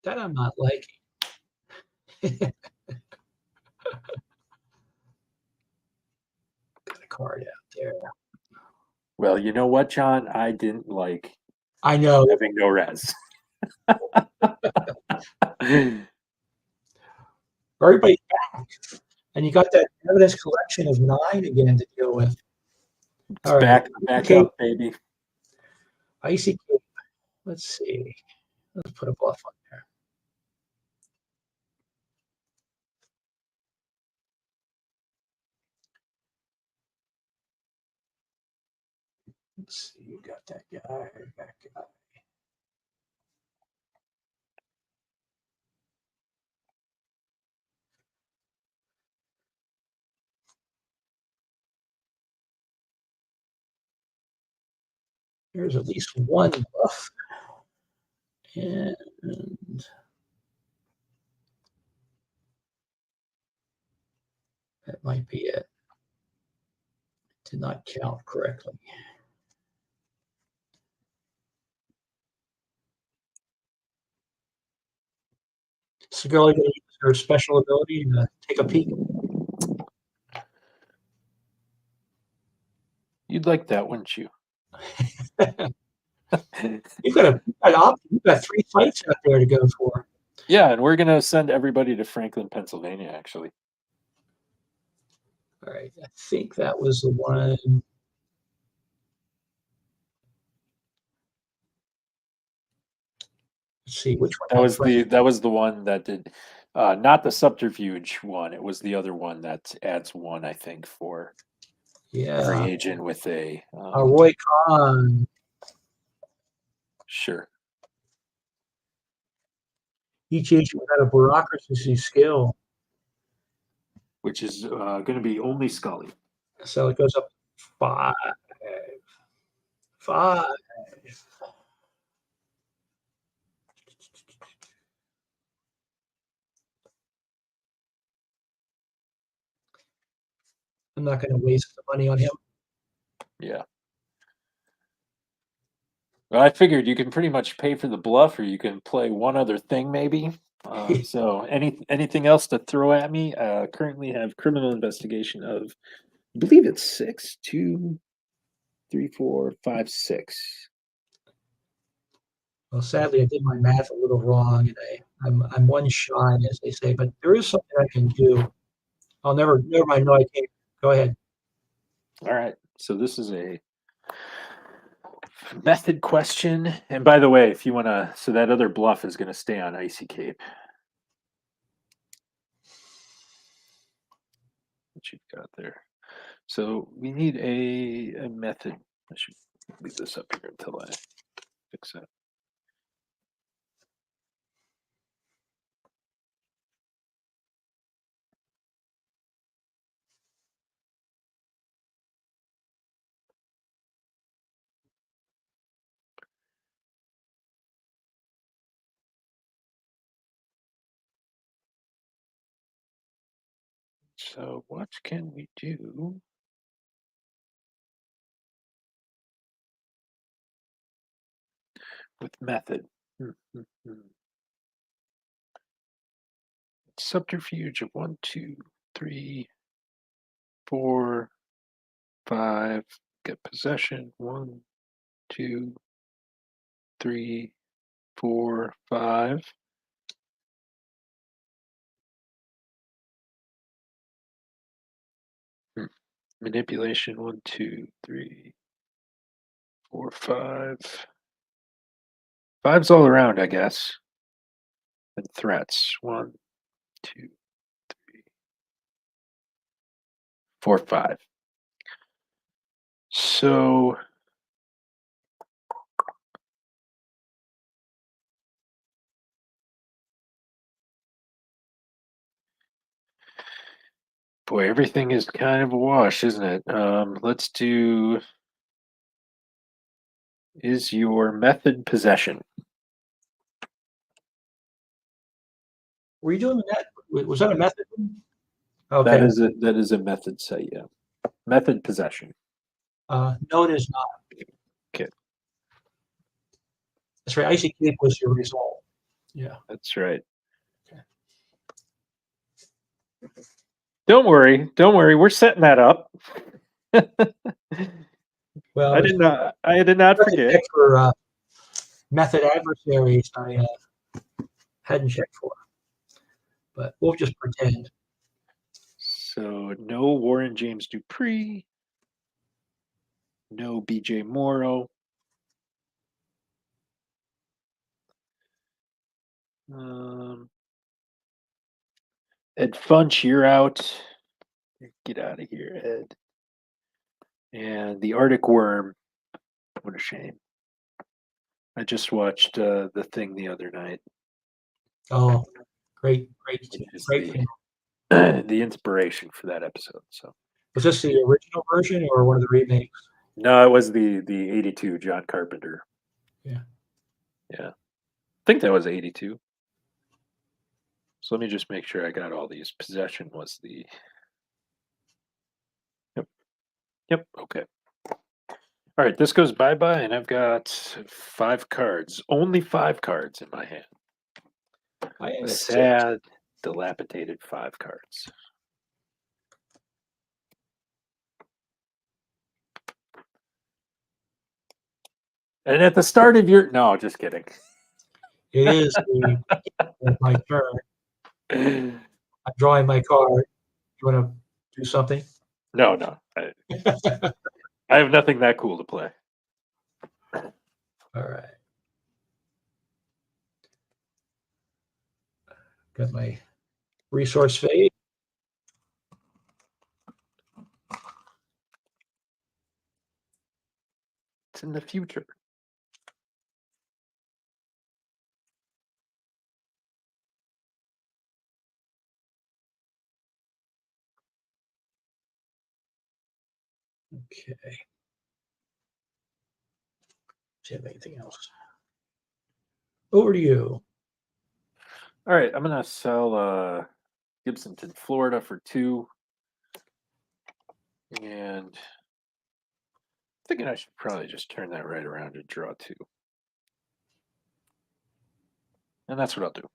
That I'm not liking. Got a card out there. Well, you know what, John? I didn't like I know. having no res. Everybody's back. And you got that evidence collection of 9 again to deal with. All right. Back up, baby. Icy Cape. Let's see. Let's put a bluff on there. Let's see. You got that guy. That guy. There's at least 1 bluff. And that might be it. Did not count correctly. So girl, use her special ability to take a peek. You'd like that, wouldn't you? You've got 3 fights out there to go for. Yeah, and we're gonna send everybody to Franklin, Pennsylvania, actually. All right, I think that was the one. Let's see which one. That was the one that did not the subterfuge one. It was the other one that adds 1, I think, for every agent with a Roy Khan. Sure. Each agent without a bureaucracy skill. Which is going to be only Scully. So it goes up 5. 5. I'm not going to waste the money on him. Yeah. Well, I figured you can pretty much pay for the bluff, or you can play one other thing, maybe. So, anything else to throw at me? Currently have criminal investigation of, I believe it's 6 to 3, 4, 5, 6. Well, sadly, I did my math a little wrong, and I'm one shy, as they say. But there is something I can do. I'll never mind. No, I can't. Go ahead. All right. So this is a method question. And by the way, if you want to, so that other bluff is going to stay on Icy Cape. What you've got there. So we need a method. I should leave this up here until I fix that. So what can we do? With method. Subterfuge of 1, 2, 3, 4, 5. Get possession. 1, 2, 3, 4, 5. Manipulation. 1, 2, 3, 4, 5. 5's all around, I guess. And threats. 1, 2, 3, 4, 5. So boy, everything is kind of a wash, isn't it? Let's do. Is your method possession? Were you doing that? Was that a method? Okay. That is a method say, yeah. Method possession. No, it is not. Okay. That's right. Icy Cape was your result. Yeah. That's right. Okay. Don't worry. We're setting that up. Well, I did not forget. For method adversaries, I hadn't checked for, but we'll just pretend. So no Warren James Dupree, no BJ Morrow. Ed Funch, you're out. Get out of here, Ed. And the Arctic Worm. What a shame. I just watched The Thing the other night. Oh, great The, the inspiration for that episode. So was this the original version or one of the remakes? no, it was the 82 John Carpenter. Yeah. I think that was 82. So let me just make sure I got all these. Possession was the. Yep. Okay. All right. This goes bye-bye, and I've got 5 cards. Only 5 cards in my hand. I have Sad, dilapidated 5 cards. And at the start of your no, just kidding. It is my turn. I'm drawing my card. You want to do something? No. I have nothing that cool to play. All right. Got my resource fade. It's in the future. Okay. See if anything else. Over to you. All right, I'm gonna sell Gibsonton, Florida for 2. And thinking I should probably just turn that right around and draw 2. And that's what I'll do.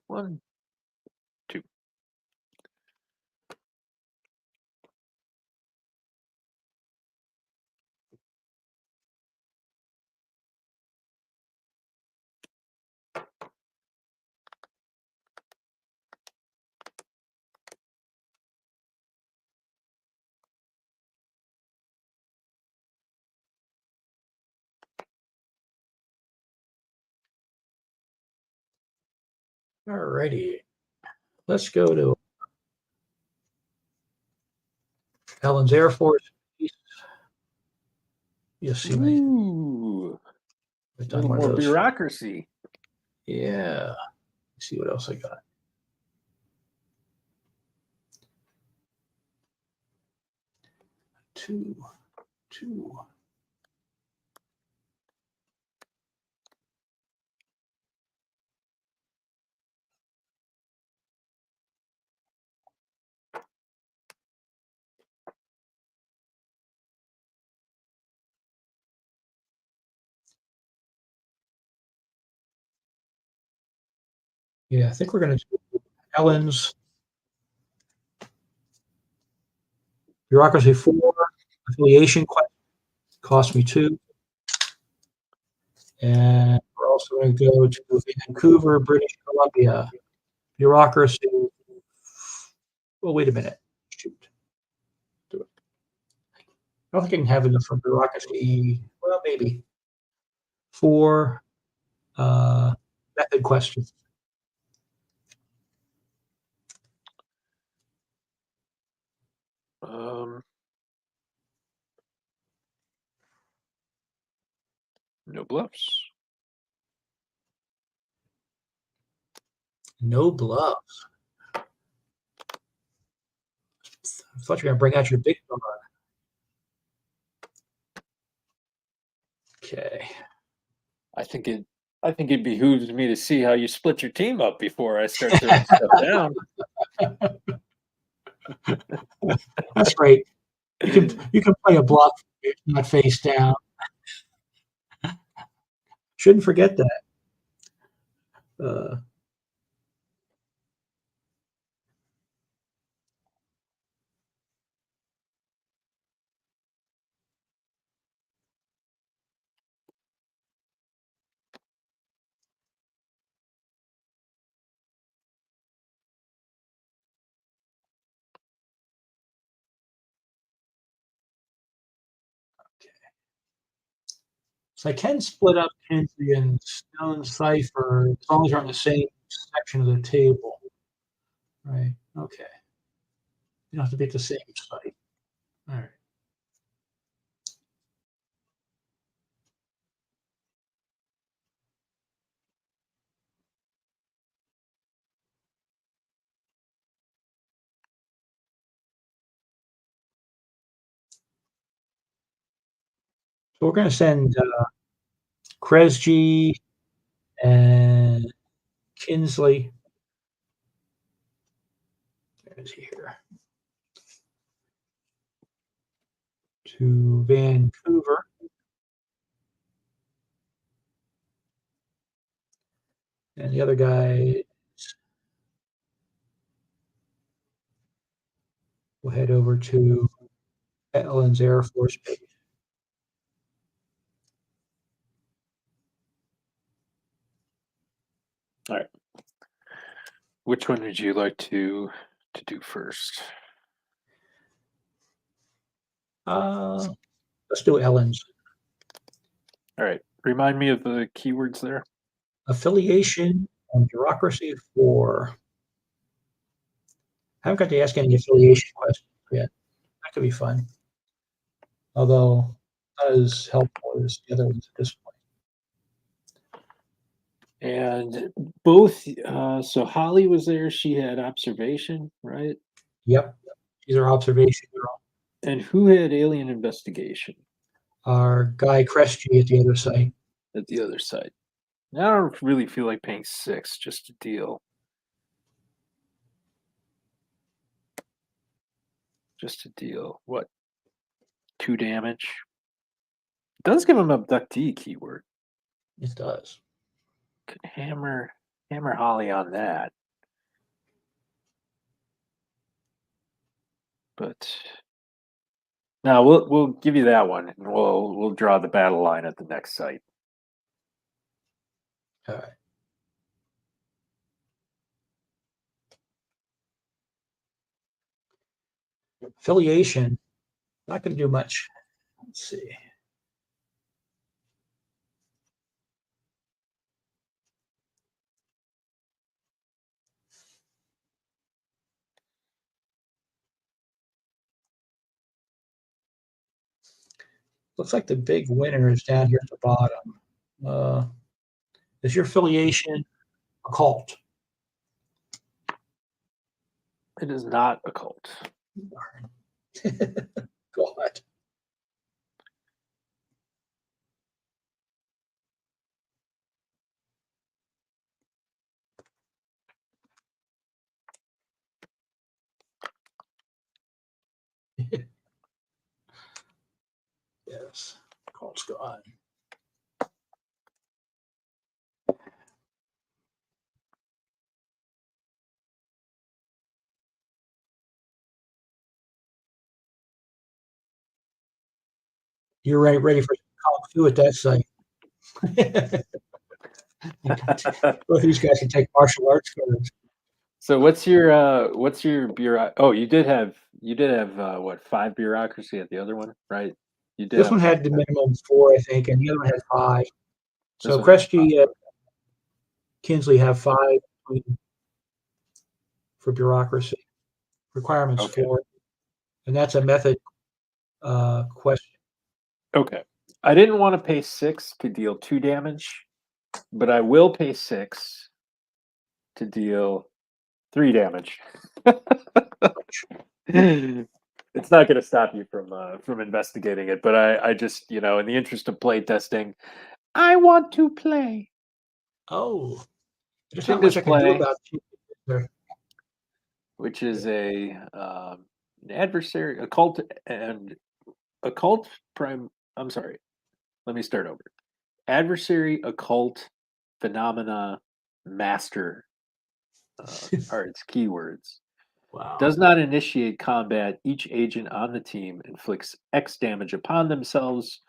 1, 2. All righty. Let's go to Ellen's Air Force. You see me. Ooh, a little more bureaucracy. Yeah. Let's see what else I got. Two. Yeah, I think we're going to do Ellen's Bureaucracy 4, affiliation question, cost me 2. And we're also going to go to Vancouver, British Columbia, Bureaucracy. Well, wait a minute. Shoot. Do it. I don't think I can have enough for Bureaucracy. Well, maybe. 4 method questions. No bluffs. No bluffs. I thought you were going to bring out your big gun. Okay. I think it behooves me to see how you split your team up before I start throwing stuff down. That's great. You can play a bluff if not face down. Shouldn't forget that. So I can split up Kinsley and Stone Cipher as long as they're on the same section of the table. Right. Okay. You don't have to be at the same site. All right. So we're going to send 𝐗-𝐅i𝐥e𝐬 and Kinsley. Where is he here? To Vancouver. And the other guy will head over to Ellen's Air Force Base. All right. Which one would you like to do first? Let's do Ellen's. All right. Remind me of the keywords there. Affiliation and Bureaucracy 4. I haven't got to ask any affiliation questions yet. That could be fun. Although not as helpful as the other ones at this point. And both, so Holly was there. She had observation, right? Yep. These are observation girl. And who had alien investigation? Our guy 𝐗-𝐅i𝐥e𝐬 at the other site. At the other side. Now I don't really feel like paying 6 just to deal. Just to deal. What? 2 damage? It does give him abductee keyword. It does. Could hammer Holly on that. But now we'll give you that one, and we'll draw the battle line at the next site. All right. Affiliation, not going to do much. Let's see. Looks like the big winner is down here at the bottom. Is your affiliation occult? It is not occult. God. Yes, occult's gone. You're ready for Kung Fu at that site. Both these guys can take martial arts cards. So what's your bureau? Oh, you did have what, 5 bureaucracy at the other one, right? You did. This one had the minimum 4, I think, and the other one had 5. So This one had 𝐗-𝐅i𝐥e𝐬, Kinsley have 5 for bureaucracy. Requirements Okay. 4, and that's a method question. Okay. I didn't want to pay 6 to deal 2 damage, but I will pay 6 to deal 3 damage. It's not going to stop you from investigating it, but I just, in the interest of play testing, I want to play. Oh, there's King not much I can do display, about it. which is an adversary, occult prime. I'm sorry. Let me start over. Adversary, occult, phenomena, master are its keywords. Wow. Does not initiate combat. Each agent on the team inflicts X damage upon themselves,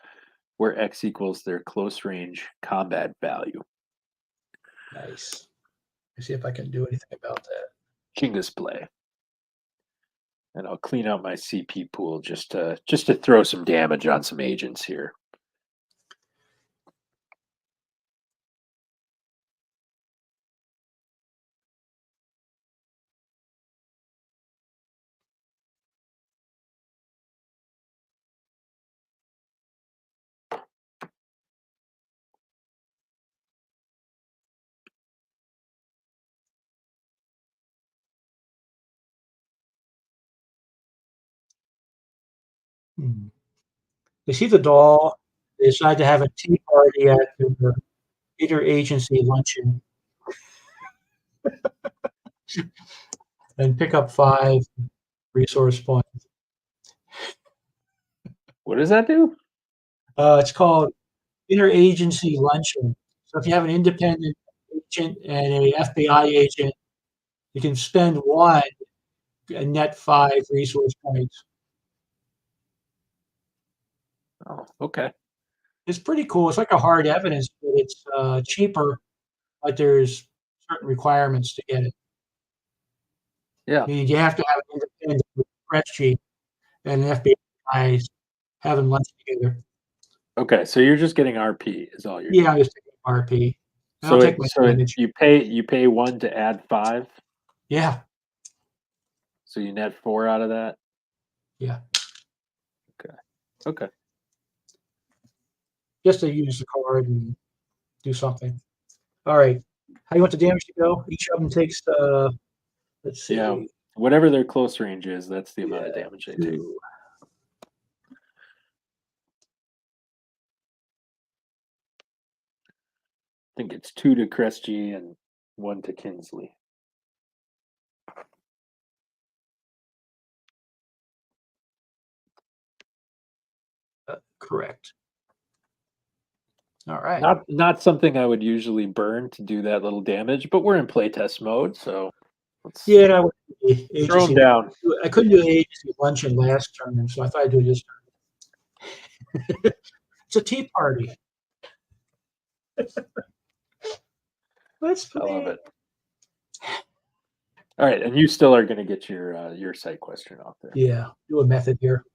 where X equals their close range combat value. Nice. Let's see if I can do anything about that. King display. And I'll clean out my CP pool just to throw some damage on some agents here. They see the doll. They decide to have a tea party at the interagency luncheon and pick up 5 resource points. What does that do? It's called interagency luncheon. So if you have an independent agent and a FBI agent, you can spend 1 and net 5 resource points. Oh, okay. It's pretty cool. It's like a hard evidence, but it's cheaper, but there's certain requirements to get it. Yeah. I mean, you have to have an independent spreadsheet and an FBI guys having lunch together. Okay, so you're just getting RP is all you're Yeah, I'm just taking RP. So, I'll take my damage. you pay 1 to add 5. Yeah. So you net 4 out of that. Yeah. Okay. Just to use the card and do something. All right. How do you want the damage to go? Each of them takes let's see. Yeah, whatever their close range is, that's the amount of damage they take. 2. I think it's 2 to 𝐗-𝐅i𝐥e𝐬 and 1 to Kinsley. Correct. All right. Not something I would usually burn to do that little damage, but we're in playtest mode, so let's Yeah, throw them down. I couldn't do the agency luncheon last turn, so I thought I'd do it this turn. It's a tea party. Let's play. I love it. All right, and you still are going to get your site question off there. Yeah, do a method here.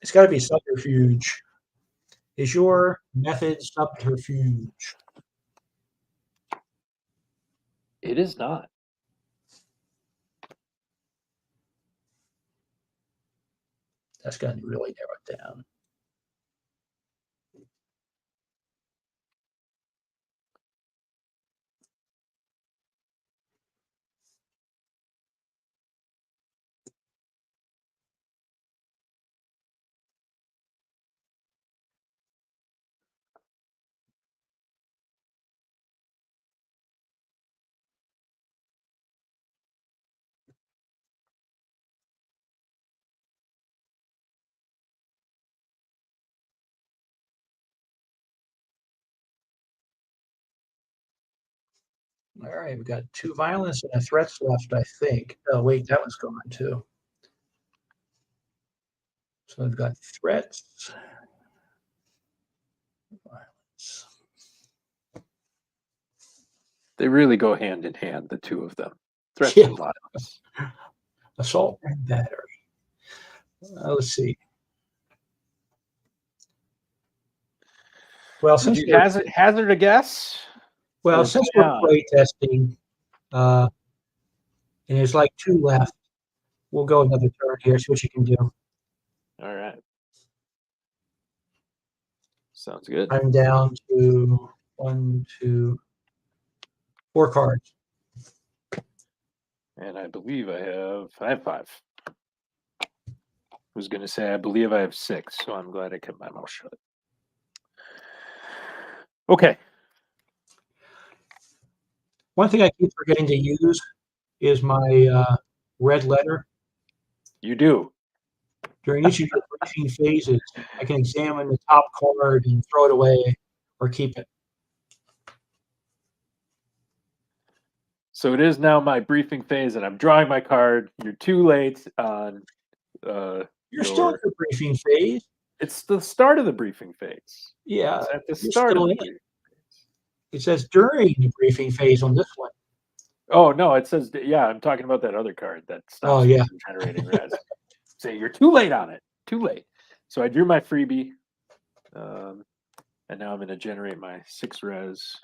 It's got to be subterfuge. Is your method subterfuge? It is not. That's going to really narrow it down. All right, we've got 2 violence and a threats left, I think. Oh, wait, that one's gone too. So I've got threats, violence. They really go hand in hand, the two of them. Threats Yeah. and violence. Assault and battery. Let's see. Well, Would you hazard a guess? Well, Or since play we're on? playtesting, and there's like 2 left, we'll go another turn here, see what you can do. All right. Sounds good. I'm down to 1, 2, 4 cards. And I believe I have 5. I was going to say I believe I have 6, so I'm glad I kept my mouth shut. Okay. One thing I keep forgetting to use is my red letter. You do. During each of your briefing phases, I can examine the top card and throw it away or keep it. So it is now my briefing phase, and I'm drawing my card. You're too late on. You're still in the briefing phase. It's the start of the briefing phase. Yeah, It's at the you're start of still the in it. briefing phase. It says during the briefing phase on this one. Oh no, it says yeah. I'm talking about that other card that stops Oh, yeah. from generating res. Say you're too late on it. Too late. So I drew my freebie, and now I'm going to generate my 6 res.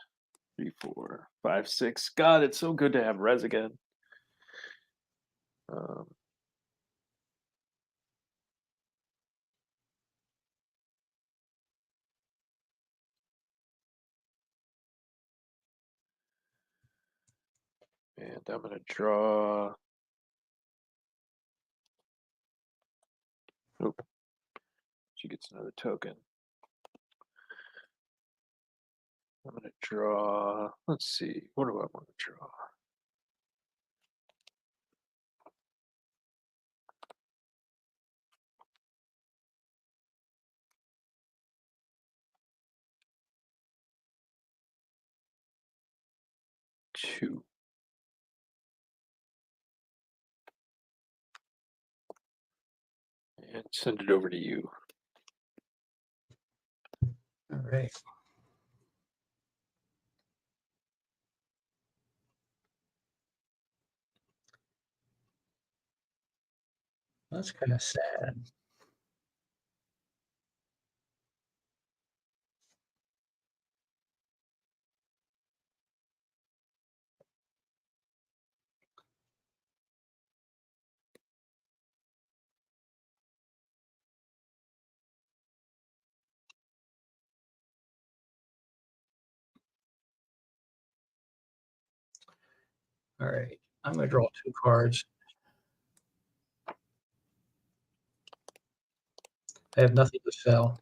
3, 4, 5, 6. God, it's so good to have res again. And I'm going to draw. Oh, she gets another token. I'm going to draw. Let's see. What do I want to draw? Two. And send it over to you. All right. That's kind of sad. All right. I'm going to draw 2 cards. I have nothing to sell.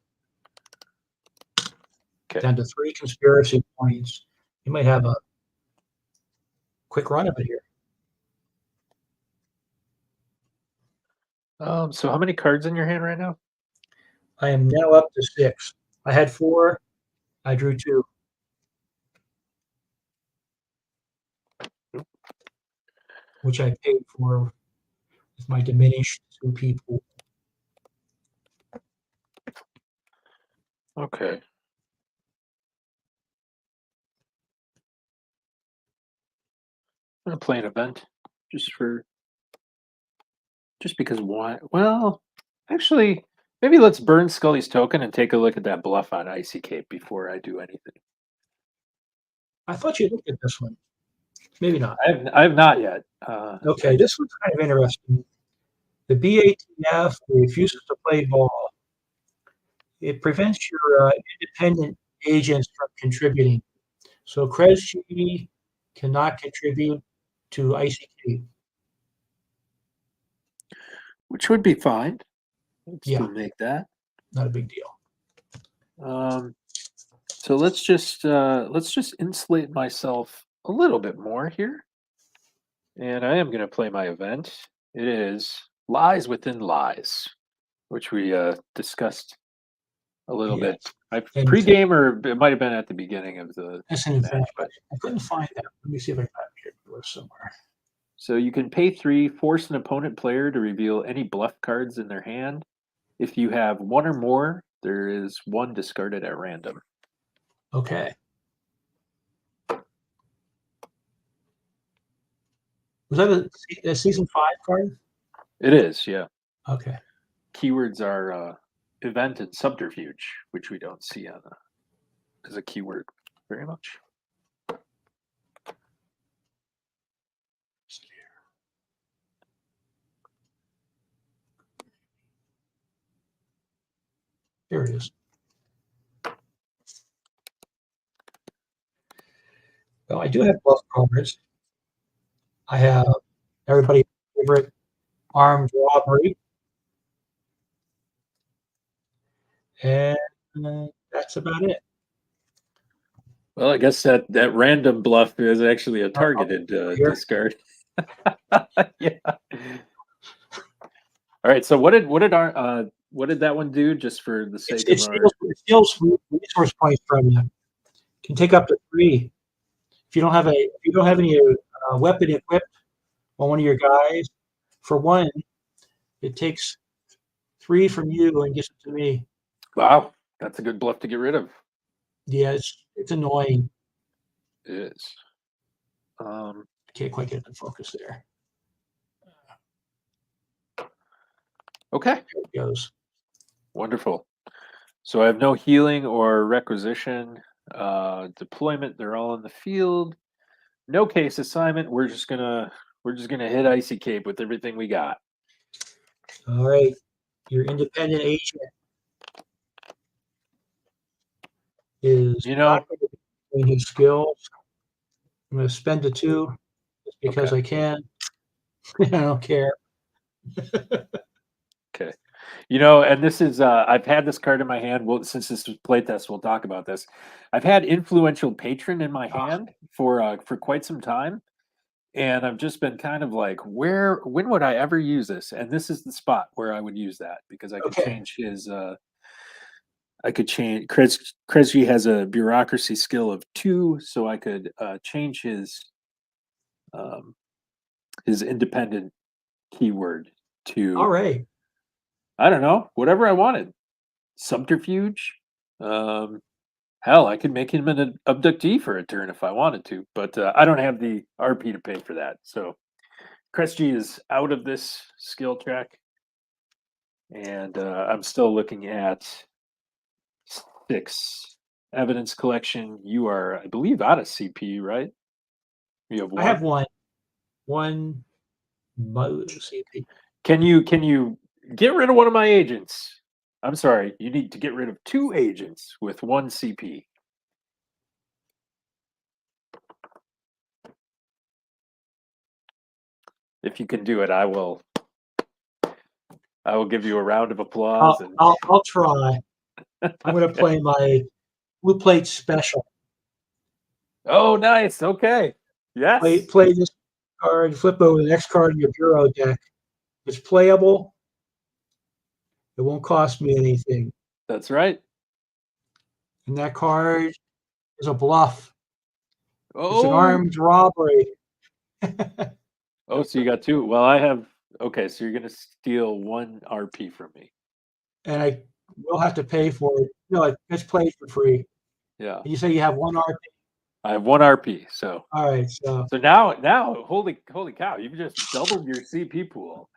Okay. Down to 3 conspiracy points. You might have a quick run of it here. So how many cards in your hand right now? I am now up to 6. I had 4. I drew 2. Which I paid for with my diminished 2 people. Okay. I'm going to play an event just because why? Well, actually, Maybe let's burn Scully's token and take a look at that bluff on Icy Cape before I do anything. I thought you looked at this one. Maybe not. I have not yet. Okay, this one's kind of interesting. The BATF refuses to play ball. It prevents your independent agents from contributing. So 𝐗-𝐅i𝐥e𝐬 cannot contribute to Icy Cape. Which would be fine. Let's Yeah. make that. Not a big deal. So let's just insulate myself a little bit more here. And I am going to play my event. It is Lies Within Lies, which we discussed a little bit. Pre-game, or it might have been at the beginning of the match, but I couldn't find that. Let me see if I got it here somewhere. So you can pay 3, force an opponent player to reveal any bluff cards in their hand. If you have 1 or more, there is 1 discarded at random. Okay. Was that a season 5 card? It is, yeah. Okay. Keywords are event and subterfuge, which we don't see on as a keyword very much. Here it is. Well, I do have bluff cards. I have everybody's favorite armed robbery. And that's about it. Well, I guess that random bluff is actually a targeted discard. Yeah. All right. So what did that one do? Just for the sake of it steals resource points from you. Can take up to 3. If you don't have any weapon equipped on one of your guys, for 1, it takes 3 from you and gives it to me. Wow, that's a good bluff to get rid of. Yeah, it's annoying. It is. I can't quite get it in focus there. Okay. There it goes. Wonderful. So I have no healing or requisition. Deployment, they're all in the field. No case assignment. We're just gonna hit Icy Cape with everything we got. All right. Your independent agent is not going to be doing his skills. I'm going to spend a 2 just because I can. I don't care. Okay. And this is I've had this card in my hand. Well, since this is playtest, we'll talk about this. I've had Influential Patron in my hand for quite some time, and I've just been kind of like, when would I ever use this? And this is the spot where I would use that, because I could change his. I could change. 𝐗-𝐅i𝐥e𝐬 has a bureaucracy skill of 2, so I could change his independent keyword to. All right. I don't know, whatever I wanted. Subterfuge. Hell, I could make him an abductee for a turn if I wanted to, but I don't have the RP to pay for that. So 𝐗-𝐅i𝐥e𝐬 is out of this skill track, and I'm still looking at 6 evidence collection. You are, I believe, out of CP, right? You have 1. I have 1. 1 CP. Can you get rid of one of my agents? I'm sorry, you need to get rid of 2 agents with 1 CP. If you can do it, I will give you a round of applause. I'll try. I'm going to play my blue plate special. Oh, nice. Okay. Yes. Play this card, flip over the next card in your bureau deck. It's playable. It won't cost me anything. That's right. And that card is a bluff. Oh. It's an armed robbery. Oh, so you got 2. Well, I have. Okay, so you're going to steal 1 RP from me. And I will have to pay for it. No, it's played for free. Yeah. And you say you have 1 RP? I have 1 RP. So. All right. So now, holy cow! You've just doubled your CP pool.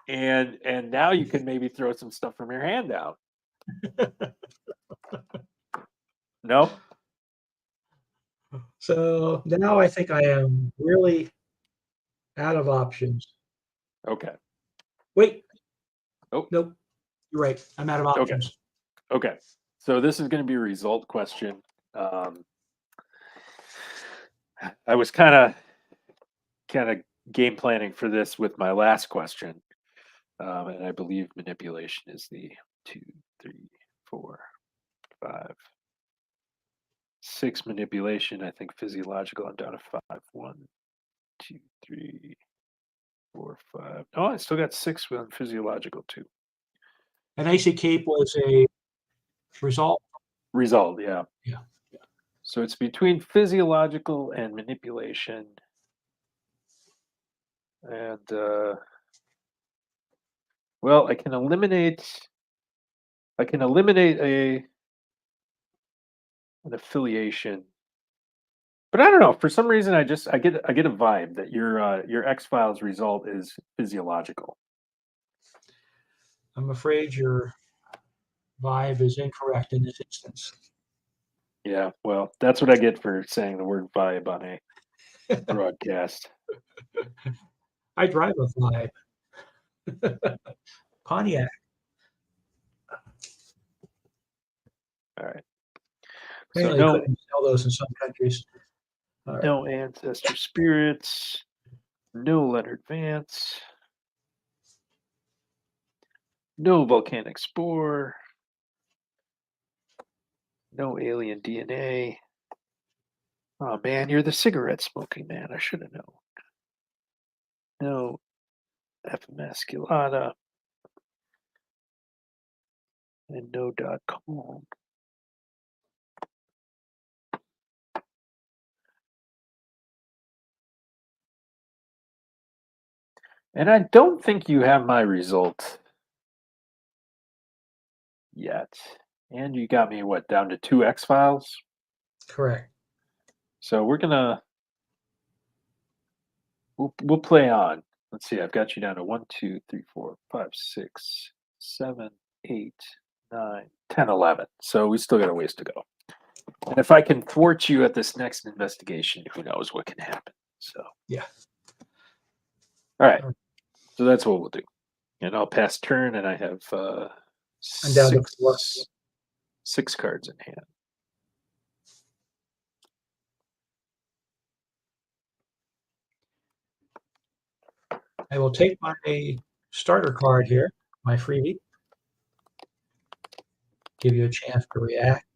and now you can maybe throw some stuff from your hand out. No? So now I think I am really out of options. Okay. Wait. Oh. Nope. You're right. I'm out of options. Okay. So this is going to be a result question. I was kind of game planning for this with my last question. And I believe manipulation is the 2, 3, 4, 5, 6 manipulation. I think physiological. I'm down to 5. 1, 2, 3, 4, 5. Oh, I still got 6 on physiological too. And icy cape was a result. Result, yeah. Yeah. So it's between physiological and manipulation. And well, I can eliminate an affiliation. But I don't know. For some reason, I get a vibe that your X-Files result is physiological. I'm afraid your vibe is incorrect in this instance. Yeah, well, that's what I get for saying the word vibe on a broadcast. I drive a vibe. Pontiac. All right. Apparently, So they couldn't sell those in some countries. no ancestor spirits, no Leonard Vance, no volcanic spore, no alien DNA. Oh man, you're the cigarette smoking man. I should have known. No Emasculata and no .com. And I don't think you have my result yet. And you got me what, down to 2 X-Files? Correct. So we're gonna we'll play on. Let's see, I've got you down to 1, 2, 3, 4, 5, 6, 7, 8, 9, 10, 11. So we still got a ways to go. And if I can thwart you at this next investigation, who knows what can happen. So yeah. All right. So that's what we'll do. And I'll pass turn, and I have I'm down to 4. 6 cards in hand. I will take my starter card here, my freebie. Give you a chance to react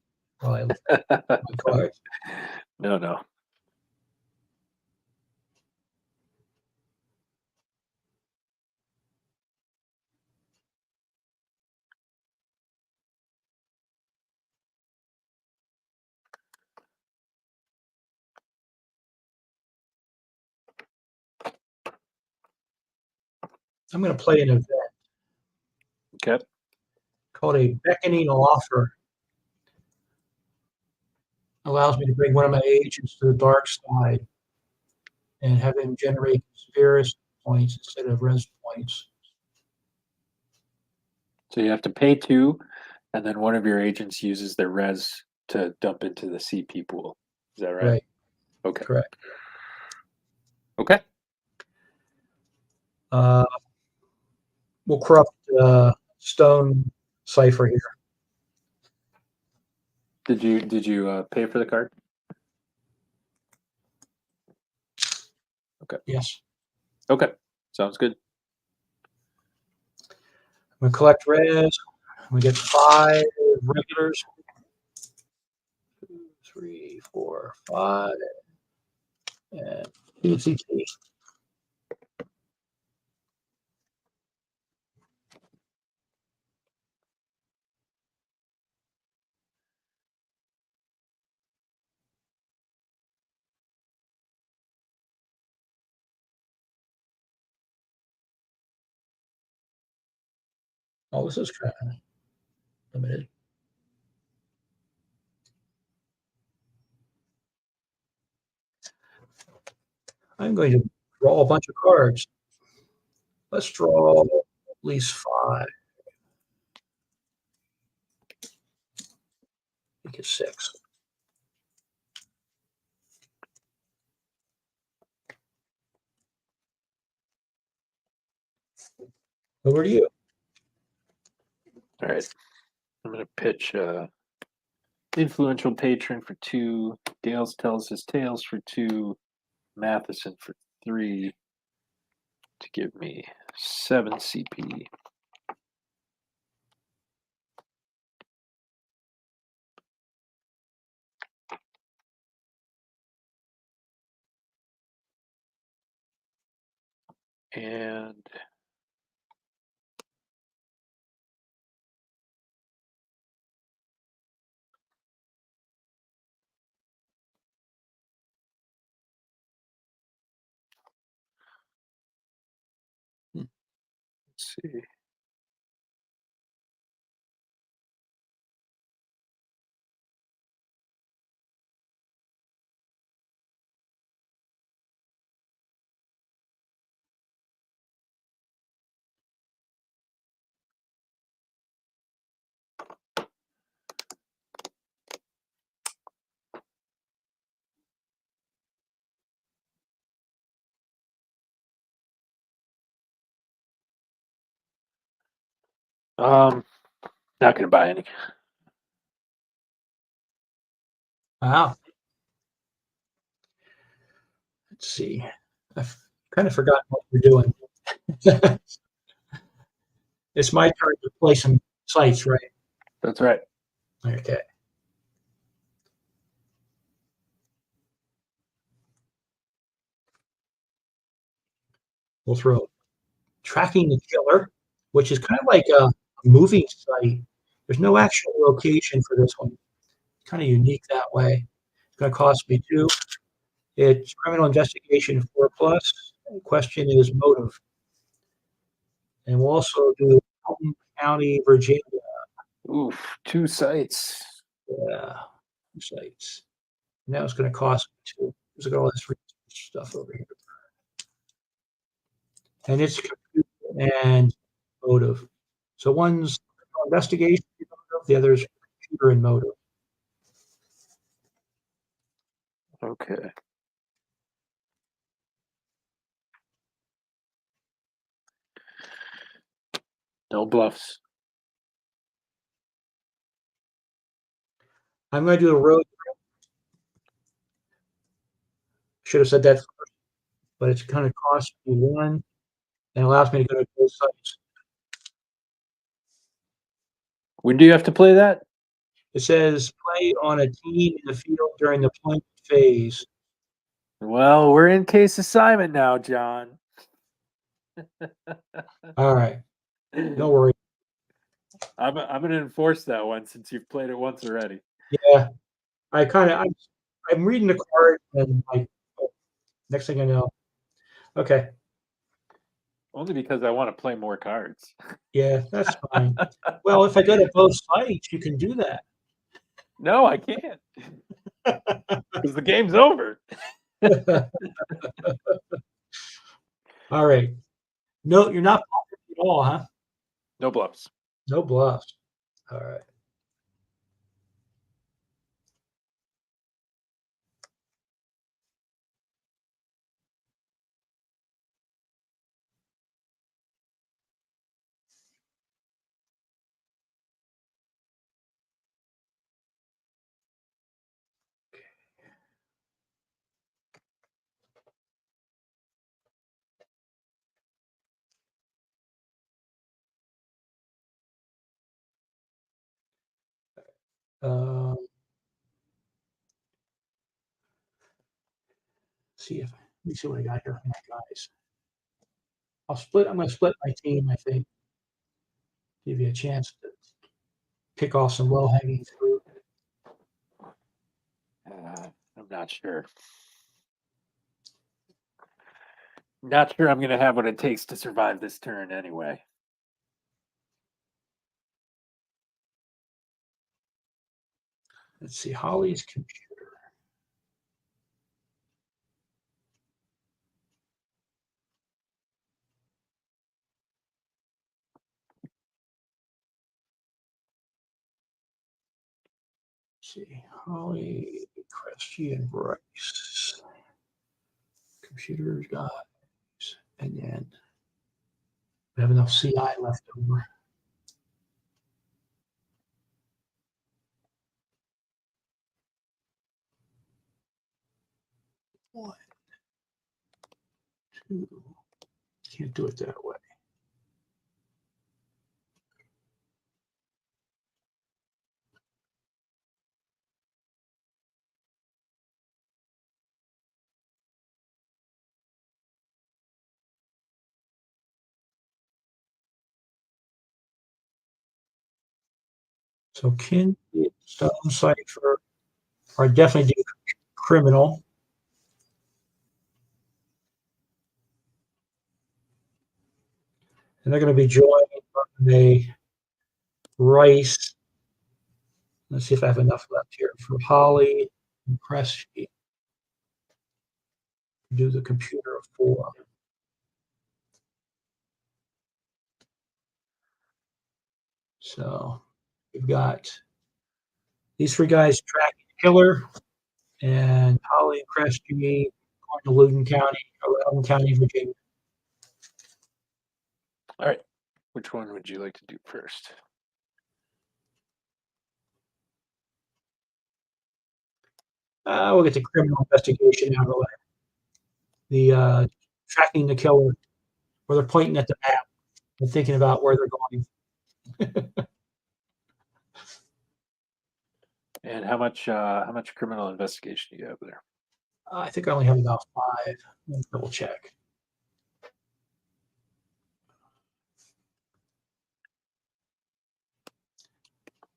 while I look at my cards. No. I'm going to play an event. Okay. Called a beckoning offer. Allows me to bring one of my agents to the dark side and have him generate conspiracy points instead of res points. So you have to pay 2, and then one of your agents uses their res to dump into the CP pool. Is that right? Right. Okay. Correct. Okay. We'll corrupt Stone Cipher here. Did you pay for the card? Okay. Yes. Okay. Sounds good. I'm going to collect res. We get 5 regulars. 2, 3, 4, 5. And CCG. Oh, this is kind of limited. I'm going to draw a bunch of cards. Let's draw least 5. Make it 6. Over to you. All right. I'm going to pitch Influential Patron for 2, Gales Tells His Tales for 2, Matheson for 3 to give me 7 CP. And let's see. Not going to buy any. Wow. Let's see. I've kind of forgotten what we're doing. It's my turn to play some sites, right? That's right. Okay. We'll throw Tracking the Killer, which is kind of like a movie site. There's no actual location for this one. It's kind of unique that way. It's going to cost me 2. It's criminal investigation 4+. The question is motive. And we'll also do Elton County, Virginia. Oof, 2 sites. Yeah, 2 sites. Now it's going to cost me 2. There's got all this free stuff over here. And it's computer and motive. So one's investigation motive, the other's computer and motive. Okay. No bluffs. I'm going to do a road trip. Should have said that first, but it's going to cost me 1 and allows me to go to both sites. When do you have to play that? It says play on a team in the field during the point phase. Well, we're in case assignment now, John. All right. Don't worry. I'm going to enforce that one since you've played it once already. Yeah. I'm reading the card and next thing I know. Okay. Only because I want to play more cards. Yeah, that's fine. Well, if I go to both sites, you can do that. No, I can't. Because the game's over. All right. No, you're not bluffing at all, huh? No bluffs. No bluffs. All right. Let me see what I got here for my guys. I'm going to split my team, I think. Give you a chance to pick off some low-hanging fruit. I'm not sure. Not sure I'm going to have what it takes to survive this turn anyway. Let's see, Holly's computer. see. Holly, Cresty, and Bryce. Computers, guys. And then we have enough CI left over. One, two. Can't do it that way. So Kin, Stone Cipher are definitely do criminal. And they're going to be joined by Rice. Let's see if I have enough left here for Holly and Cresty. Do the computer of 4. So we've got these 3 guys tracking the killer, and Holly and Cresty going to Loudoun County, or Loudoun County, Virginia. All right. Which one would you like to do first? We'll get the criminal investigation out of the way. The tracking the killer, where they're pointing at the map and thinking about where they're going. And how much criminal investigation do you have there? I think I only have about 5. Let me double check.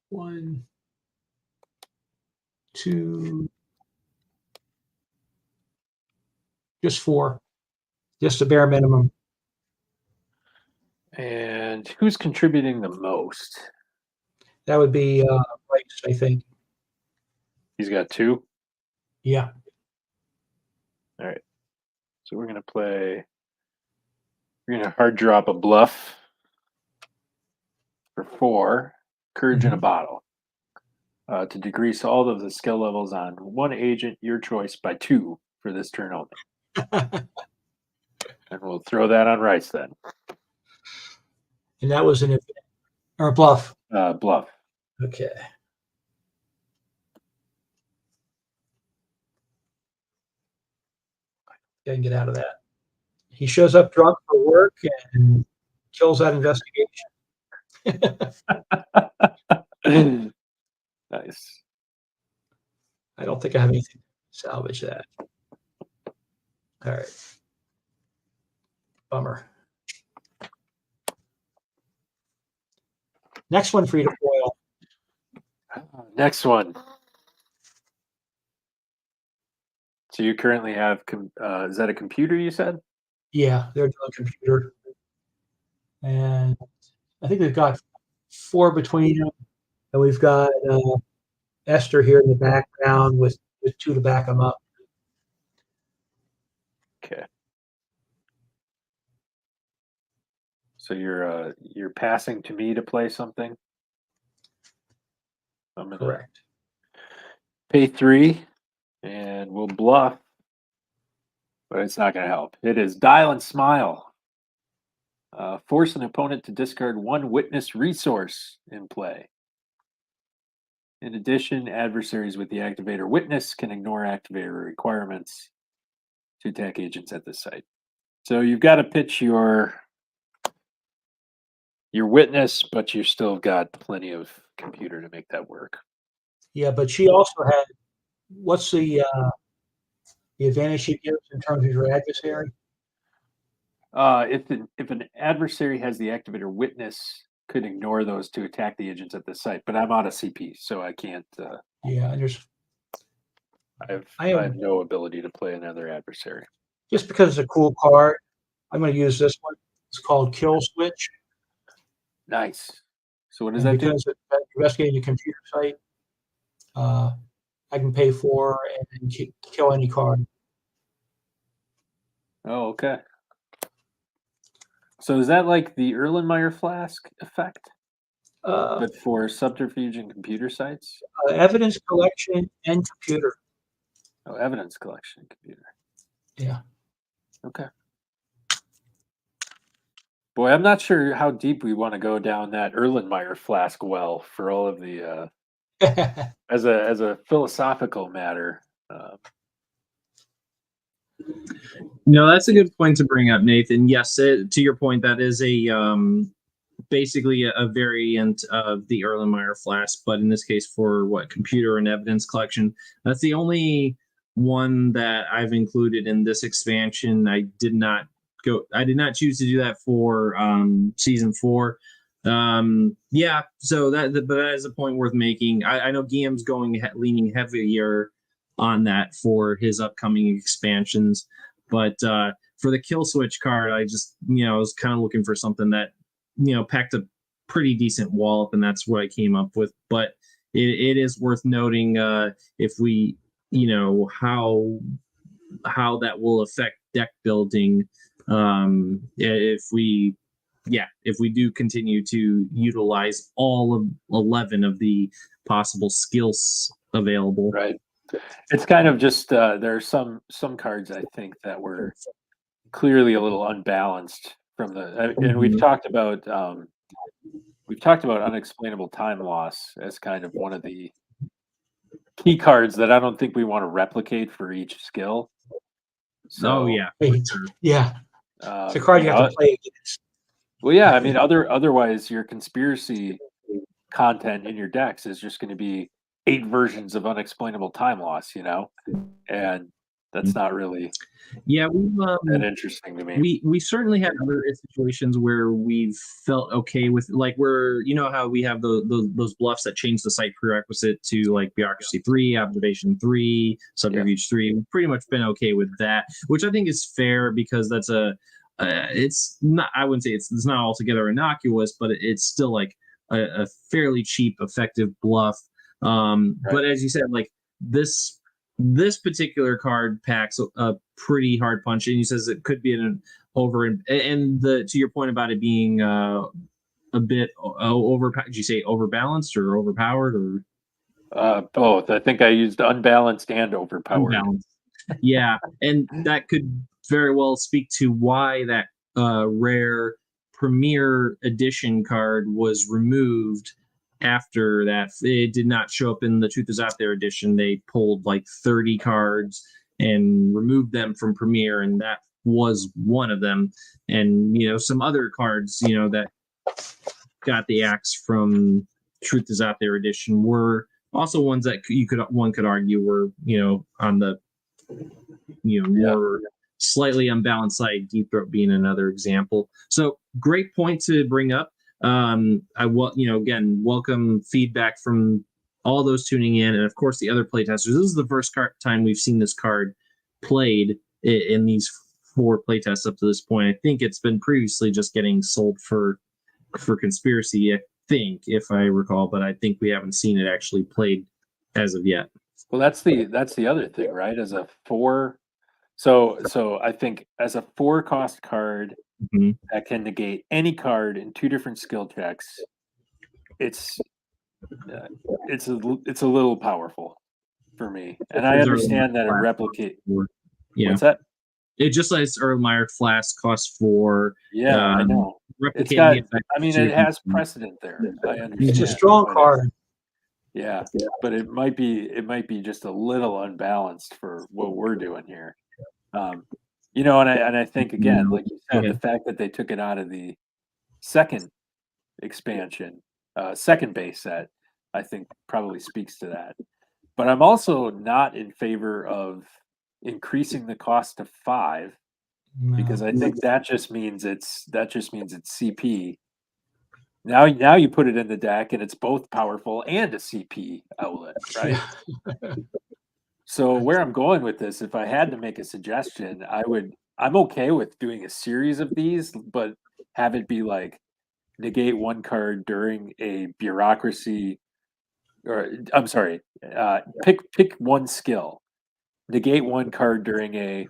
One, 2, just 4, just the bare minimum. And who's contributing the most? That would be Rice, I think. He's got 2. Yeah. All right. So we're gonna hard drop a bluff for 4, courage in a bottle, to decrease all of the skill levels on 1 agent, your choice, by 2 for this turn only. And we'll throw that on Rice then. And that was an event, or a bluff. Bluff. Okay. I can get out of that. He shows up drunk for work and kills that investigation. Nice. I don't think I have anything to salvage that. All right. Bummer. Next one for you to foil. Next one. So you currently have, is that a computer you said? Yeah, they're doing computer. And I think we've got 4 between them. And we've got Esther here in the background with 2 to back them up. Okay. So you're passing to me to play something? I'm gonna Correct. pay 3 and we'll bluff, but it's not going to help. It is dial and smile. Force an opponent to discard 1 witness resource in play. In addition, adversaries with the activator witness can ignore activator requirements to attack agents at this site. So you've got to pitch your witness, but you still got plenty of computer to make that work. Yeah, but she also had, what's the advantage she gives in terms of your adversary? If an adversary has the activator witness, could ignore those to attack the agents at the site. But I'm out of CP, so I can't. Yeah, I have no ability to play another adversary. Just because it's a cool card, I'm going to use this one. It's called Kill Switch. Nice. So what does that do? Because it's investigating a computer site, I can pay 4 and kill any card. Oh, okay. So is that like the Erlenmeyer flask effect? But for subterfuge and computer sites? Evidence collection and computer. Oh, evidence collection and computer. Yeah. Okay. Boy, I'm not sure how deep we want to go down that Erlenmeyer flask well for all of the as a philosophical matter. No, that's a good point to bring up, Nathan. Yes, to your point, that is a basically a variant of the Erlenmeyer flask, but in this case for computer and evidence collection. That's the only one that I've included in this expansion. I did not choose to do that for season 4. Yeah, so but that is a point worth making. I know Guillaume's leaning heavier on that for his upcoming expansions, but for the kill switch card, I just I was kind of looking for something that packed a pretty decent wallop, and that's what I came up with. But it is worth noting if we how that will affect deck building if we do continue to utilize all of 11 of the possible skills available. Right. It's kind of just there are some cards I think that were clearly a little unbalanced from and we've talked about unexplainable time loss as kind of one of the key cards that I don't think we want to replicate for each skill. So yeah. It's a card you have to play against. Well, yeah, I mean, otherwise your conspiracy content in your decks is just going to be 8 versions of unexplainable time loss, and that's not really that interesting to me. We certainly had other situations where we've felt okay with, like, where how we have those bluffs that change the site prerequisite to like bureaucracy 3, observation 3, subterfuge 3. We've pretty much been okay with that, which I think is fair because that's it's not, I wouldn't say it's not altogether innocuous, but it's still like a fairly cheap, effective bluff. But as you said, like this particular card packs a pretty hard punch, and he says it could be an over and to your point about it being a bit over. Did you say overbalanced or overpowered or both? I think I used unbalanced and overpowered. Unbalanced. Yeah, and that could very well speak to why that rare Premier Edition card was removed. After that, it did not show up in the Truth Is Out There edition. They pulled like 30 cards and removed them from Premier, and that was one of them. And some other cards that got the axe from Truth Is Out There edition were also ones that one could argue were on the more slightly unbalanced side. Deep Throat being another example. So great point to bring up. Again, welcome feedback from all those tuning in, and of course the other playtesters. This is the first time we've seen this card played in these 4 playtests up to this point. I think it's been previously just getting sold for conspiracy, I think, if I recall, but I think we haven't seen it actually played as of yet. Well, that's the other thing, right? As a 4, so I think as a 4 cost card. Mm-hmm. That can negate any card in 2 different skill checks. It's a little powerful for me, and I understand that it replicate. What's that? It just like Erlenmeyer flask costs 4. Yeah, I know. It's got. I mean, it has precedent there. I understand. It's a strong card. Yeah, but it might be just a little unbalanced for what we're doing here. And I think, again, like you said, the fact that they took it out of the second expansion, second base set, I think probably speaks to that. But I'm also not in favor of increasing the cost to 5 because I think that just means it's CP. Now you put it in the deck and it's both powerful and a CP outlet, right? So where I'm going with this, if I had to make a suggestion, I'm okay with doing a series of these, but have it be like negate 1 card during a bureaucracy, or I'm sorry, pick 1 skill, negate 1 card during a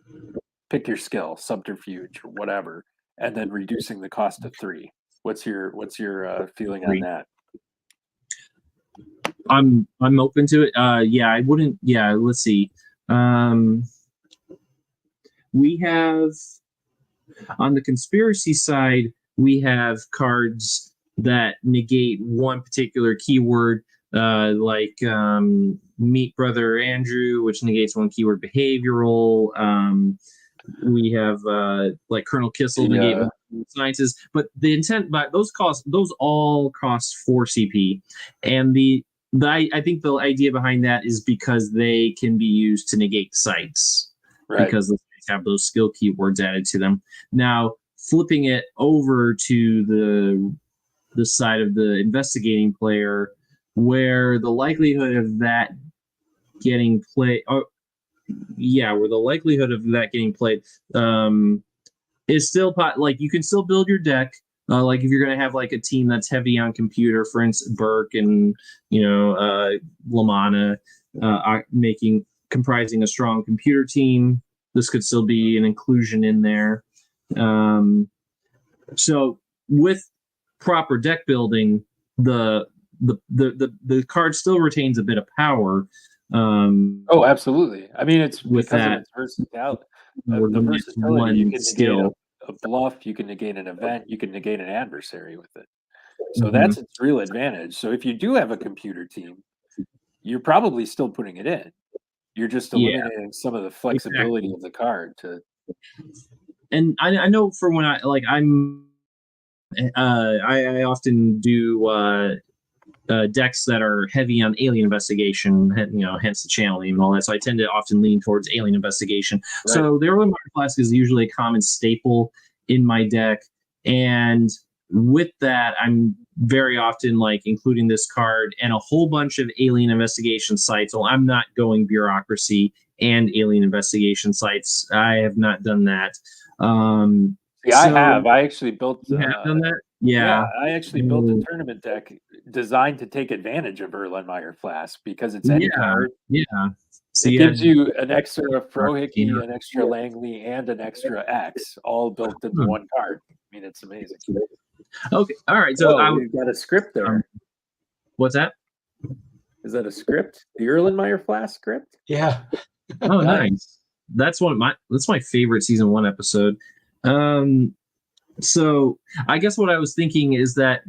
pick your skill, subterfuge or whatever, and then reducing the cost to 3. What's your feeling on that? I'm open to it. Yeah, I wouldn't. Yeah, let's see. We have on the conspiracy side, we have cards that negate one particular keyword, like Meet Brother Andrew, which negates one keyword behavioral. We have like Colonel Kissel negate one sciences, but the intent by those all cost 4 CP, and I think the idea behind that is because they can be used to negate sites, right? Because the sites have those skill keywords added to them. Now, flipping it over to the side of the investigating player, where the likelihood of that getting played, where the likelihood of that getting played is still like you can still build your deck. Like if you're going to have like a team that's heavy on computer, for instance, Burke and Lamana comprising a strong computer team, this could still be an inclusion in there. So with proper deck building, the card still retains a bit of power. Oh, absolutely. I mean, it's with because that, of its versatility. The versatility, you can negate a bluff, you can negate an event, you can negate an adversary with it. So that's its real advantage. So if you do have a computer team, you're probably still putting it in. You're just eliminating some of the flexibility of the card to. And I know for when I often do decks that are heavy on alien investigation, hence the channeling and all that. So I tend to often lean towards alien investigation. Right. So the Early Modern Classic is usually a common staple in my deck, and with that, I'm very often like including this card and a whole bunch of alien investigation sites. So I'm not going bureaucracy and alien investigation sites. I have not done that. I have. I actually built. You have done that? Yeah, I actually built a tournament deck designed to take advantage of Erlenmeyer Flask because it's any card. Yeah. So it gives you an extra Frohickey, an extra Langley, and an extra X, all built into one card. I mean, it's amazing. Okay, all right. So we've got a script there. What's that? Is that a script? The Erlenmeyer Flask script? Yeah. Oh, nice. That's my favorite season 1 episode. So I guess what I was thinking is that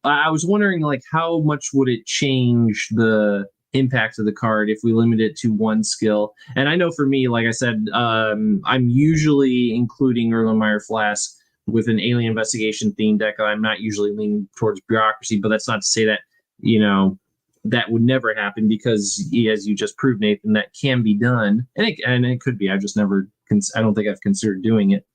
I was wondering like how much would it change the impact of the card if we limit it to one skill. And I know for me, like I said, I'm usually including Erlenmeyer Flask with an alien investigation themed deck. I'm not usually leaning towards bureaucracy, but that's not to say that that would never happen, because as you just proved, Nathan, that can be done, and it could be. I've just never. I don't think I've considered doing it.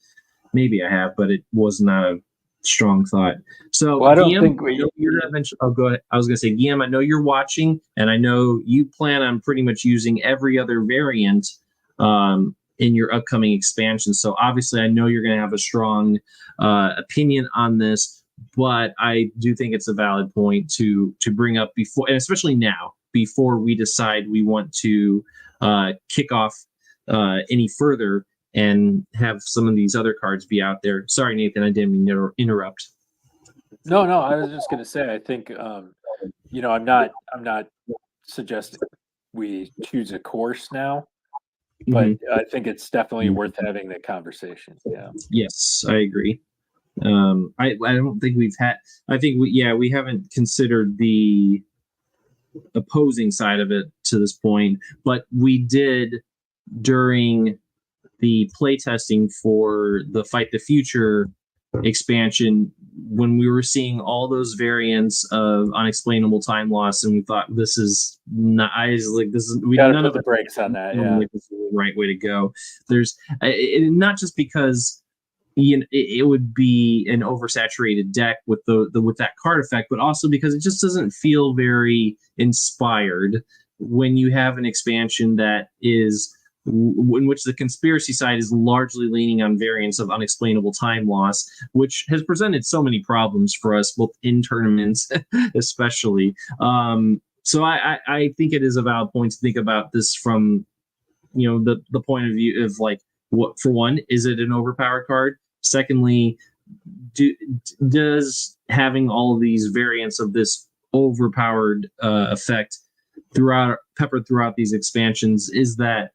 Maybe I have, but it was not a strong thought. So, I don't think you're not mentioning. Oh, go ahead. I was going to say, Guillaume, I know you're watching, and I know you plan on pretty much using every other variant in your upcoming expansion. So, obviously, I know you're going to have a strong opinion on this. But I do think it's a valid point to bring up before, and especially now, before we decide we want to kick off any further and have some of these other cards be out there. Sorry, Nathan, I didn't mean to interrupt. No, I was just going to say, I think, I'm not suggesting we choose a course now, but I think it's definitely worth having the conversation. Yeah. Yes, I agree. I don't think we've had. I think we haven't considered the opposing side of it to this point, but we did during the playtesting for the Fight the Future expansion, when we were seeing all those variants of unexplainable time loss, and we thought this is not. I was like, this is we gotta put the brakes on that. Yeah, like, this is the right way to go. There's not just because it would be an oversaturated deck with with that card effect, but also because it just doesn't feel very inspired when you have an expansion that is in which the conspiracy side is largely leaning on variants of unexplainable time loss, which has presented so many problems for us, both in tournaments especially. So I think it is a valid point to think about this from the point of view of like, what, for one, is it an overpowered card? Secondly, does having all of these variants of this overpowered effect peppered throughout these expansions. Is that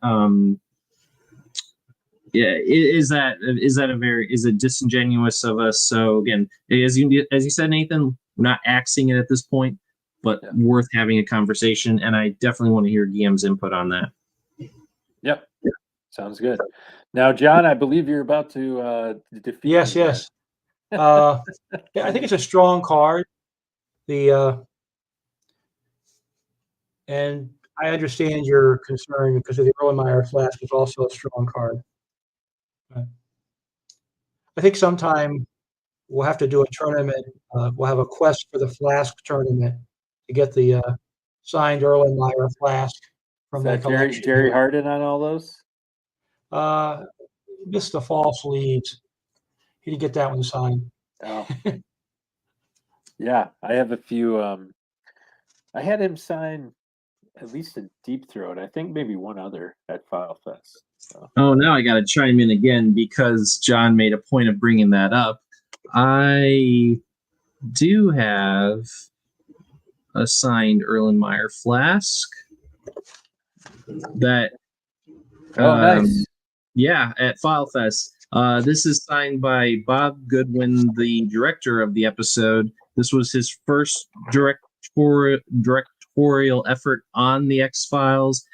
is it disingenuous of us? So again, as you said, Nathan, we're not axing it at this point, but worth having a conversation, and I definitely want to hear GM's input on that. Yep. Sounds good. Now, John, I believe you're about to defeat. Yes. Yeah, I think it's a strong card. And I understand your concern because of the Erlenmeyer Flask is also a strong card. I think sometime we'll have to do a tournament. We'll have a quest for the Flask tournament to get the signed Erlenmeyer Flask from that collection. 𝐗-𝐅i𝐥e𝐬 on all those? Missed the false leads. He didn't get that one signed. Oh. Yeah, I have a few. I had him sign at least a Deep Throat. I think maybe one other at File Fest. So. Oh, now I got to chime in again because John made a point of bringing that up. I do have a signed Erlenmeyer Flask that. Nice. Yeah, at File Fest. This is signed by Bob Goodwin, the director of the episode. This was his first directorial effort on the X-Files.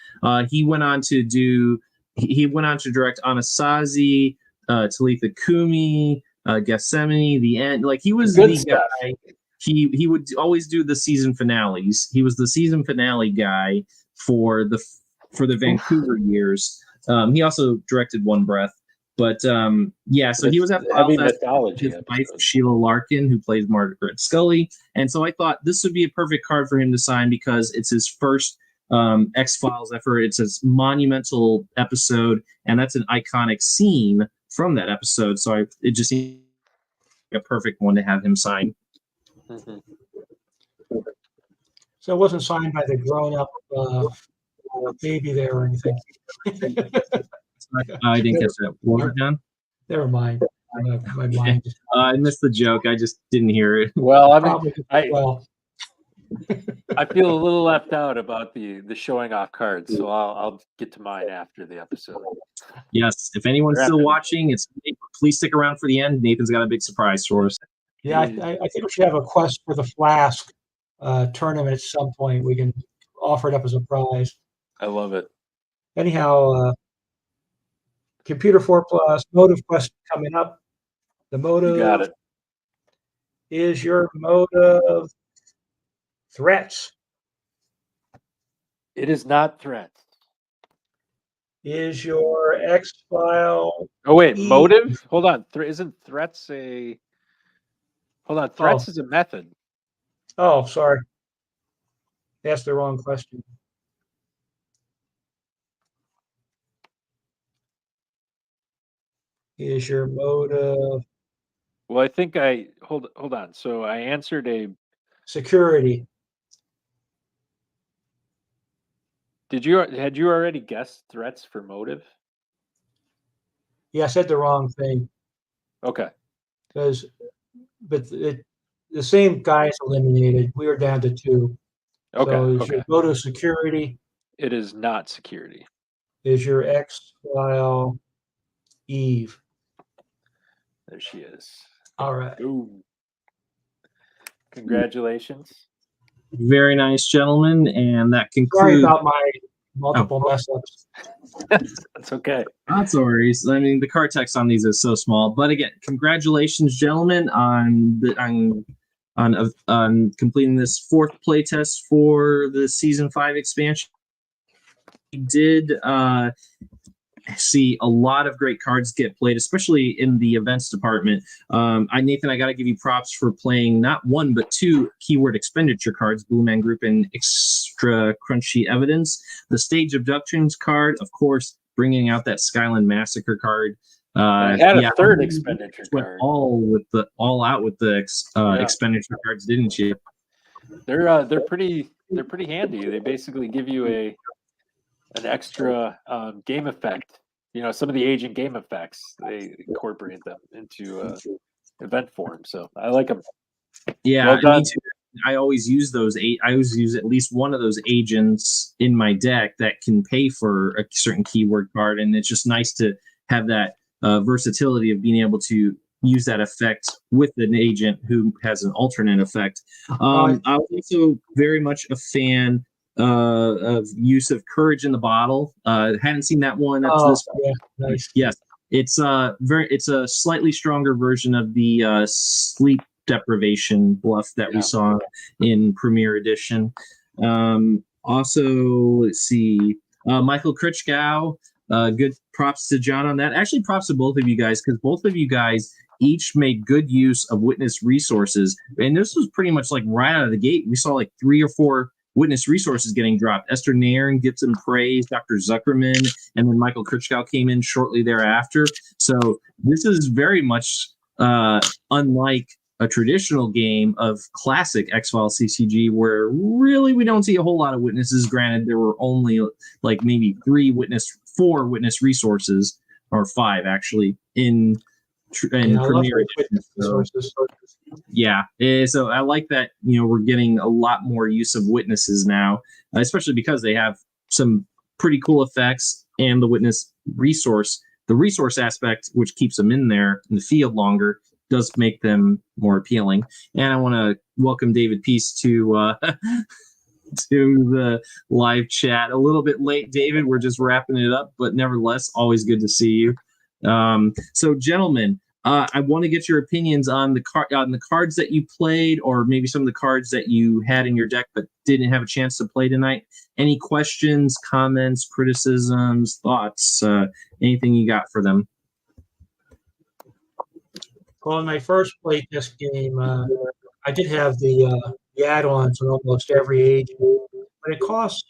He went on to direct Anasazi, Talitha Kumi, Gethsemane, The End. Like he was Good the stuff. guy. He would always do the season finales. He was the season finale guy for the Vancouver years. He also directed One Breath. But so he was at Heavy Fest Mythology. with his wife Sheila Larkin, who plays Margaret Scully, and so I thought this would be a perfect card for him to sign because it's his first X-Files effort. It's his monumental episode, and that's an iconic scene from that episode. So it just seemed like a perfect one to have him sign. Mm-hmm. So it wasn't signed by the grown-up baby there or anything. I didn't catch that. What was it, John? Never mind. My mind. I missed the joke. I just didn't hear it. Well, I feel a little left out about the showing off cards, so I'll get to mine after the episode. Yes, if anyone's still watching, please stick around for the end. Nathan's got a big surprise for us. Yeah, I think we should have a quest for the Flask tournament at some point. We can offer it up as a prize. I love it. Anyhow, Computer 4+ motive quest coming up. The motive. You got it. Is your motive threats? It is not threats. Is your X-File? Oh wait, motive? Hold on. Isn't threats a? Hold on. Threats is a method. Oh, sorry. Asked the wrong question. Is your motive? Well, I think hold on. So I answered a security. Had you already guessed threats for motive? Yeah, I said the wrong thing. Okay. But the same guy is eliminated. We are down to 2. Okay. So is your motive security? It is not security. Is your X-File 𝐗-𝐅i𝐥e𝐬? There she is. All right. Ooh. Congratulations. Very nice, gentlemen, and that concludes. Sorry about my multiple mess ups. That's okay. Not no worries. I mean, the card text on these is so small, but again, congratulations, gentlemen, on completing this 4th playtest for the Season 5 expansion. We did see a lot of great cards get played, especially in the events department. Nathan, I got to give you props for playing not 1 but 2 keyword expenditure cards, Blue Man Group and Extra Crunchy Evidence. The Stage Abductions card, of course, bringing out that Skyland Massacre card. I had a 3rd expenditure card. All out with the expenditure cards, didn't you? They're pretty handy. They basically give you an extra game effect. You know, some of the agent game effects, they incorporate them into event form. So I like them. Yeah, well done. me too. I always use those I always use at least one of those agents in my deck that can pay for a certain keyword card, and it's just nice to have that versatility of being able to use that effect with an agent who has an alternate effect. I'm also very much a fan of use of courage in the bottle. Hadn't seen that one up to this point. Yeah, nice. Yes, it's a slightly stronger version of the sleep deprivation bluff that we saw in Premier Edition. Also, let's see, Michael 𝐗-𝐅i𝐥e𝐬. Good props to John on that. Actually, props to both of you guys, because both of you guys each made good use of witness resources. And this was pretty much like right out of the gate. We saw like 3 or 4 witness resources getting dropped. Esther Nairn gets some praise, Dr. Zuckerman, and then Michael 𝐗-𝐅i𝐥e𝐬 came in shortly thereafter. So this is very much unlike a traditional game of classic X-Files CCG, where really we don't see a whole lot of witnesses. Granted, there were only like maybe 4 witness resources, or 5 actually, in Premier Edition. So I like that, we're getting a lot more use of witnesses now, especially because they have some pretty cool effects, and the witness resource, the resource aspect, which keeps them in there in the field longer, does make them more appealing. And I want to welcome David Peace to to the live chat. A little bit late, David. We're just wrapping it up, but nevertheless, always good to see you. So, gentlemen, I want to get your opinions on the cards that you played, or maybe some of the cards that you had in your deck but didn't have a chance to play tonight. Any questions, comments, criticisms, thoughts, anything you got for them? Well, in my first playtest game, I did have the add-ons on almost every agent, but it costs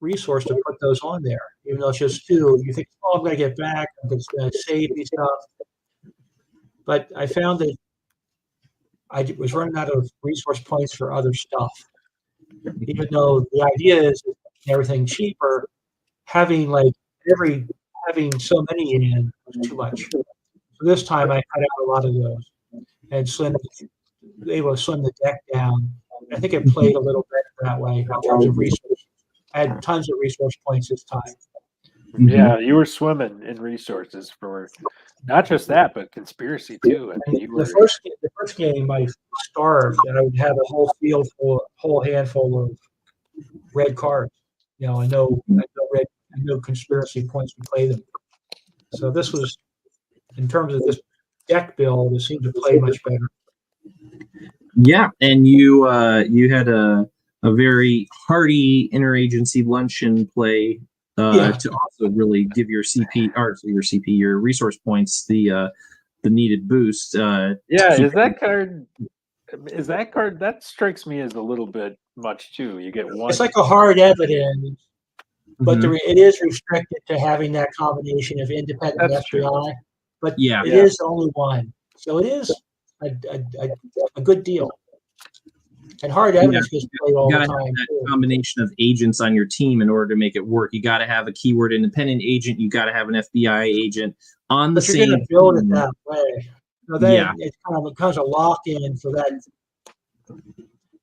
resource to put those on there, even though it's just 2. You think, oh, I'm going to get back, I'm going to save these stuff. But I found that I was running out of resource points for other stuff. Even though the idea is everything cheaper, having so many in was too much. So this time I cut out a lot of those and able to slim the deck down. I think it played a little better that way in terms of resources. I had tons of resource points this time. Yeah, you were swimming in resources for not just that, but conspiracy too. I mean, the first game I starved, and I would have a whole handful of red cards. I know conspiracy points to play them. So this was, in terms of this deck build, it seemed to play much better. Yeah, and you had a very hearty interagency luncheon play to also really give your your resource points the needed boost. Is that card that strikes me as a little bit much too. You get one. It's like a hard evidence, but it is restricted to having that combination of independent FBI. True. But it is only one, so it is a good deal. And hard evidence gets played all the time. You got to have that combination of agents on your team in order to make it work. You got to have a keyword independent agent. You got to have an FBI agent on the same. You're going to build it that way. So then it becomes a lock-in for that.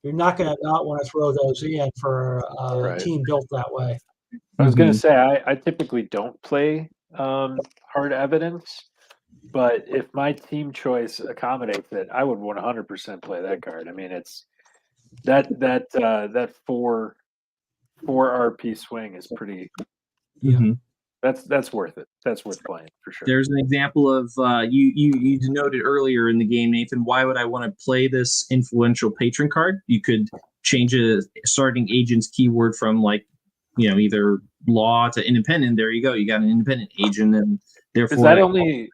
You're not going to not want to throw those in for a team built that way. I was going to say I typically don't play hard evidence. But if my team choice accommodates it, I would 100% play that card. I mean, it's that 4 RP swing is pretty. That's worth it. That's worth playing for sure. There's an example of you denoted earlier in the game, Nathan. Why would I want to play this influential patron card? You could change a starting agent's keyword from either law to independent. There you go. You got an independent agent, and therefore is that only.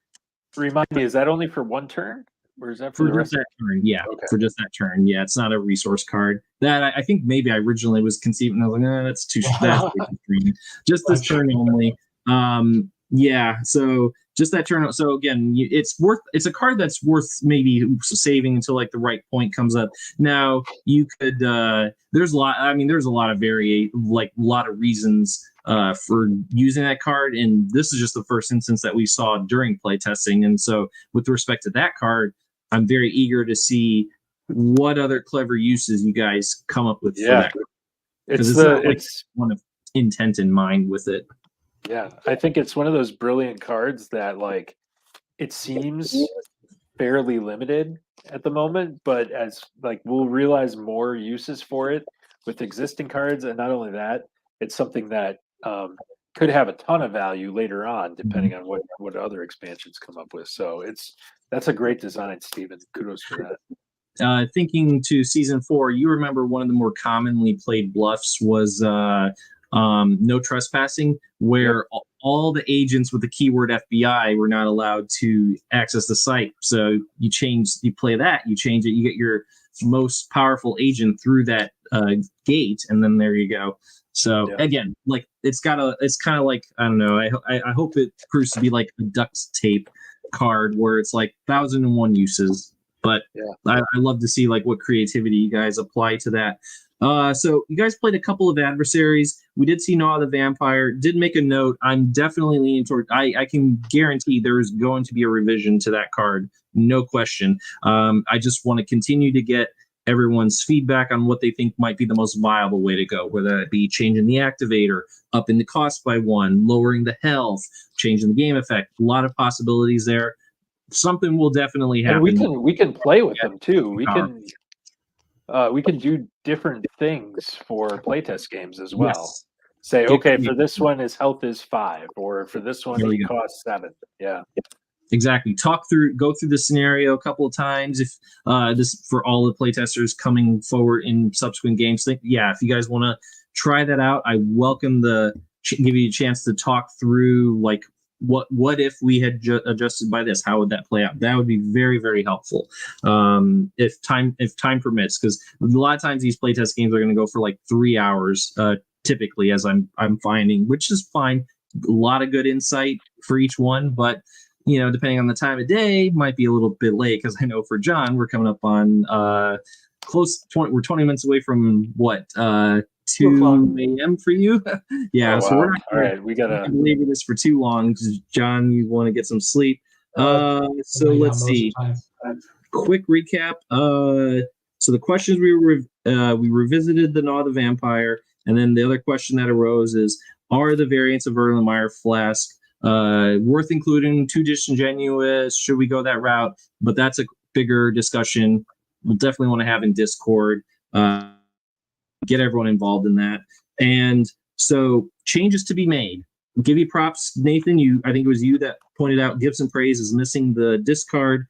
Remind me, is that only for one turn, or is that for the rest of that turn? Yeah, for just that turn. Yeah, it's not a resource card. That I think maybe I originally was conceiving. I was like, that's too extreme. Just this turn only. So just that turn. So again, it's a card that's worth maybe saving until the right point comes up. Now you could. There's a lot. I mean, there's a lot of lot of reasons for using that card, and this is just the first instance that we saw during playtesting. And so with respect to that card, I'm very eager to see what other clever uses you guys come up with for Yeah. that. It's not like it's one of intent in mind with it. yeah, I think it's one of those brilliant cards that like it seems fairly limited at the moment, but as like we'll realize more uses for it with existing cards, and not only that, it's something that could have a ton of value later on, depending on what other expansions come up with. So that's a great design, Steven. Kudos for that. Thinking to season 4, you remember one of the more commonly played bluffs was no trespassing, where all the agents with the keyword FBI were not allowed to access the site. So you play that, you change it, you get your most powerful agent through that gate, and then there you go. So again, like it's kind of like, I don't know. I hope it proves to be like a duct tape card where it's like 1,001 uses. But I love to see like what creativity you guys apply to that. So you guys played a couple of adversaries. We did see 𝐗-𝐅i𝐥e𝐬 the Vampire. Did make a note. I'm definitely leaning toward. I can guarantee there's going to be a revision to that card, no question. I just want to continue to get everyone's feedback on what they think might be the most viable way to go, whether it be changing the activator, upping the cost by 1, lowering the health, changing the game effect. A lot of possibilities there. Something will definitely happen. And we can play with them too. We can do different things for playtest games as well. Yes. Say, okay, for this one his health is 5, or for this one he costs 7. Yeah. Exactly. Go through the scenario a couple of times. If this for all the playtesters coming forward in subsequent games, if you guys want to try that out, I welcome give you a chance to talk through like what if we had adjusted by this? How would that play out? That would be very, very helpful if time permits, because a lot of times these playtest games are going to go for like 3 hours typically, as I'm finding, which is fine. A lot of good insight for each one, but depending on the time of day, might be a little bit late, because I know for John, we're coming up on we're 20 minutes away from what 2 a.m. for you. Yeah, so we're not all right. We gotta leave this for too long. John, you want to get some sleep. So let's see. Quick recap. So the questions we revisited the 𝐗-𝐅i𝐥e𝐬 the Vampire, and then the other question that arose is: are the variants of Erlenmeyer Flask worth including? Too disingenuous? Should we go that route? But that's a bigger discussion. We'll definitely want to have in Discord. Get everyone involved in that. And so changes to be made. Give you props, Nathan. I think it was you that pointed out Gibson Praise is missing the discard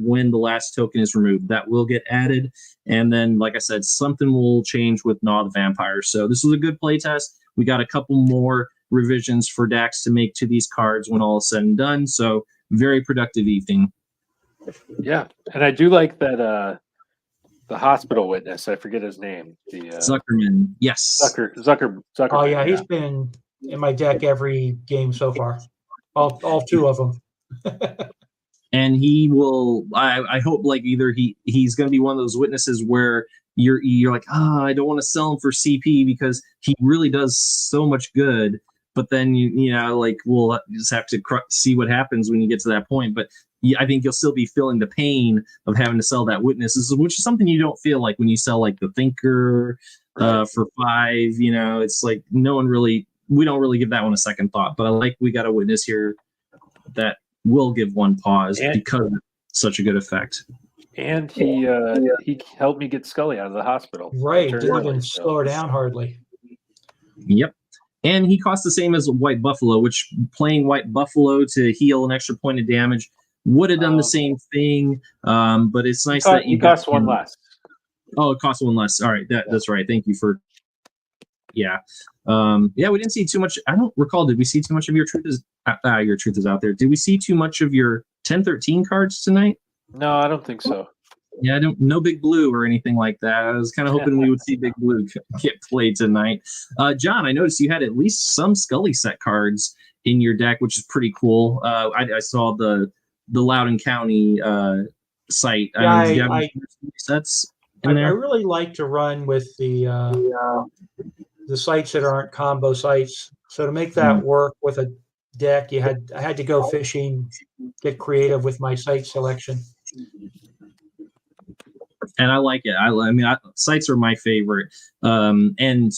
when the last token is removed. That will get added. And then, like I said, something will change with 𝐗-𝐷 the Vampire. So this was a good play test. We got a couple more revisions for Dax to make to these cards when all is said and done. So very productive evening. Yeah, and I do like that the hospital witness, I forget his name. The Zuckerman. Yes. Zucker. Oh yeah, he's been in my deck every game so far. All 2 of them. And he will. I hope like either he's going to be one of those witnesses where you're like, I don't want to sell him for CP because he really does so much good. But then like we'll just have to see what happens when you get to that point. But I think you'll still be feeling the pain of having to sell that witness, which is something you don't feel like when you sell like the Thinker for 5. It's like we don't really give that one a second thought. But I like we got a witness here that will give one pause because of such a good effect. And he helped me get Scully out of the hospital. Right, didn't even slow her down hardly. Yep. And he costs the same as White Buffalo, which playing White Buffalo to heal an extra point of damage would have done the same thing. But it's nice that you cost 1 less. Oh, it costs 1 less. All right, that's right. Thank you for. Yeah, we didn't see too much. I don't recall. Did we see too much of Your Truth is out there? Did we see too much of your 10-13 cards tonight? No, I don't think so. Yeah, no Big Blue or anything like that. I was kind of hoping we would see Big Blue get played tonight. John, I noticed you had at least some Scully set cards in your deck, which is pretty cool. I saw the Loudoun County site. Sets in there? I really like to run with the sites that aren't combo sites. So to make that work with a deck, I had to go fishing, get creative with my site selection. And I like it. I mean, sites are my favorite. And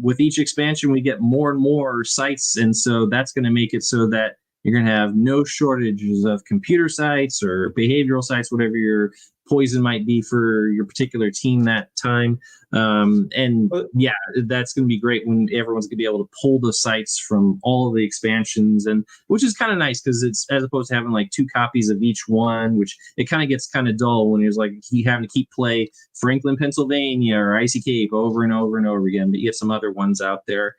with each expansion, we get more and more sites, and so that's going to make it so that you're going to have no shortages of computer sites or behavioral sites, whatever your poison might be for your particular team that time. And yeah, that's going to be great when everyone's going to be able to pull the sites from all of the expansions, and which is kind of nice because it's as opposed to having like 2 copies of each one, which it kind of gets kind of dull when you're like you having to keep play Franklin, Pennsylvania or Icy Cape over and over and over again. But you have some other ones out there.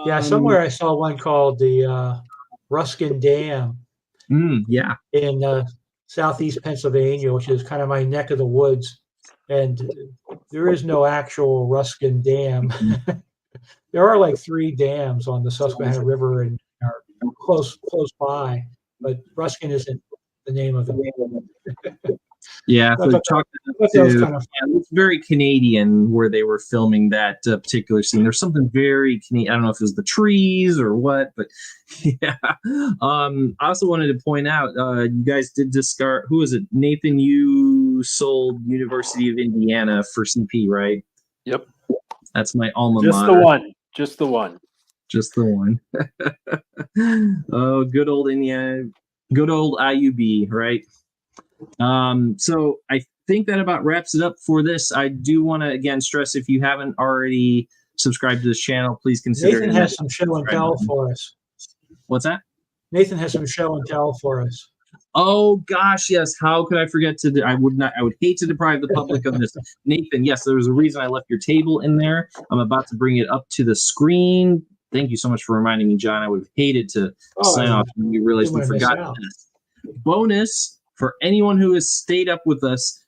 Yeah, somewhere I saw one called the Ruskin Dam. Yeah. In southeast Pennsylvania, which is kind of my neck of the woods, and there is no actual Ruskin Dam. There are like 3 dams on the Susquehanna River and are close by, but Ruskin isn't the name of it. Yeah, so it's very Canadian where they were filming that particular scene. There's something very Canadian. I don't know if it was the trees or what, but yeah. I also wanted to point out, you guys did discard. Who is it? Nathan, you sold University of Indiana for CP, right? Yep. That's my alma mater. Just the one. Just the one. Just the one. Oh, good old Indiana. Good old IUB, right? So I think that about wraps it up for this. I do want to again stress, if you haven't already subscribed to this channel, please consider. Nathan has some show and tell for us. What's that? Nathan has some show and tell for us. Oh gosh, yes. How could I forget to? I would hate to deprive the public of this. Nathan, yes, there was a reason I left your table in there. I'm about to bring it up to the screen. Thank you so much for reminding me, John. I would have hated to sign off when you realized we forgot this. Bonus for anyone who has stayed up with us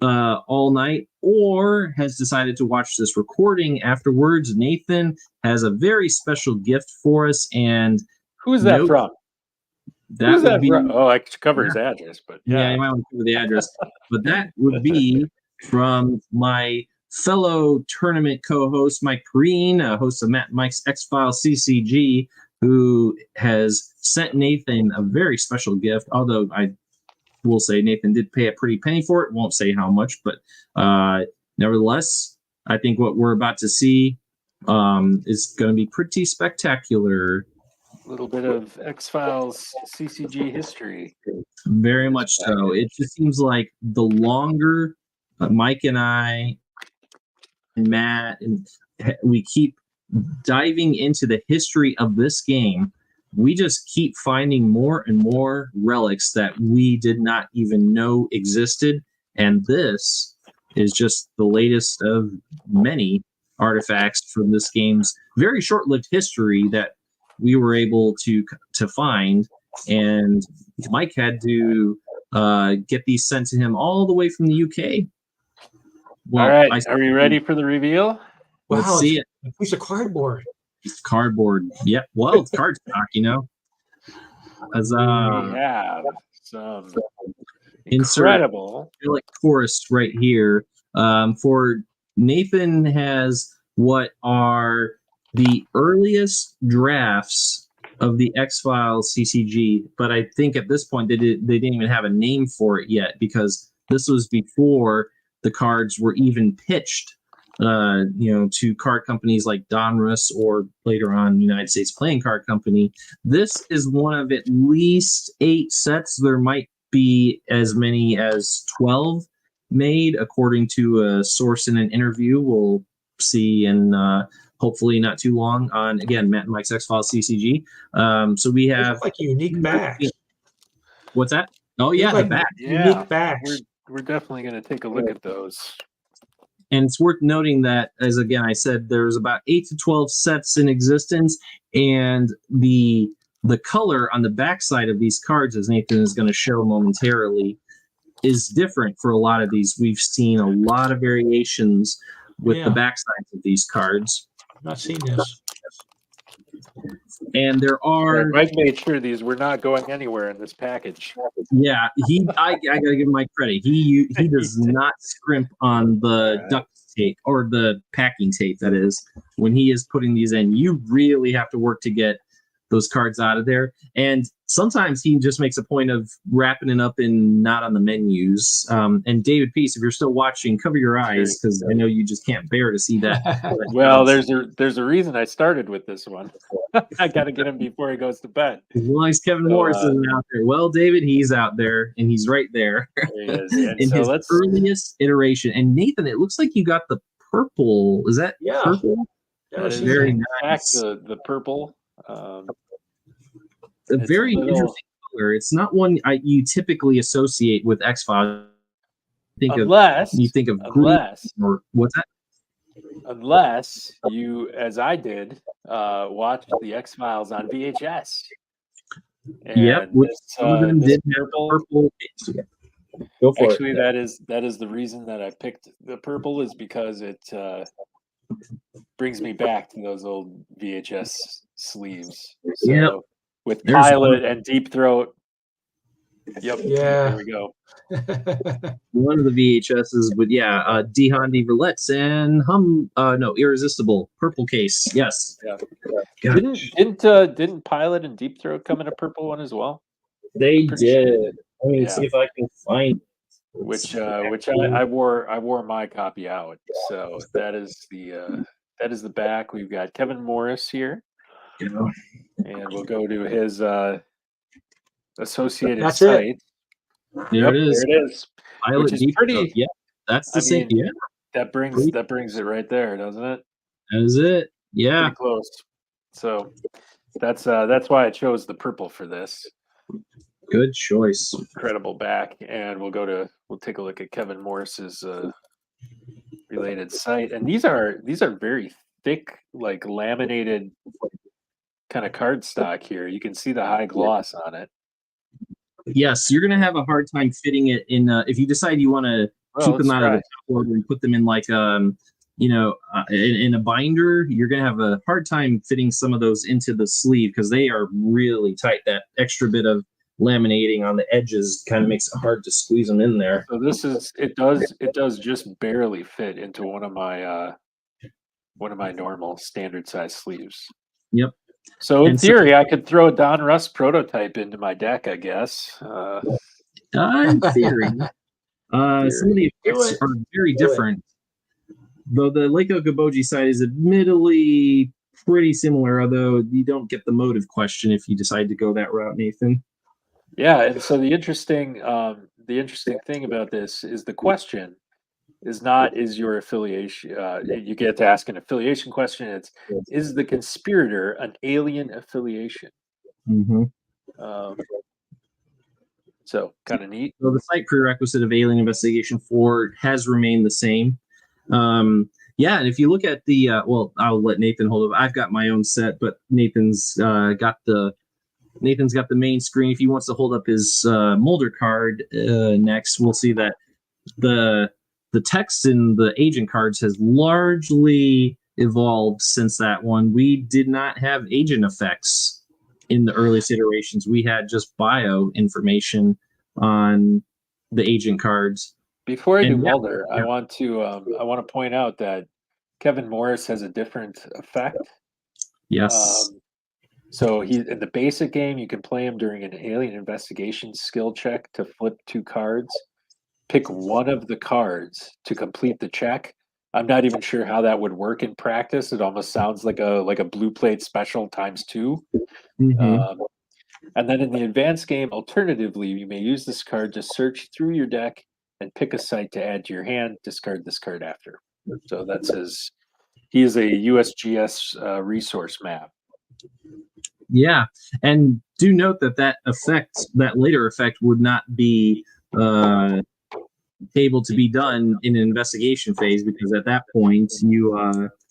all night or has decided to watch this recording afterwards, Nathan has a very special gift for us. And who's that from? That would be, oh, I could cover his address, but yeah, you might want to cover the address. But that would be from my fellow tournament co-host, Mike Perrine, host of Matt and Mike's X-Files CCG, who has sent Nathan a very special gift. Although I will say Nathan did pay a pretty penny for it. Won't say how much, but nevertheless, I think what we're about to see is going to be pretty spectacular. A little bit of X-Files CCG history. Very much so. It just seems like the longer Mike and I and Matt and we keep diving into the history of this game, we just keep finding more and more relics that we did not even know existed. And this is just the latest of many artifacts from this game's very short-lived history that we were able to find. And Mike had to get these sent to him all the way from the UK. Well, all right, are you ready for the reveal? Let's see it. A piece of cardboard. It's cardboard. Yep. Well, it's cardstock, you know. As we have some incredible chorus right here. For Nathan has what are the earliest drafts of the X-Files CCG, but I think at this point they didn't even have a name for it yet, because this was before the cards were even pitched, to card companies like Donruss or later on United States Playing Card Company. This is one of at least 8 sets. There might be as many as 12 made, according to a source in an interview. We'll see in hopefully not too long on, again, Matt and Mike's X-Files CCG. So we have like unique backs. What's that? Oh yeah, like the back. Unique backs. We're definitely going to take a look at those. And it's worth noting that, as again I said, there's about 8 to 12 sets in existence, and the color on the backside of these cards, as Nathan is going to show momentarily, is different for a lot of these. We've seen a lot of variations with the backsides of these cards. I've not seen this. And there are. Mike made sure these were not going anywhere in this package. Yeah, I gotta give Mike credit. He does not scrimp on the duct tape or the packing tape. That is, when he is putting these in, you really have to work to get those cards out of there. And sometimes he just makes a point of wrapping it up in not on the menus. And David Peace, if you're still watching, cover your eyes because I know you just can't bear to see that. Well, there's a reason I started with this one. I got to get him before he goes to bed. As long as Kevin Morris isn't out there. Well, David, he's out there, and he's right there. There he is. And in so his earliest iteration. And Nathan, it looks like you got the purple. Is that purple? That is very nice. The purple. A very interesting color. It's not one you typically associate with X-Files. You think of or what's that? Unless you, as I did, watched the X-Files on VHS. Yep, some of them did have purple. Go for Actually, it. that is the reason that I picked the purple is because it brings me back to those old VHS sleeves. So with Pilot and Deep Throat. Yep. Yeah. There we go. One of the VHSs, but D-Hondy Roulettes and Irresistible purple case. Yes. Yeah. Didn't Pilot and Deep Throat come in a purple one as well? They did. Let me see if I can find which I wore my copy out. So that is the back. We've got Kevin Morris here. And we'll go to his associated site. There it is. There it is. Which is pretty. Yeah, that's the same. Yeah, that brings it right there, doesn't it? That is it. Yeah, pretty close. So that's why I chose the purple for this. Good choice. Incredible back, and we'll take a look at Kevin Morris's related site, and these are very thick, like laminated kind of cardstock here. You can see the high gloss on it. Yes, you're going to have a hard time fitting it in. If you decide you want to keep them out of the top order and put them in like, in a binder, you're going to have a hard time fitting some of those into the sleeve because they are really tight. That extra bit of laminating on the edges kind of makes it hard to squeeze them in there. So it does just barely fit into one of my normal standard size sleeves. Yep. So in theory, I could throw a Don Russ prototype into my deck, I guess. In theory. Some of the effects are very different. Though the 𝐗-𝐅i𝐥e𝐬 side is admittedly pretty similar, although you don't get the motive question if you decide to go that route, Nathan. Yeah, and so the interesting thing about this is the question is your affiliation. You get to ask an affiliation question. It's is the conspirator an alien affiliation? Mm-hmm. So kind of neat. So the site prerequisite of Alien Investigation 4 has remained the same. And if you look at the I'll let Nathan hold it. I've got my own set, but Nathan's got the main screen. If he wants to hold up his Mulder card next, we'll see that the text in the agent cards has largely evolved since that one. We did not have agent effects in the earliest iterations. We had just bio information on the agent cards. Before I do Mulder, I want to point out that Kevin Morris has a different effect. Yes. So in the basic game, you can play him during an alien investigation skill check to flip 2 cards. Pick one of the cards to complete the check. I'm not even sure how that would work in practice. It almost sounds like a blue plate special ×2. Mm-hmm. And then in the advanced game, alternatively, you may use this card to search through your deck and pick a site to add to your hand. Discard this card after. So that's he is a USGS resource map. Yeah, and do note that later effect would not be able to be done in an investigation phase because at that point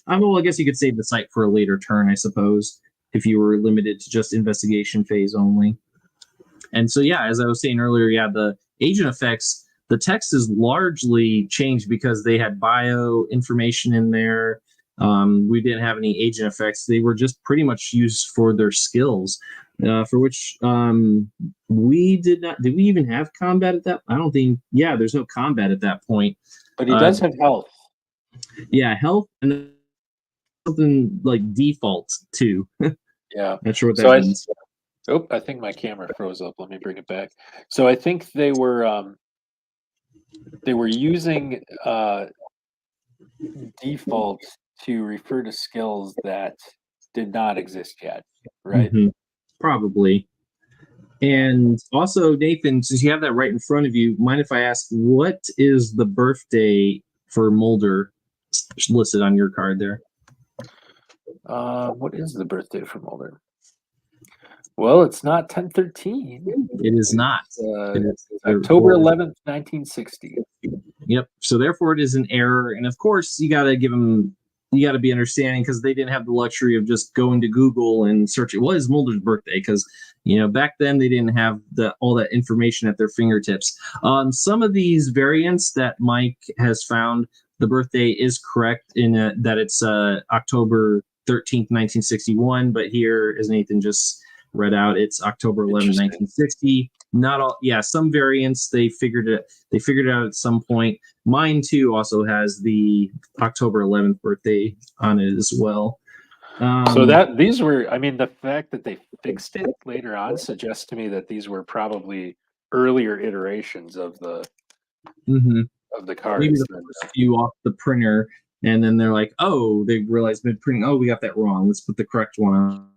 I guess you could save the site for a later turn, I suppose, if you were limited to just investigation phase only. And so as I was saying earlier, the agent effects, the text is largely changed because they had bio information in there. We didn't have any agent effects. They were just pretty much used for their skills, for which we did not. Did we even have combat at that? I don't think. Yeah, there's no combat at that point. But he does have health. Yeah, health and then something like default too. Yeah, not sure what that means. Oh, I think my camera froze up. Let me bring it back. So I think they were using default to refer to skills that did not exist yet, right? Mhm. Probably. And also, Nathan, since you have that right in front of you, mind if I ask, what is the birthday for Mulder listed on your card there? What is the birthday for Mulder? Well, it's not 10/13. It is not. It is October 11th, 1960. Yep. So therefore, it is an error, and of course, you got to give them. You got to be understanding because they didn't have the luxury of just going to Google and searching what is Mulder's birthday, because back then they didn't have all that information at their fingertips. Some of these variants that Mike has found, the birthday is correct in that it's October 13th, 1961, but here, as Nathan just read out, it's October 11th, 1960. Not all, yeah, some variants they figured it out at some point. Mine too also has the October 11th birthday on it as well. So these were, I mean, the fact that they fixed it later on suggests to me that these were probably earlier iterations of the cards. Maybe the first few off the printer, and then they're like, oh, they realized mid printing, oh, we got that wrong. Let's put the correct one on.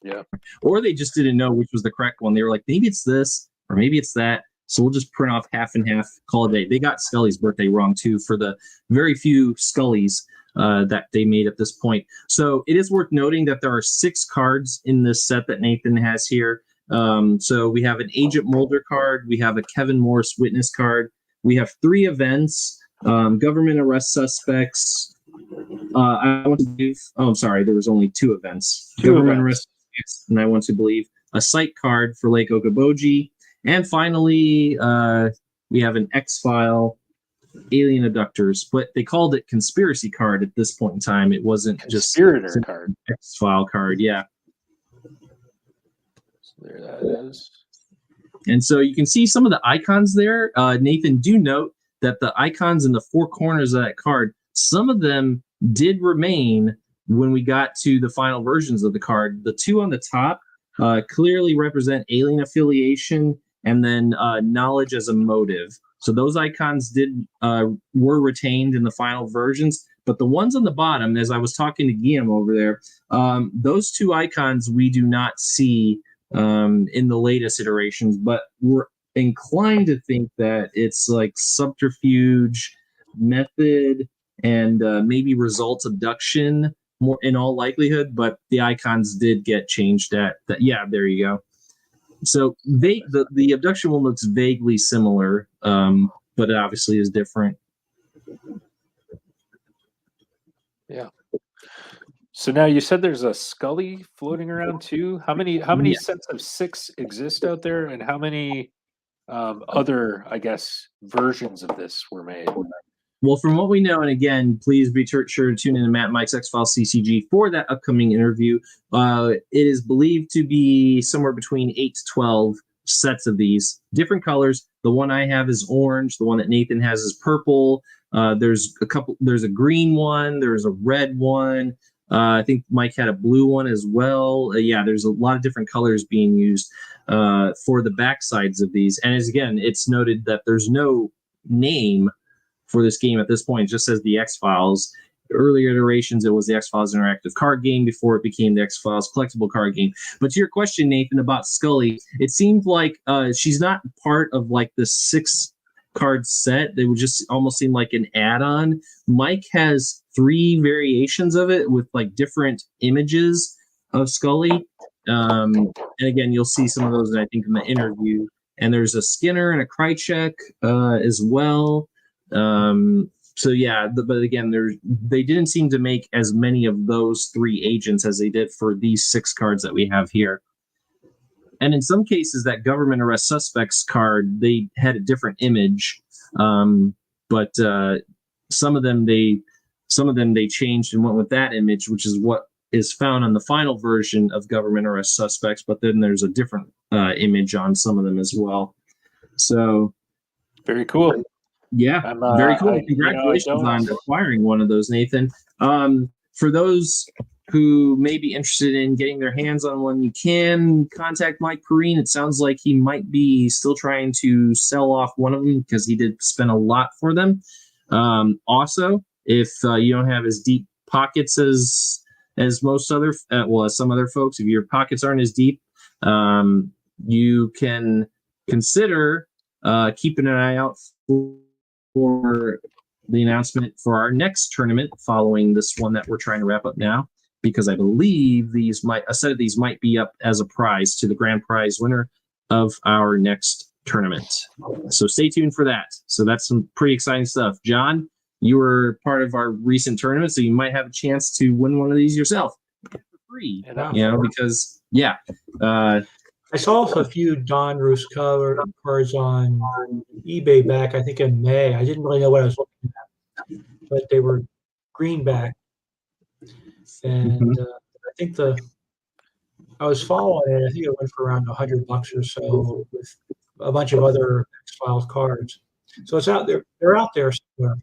Yeah. Or they just didn't know which was the correct one. They were like, maybe it's this, or maybe it's that. So we'll just print off half and half, call it a day. They got Scully's birthday wrong too for the very few Scullys that they made at this point. So it is worth noting that there are 6 cards in this set that Nathan has here. So we have an Agent Mulder card. We have a Kevin Morris witness card. We have 3 events, government arrest suspects. I want to believe, oh, I'm sorry, there was only 2 events. Government arrest suspects, and I want to believe a site card for Lake Okoboji. And finally, we have an X-File alien abductors, but they called it conspiracy card at this point in time. It wasn't just card. X-File card, yeah. So there that is. And so you can see some of the icons there. Nathan, do note that the icons in the 4 corners of that card, some of them did remain when we got to the final versions of the card. The 2 on the top clearly represent alien affiliation and then knowledge as a motive. So those icons were retained in the final versions, but the ones on the bottom, as I was talking to Guillaume over there, those 2 icons we do not see in the latest iterations, but we're inclined to think that it's like subterfuge, method, and maybe results abduction more in all likelihood, but the icons did get changed at that. Yeah, there you go. So the abduction one looks vaguely similar, but it obviously is different. Yeah. So now you said there's a Scully floating around too. How many sets of 6 exist out there, and how many other, I guess, versions of this were made? Well, from what we know, and again, please be sure to tune in to Matt and Mike's X-Files CCG for that upcoming interview. It is believed to be somewhere between 8 to 12 sets of these different colors. The one I have is orange. The one that Nathan has is purple. There's a green one. There's a red one. I think Mike had a blue one as well. Yeah, there's a lot of different colors being used for the back sides of these. And as again, it's noted that there's no name for this game at this point. It just says the X-Files. Earlier iterations, it was the X-Files Interactive Card Game before it became the X-Files Collectible Card Game. But to your question, Nathan, about Scully, it seemed like she's not part of like the 6-card set. They would just almost seem like an add-on. Mike has 3 variations of it with like different images of Scully. And again, you'll see some of those, I think, in the interview. And there's a Skinner and a Krychek as well. So yeah, but again, they didn't seem to make as many of those 3 agents as they did for these 6 cards that we have here. And in some cases, that government arrest suspects card, they had a different image, but some of them they changed and went with that image, which is what is found on the final version of government arrest suspects. But then there's a different image on some of them as well. So very cool. Yeah, very cool. Congratulations on acquiring one of those, Nathan. For those who may be interested in getting their hands on one, you can contact Mike Perrine. It sounds like he might be still trying to sell off one of them because he did spend a lot for them. Also, if you don't have as deep pockets as most other, as some other folks, if your pockets aren't as deep, you can consider keeping an eye out for the announcement for our next tournament following this one that we're trying to wrap up now, because I believe a set of these might be up as a prize to the grand prize winner of our next tournament. So stay tuned for that. So that's some pretty exciting stuff. John, you were part of our recent tournament, so you might have a chance to win one of these yourself for free. Because I saw a few Don Roos cards on eBay back, I think in May. I didn't really know what I was looking at, but they were greenback. And I think I was following it. I think it went for around $100 or so with a bunch of other X-Files cards. So it's out there. They're out there somewhere.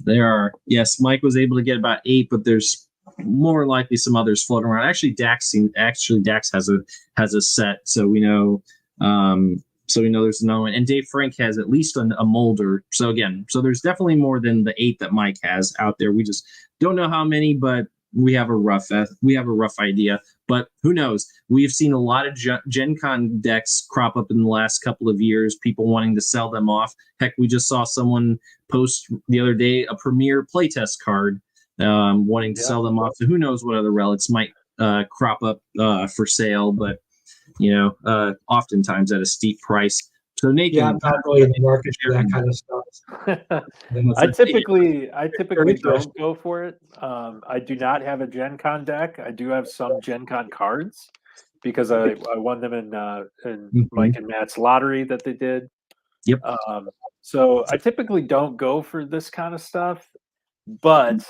They are. Yes, Mike was able to get about 8, but there's more likely some others floating around. Actually, Dax has a set, so we know. So we know there's another one, and Dave Frank has at least a molder. So there's definitely more than the 8 that Mike has out there. We just don't know how many, but we have a rough idea. But who knows? We've seen a lot of Gen Con decks crop up in the last couple of years, people wanting to sell them off. Heck, we just saw someone post the other day a Premier Playtest card wanting to sell them off. So who knows what other relics might crop up for sale, but oftentimes at a steep price. So Nathan, I'm not really in the market for that kind of stuff. I typically don't go for it. I do not have a Gen Con deck. I do have some Gen Con cards because I won them in Mike and Matt's lottery that they did. Yep. So I typically don't go for this kind of stuff, but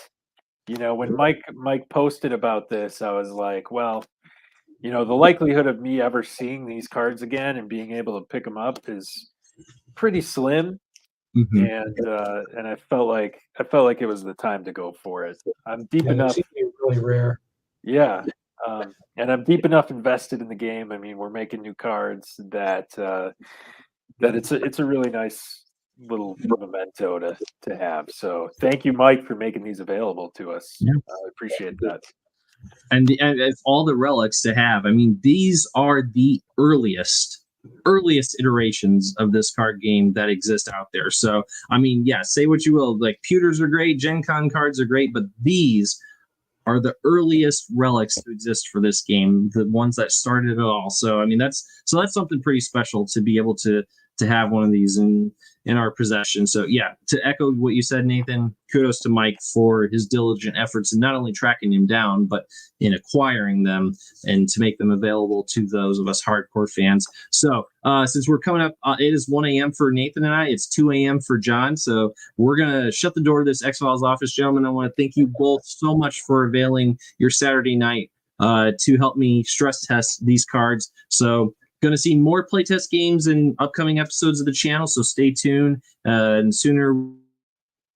when Mike posted about this, I was like, well, the likelihood of me ever seeing these cards again and being able to pick them up is pretty slim. And I felt like it was the time to go for it. I'm deep enough. Really rare. Yeah. And I'm deep enough invested in the game. I mean, we're making new cards that it's a really nice little memento to have. So thank you, Mike, for making these available to us. Yeah. I appreciate that. And all the relics to have. I mean, these are the earliest iterations of this card game that exist out there. So, I mean, say what you will. Like, pewters are great, Gen Con cards are great, but these are the earliest relics to exist for this game, the ones that started it all. So, I mean, that's something pretty special to be able to have one of these in our possession. So to echo what you said, Nathan, kudos to Mike for his diligent efforts in not only tracking him down, but in acquiring them and to make them available to those of us hardcore fans. So since we're coming up, it is 1 a.m. for Nathan and I. It's 2 a.m. for John. So we're going to shut the door to this X-Files office. Gentlemen, I want to thank you both so much for availing your Saturday night to help me stress test these cards. So going to see more playtest games in upcoming episodes of the channel, so stay tuned. And sooner we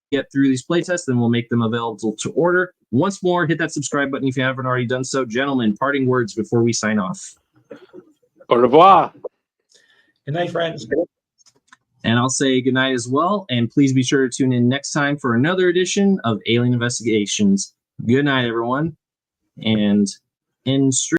get through these playtests, then we'll make them available to order. Once more, hit that subscribe button if you haven't already done so. Gentlemen, parting words before we sign off. Au revoir. Good night, friends. And I'll say good night as well. And please be sure to tune in next time for another edition of Alien Investigations. Good night, everyone. And in stream.